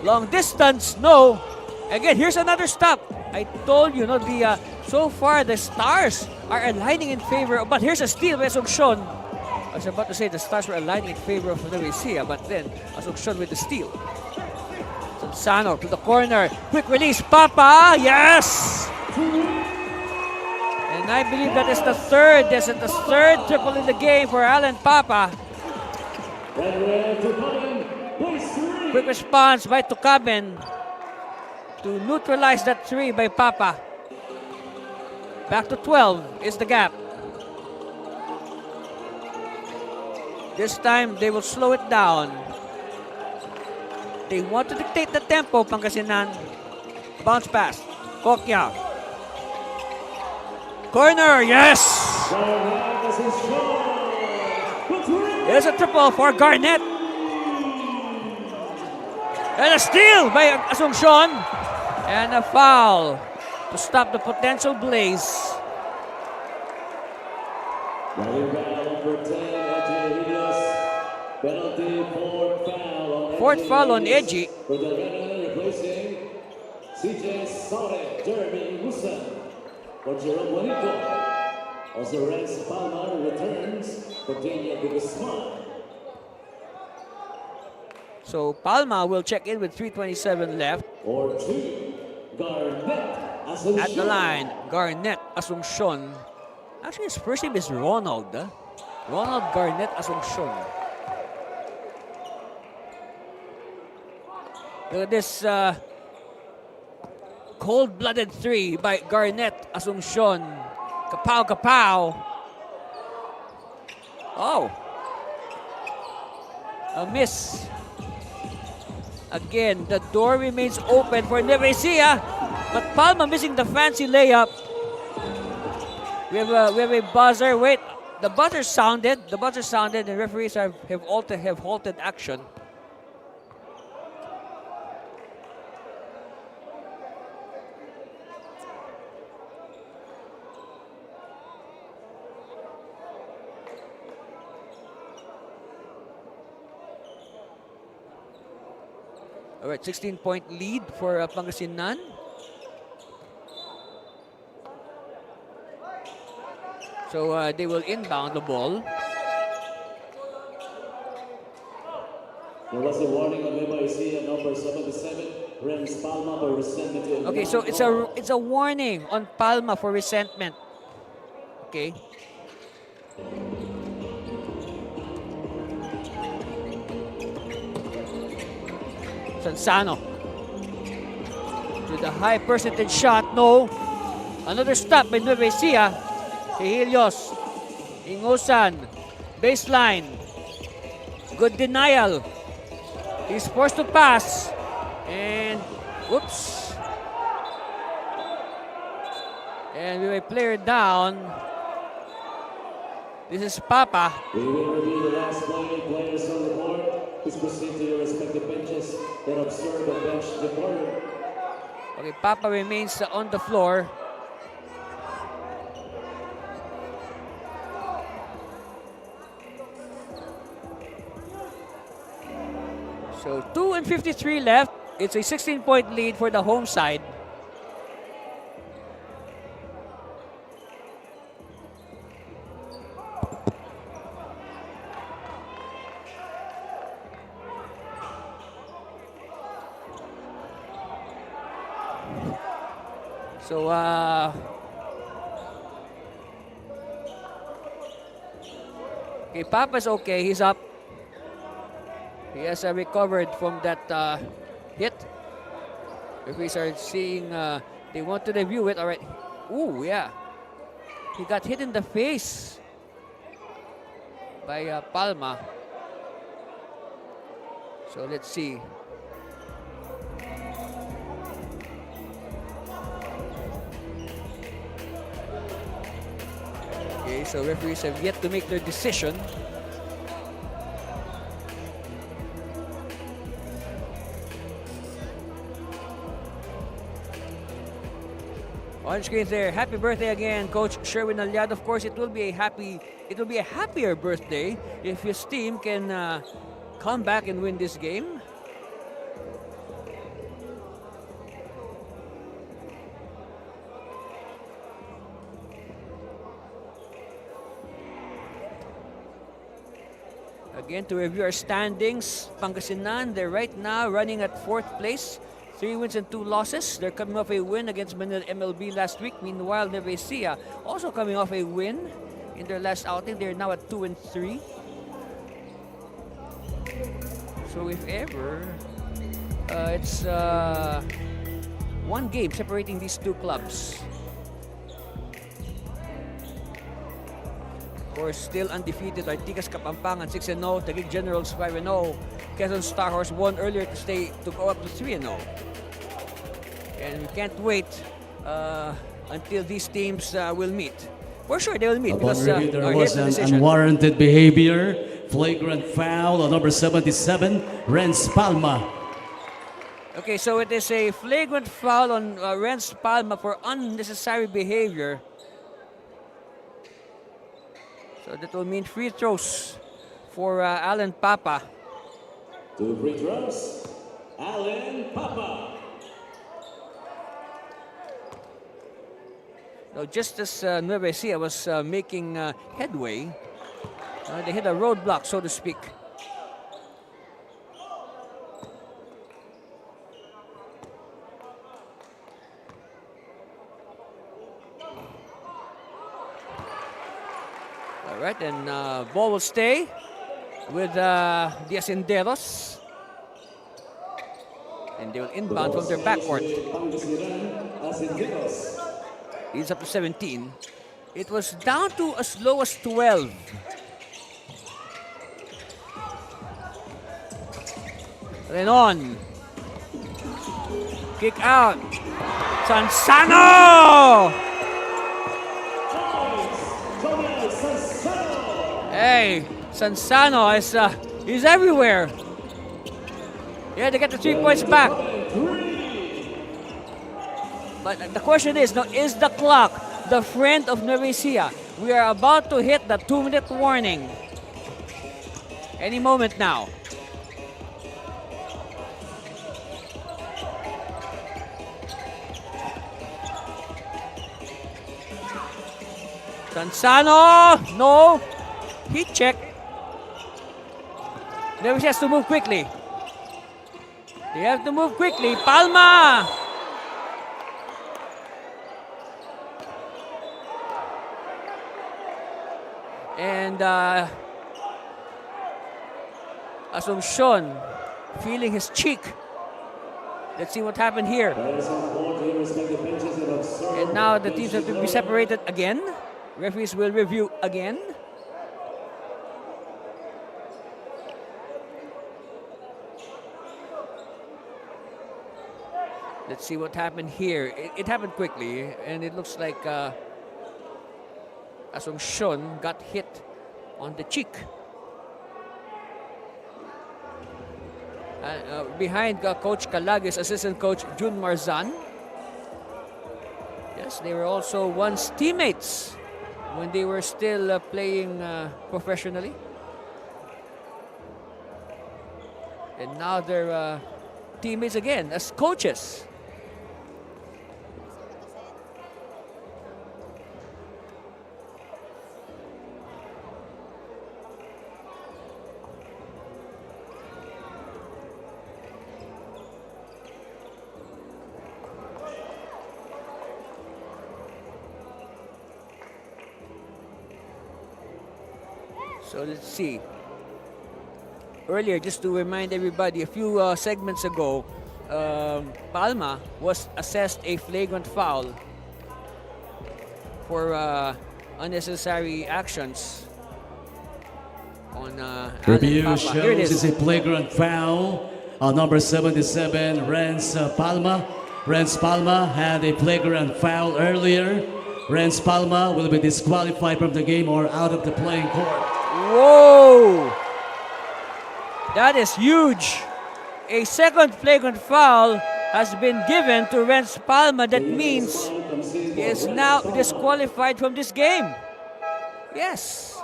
Long distance, no. Again, here's another stop. I told you, so far the stars are aligning in favor. But here's a steal by Asuncion. I was about to say the stars were aligning in favor of Nueva Ecija, but then Asuncion with the steal. Sano to the corner. Quick release. Papa. Yes! And I believe that is the third. This is the third triple in the game for Alan Papa. Quick response by Tukaben to neutralize that 3 by Papa. Back to 12 is the gap. This time they will slow it down. They want to dictate the tempo, Pangasinan. Bounce pass. Kokya. Corner, yes! There's a triple for Garnett. And a steal by Asuncion. And a foul to stop the potential blaze. Penalty, Fourth foul on Edgy. For the Rena replacing CJ Saure, Jeremy Musa. For Jerome Juanico. Also Renz Palma returns for Daniel de Guzman. So Palma will check in with 3:27 left. Or 2, Garnett Asuncion. At the line, Garnett Asuncion. Actually, his first name is Ronald. Ronald Garnett Asuncion. Look at this cold-blooded three by Garnett Asuncion. Kapow, kapow. Oh. A miss. Again, the door remains open for Nueva Ecija, but Palma missing the fancy layup. We have a buzzer. Wait, the buzzer sounded. The buzzer sounded, and referees have halted action. All right, 16-point lead for Pangasinan. So they will inbound the ball. There was a warning on Nueva Ecija, number 77, Renz Palma for resentment. Okay, so it's a warning on Palma for resentment. Okay. Sansano to the high percentage shot. No. Another stop by Nueva Ecija. Helios. Ingosan. Baseline. Good denial. He's forced to pass. And whoops. And with a player down. This is Papa. We will review the last players on the board. Please proceed to your respective benches and observe the bench report. Okay, Papa remains on the floor. So 2:53 left. It's a 16-point lead for the home side. So, okay, Papa's okay. He's up. He has recovered from that hit. Referees are seeing, they want to review it. All right. Ooh, yeah. He got hit in the face by Palma. So, let's see. Okay, so referees have yet to make their decision. On screen there, happy birthday again, Coach Sherwin Aliado. Of course, it will be a happier birthday if his team can come back and win this game. Again, to review our standings, Pangasinan, they're right now running at 4th place. 3 wins and 2 losses. They're coming off a win against Manila MLB last week. Meanwhile, Nueva Ecija also coming off a win in their last outing. They're now at 2 and 3. So if ever, it's one game separating these two clubs. Of course, still undefeated are Tigas Kapampangan 6-0, Taguig Generals 5-0, Quezon Star Horse won earlier to go up to 3-0. And we can't wait until these teams will meet. For sure, they will meet. Upon Because, review, there here's was the an decision. unwarranted behavior, flagrant foul on number 77, Renz Palma. Okay, so it is a flagrant foul on Renz Palma for unnecessary behavior. So that will mean free throws for Alan Papa. 2 free throws. Alan Papa. Now, just as Nueva Ecija was making headway, they hit a roadblock, so to speak. All right, and ball will stay with the Asenderos. And they will inbound from their backcourt. Pangasinan Asenderos. Leads up to 17. It was down to as low as 12. Renon. Kick out. Sansano! Hey, Sansano is everywhere. Yeah, they get the 3 points back. But the question is, now, is the clock the friend of Nueva Ecija? We are about to hit the 2-minute warning. Any moment now. Sansano! No! Heat check. Nueva Ecija has to move quickly. They have to move quickly. Palma! And Asuncion feeling his cheek. Let's see what happened here. And now the teams have to be separated again. Referees will review again. Let's see what happened here. It happened quickly, and it looks like Asuncion got hit on the cheek. Behind Coach Calagis, assistant coach Jun Marzan. Yes, they were also once teammates when they were still playing professionally. And now they're teammates again as coaches. So let's see. Earlier, just to remind everybody, a few segments ago, Palma was assessed a flagrant foul for unnecessary actions on Review Alan Papa. Here it shows is. it's a flagrant foul on number 77, Renz Palma. Renz Palma had a flagrant foul earlier. Renz Palma will be disqualified from the game or out of the playing court. Whoa! That is huge. A second flagrant foul has been given to Renz Palma. That means he is now disqualified from this game. Yes.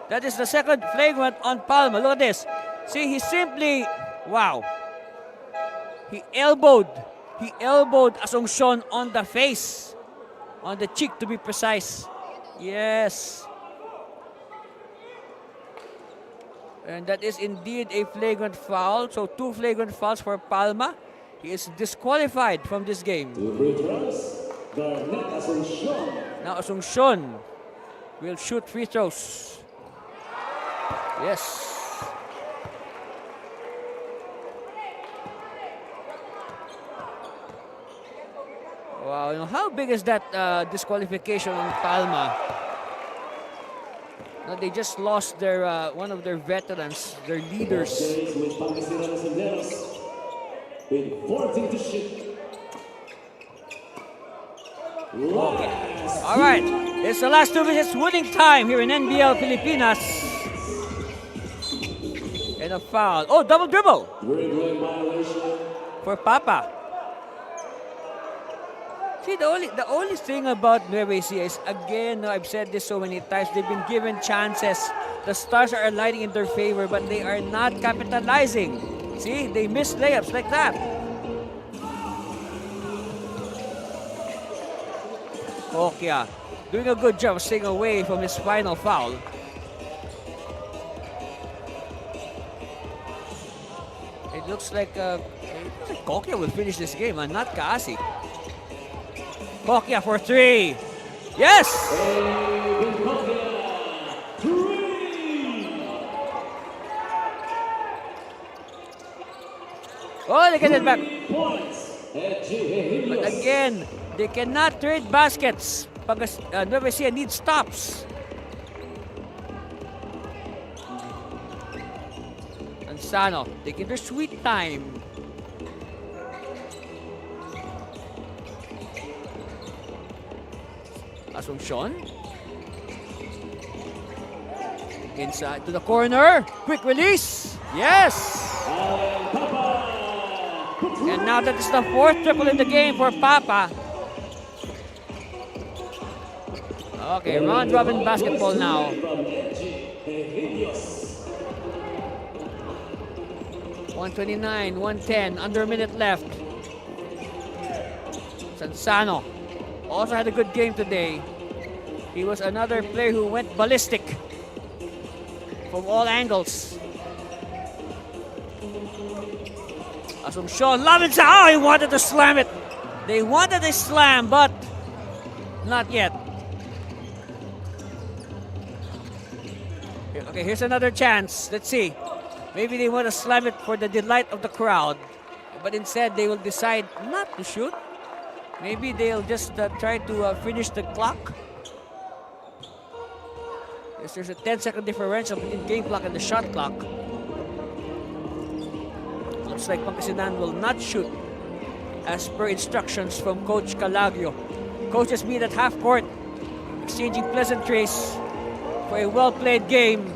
That is the second flagrant on Palma. Look at this. See, he simply, wow. He elbowed Asuncion on the face. On the cheek, to be precise. Yes. And that is indeed a flagrant foul. So 2 flagrant fouls for Palma. He is disqualified from this game. 2 free throws. Asuncion. Now Asuncion will shoot free throws. Yes. Wow, you know, how big is that disqualification on Palma? Now they just lost their one of their veterans, their leaders. With Pangasinan Asenderos with 14 to shoot. Okay. All right. It's the last 2 minutes winning time here in NBL Pilipinas. And a foul. Oh, double dribble Dribbling violation. for Papa. See, the only thing about Nueva Ecija is, again, I've said this so many times, they've been given chances. The stars are aligning in their favor, but they are not capitalizing. See, they miss layups like that. Kokya doing a good job staying away from his final foul. It looks like Kokya will finish this game and not Kaasi. Kokya for three. Yes! Oh, they get it back. But again, they cannot trade baskets. Nueva Ecija needs stops. And Sano taking their sweet time. Asuncion. Inside to the corner. Quick release. Yes! And now that is the fourth triple in the game for Papa. Okay, round robin basketball now. 129, 110, under a minute left. Sansano also had a good game today. He was another player who went ballistic from all angles. Asuncion, Lavinsa, oh, he wanted to slam it. They wanted a slam, but not yet. Okay, here's another chance. Let's see. Maybe they want to slam it for the delight of the crowd, but instead they will decide not to shoot. Maybe they'll just try to finish the clock. Yes, there's a 10-second differential between game clock and the shot clock. Looks like Pangasinan will not shoot as per instructions from Coach Calagio. Coaches meet at half court, exchanging pleasantries for a well-played game.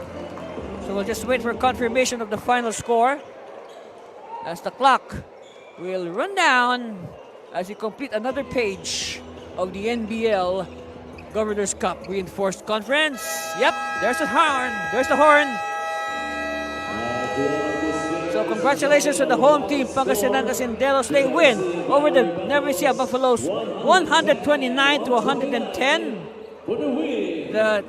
So we'll just wait for confirmation of the final score as the clock will run down as we complete another page of the NBL Governor's Cup Reinforced Conference. Yep, there's the horn. There's the horn. So congratulations to the home team, Pangasinan Asinderos. They win over the Nueva Ecija Buffaloes 129 to 110. The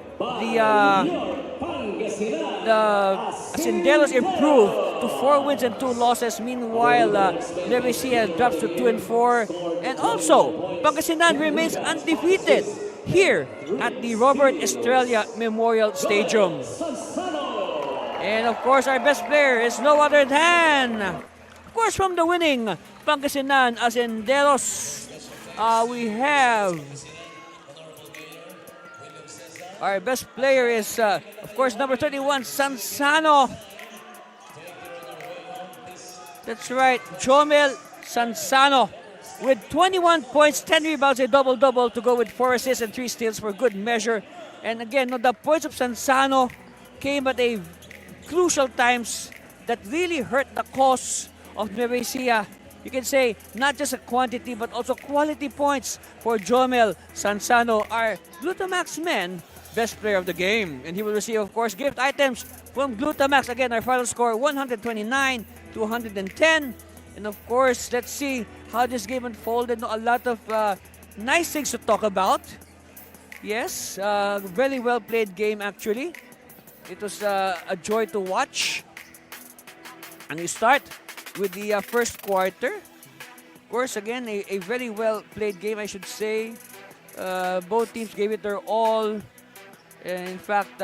Asinderos improved to 4 wins and 2 losses. Meanwhile, Nueva Ecija drops to 2 and 4. And also, Pangasinan remains undefeated here at the Robert Estrella Memorial Stadium. And of course, our best player is no other than, of course, from the winning Pangasinan Asinderos, we have our best player is, of course, number 31, Sansano. That's right, Jomel Sansano with 21 points, 10 rebounds, a double-double to go with 4 assists and 3 steals for good measure. And again, the points of Sansano came at a crucial times that really hurt the cause of Nueva Ecija. You can say not just a quantity but also quality points for Jomel Sansano, our Glutamax men best player of the game. And he will receive, of course, gift items from Glutamax. Again, our final score 129 to 110. And of course, let's see how this game unfolded. A lot of nice things to talk about. Yes, very well played game actually. It was a joy to watch. And we start with the first quarter. Of course, again, a very well played game, I should say. Both teams gave it their all. In fact,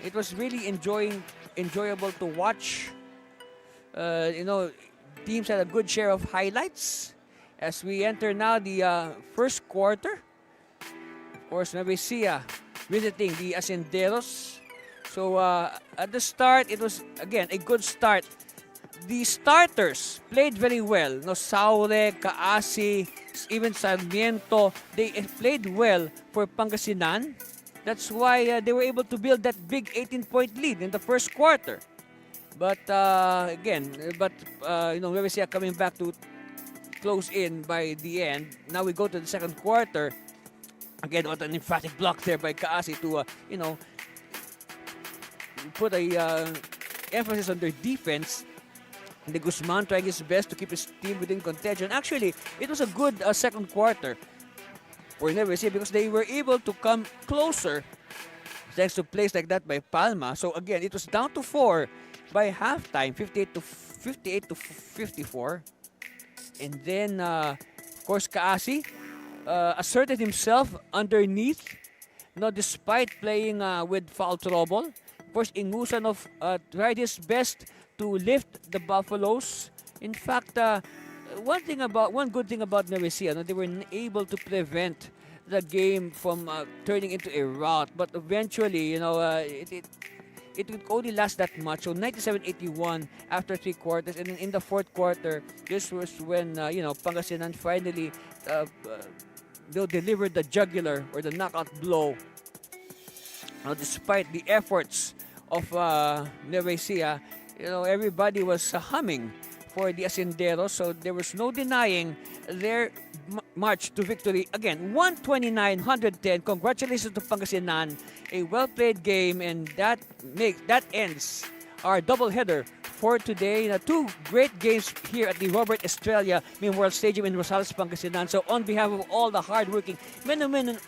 it was really enjoyable to watch. Teams had a good share of highlights. As we enter now the first quarter. Of course, Nueva Ecija visiting the Asinderos. So at the start, it was, again, a good start. The starters played very well. Saure, Kaasi, even Sarmiento, they played well for Pangasinan. That's why they were able to build that big 18-point lead in the first quarter. But Nueva Ecija coming back to close in by the end. Now we go to the second quarter. Again, what an emphatic block there by Kaasi to, put a emphasis on their defense. De Guzman trying his best to keep his team within contention. Actually, it was a good second quarter for Nueva Ecija because they were able to come closer thanks to plays like that by Palma. So again, it was down to 4 by halftime, 58 to 54. And then, of course, Kaasi asserted himself underneath, despite playing with foul trouble. Of course, Ingusanov tried his best to lift the Buffaloes. In fact, one good thing about Nueva Ecija, they were able to prevent the game from turning into a rout. But eventually, it would only last that much. So 97-81 after 3 quarters, and then in the fourth quarter, this was when Pangasinan finally delivered the jugular or the knockout blow. Despite the efforts of Nueva Ecija, everybody was humming for the Asenderos, so there was no denying their march to victory. Again, 129-110. Congratulations to Pangasinan. A well-played game, and that ends our doubleheader for today. 2 great games here at the Robert Estrella Memorial Stadium in Rosales, Pangasinan. So on behalf of all the hardworking men and women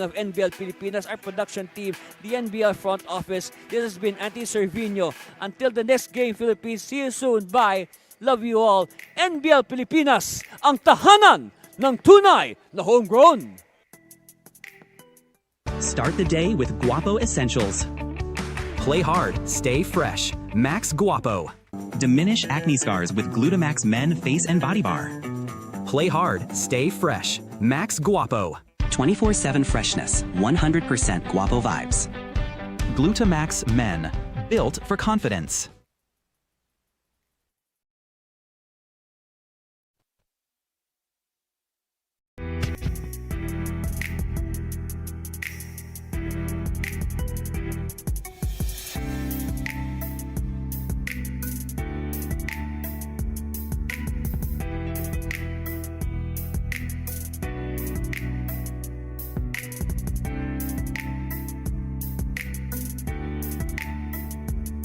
of NBL Pilipinas, our production team, the NBL front office, this has been Anthony Servino. Until the next game, Philippines, see you soon. Bye. Love you all. NBL Pilipinas, ang tahanan ng tunay na homegrown. Start the day with Guapo Essentials. Play hard, stay fresh. Max Guapo. Diminish acne scars with Glutamax Men Face and Body Bar. Play hard, stay fresh. Max Guapo. 24/7 freshness, 100% Guapo vibes. Glutamax Men. Built for confidence.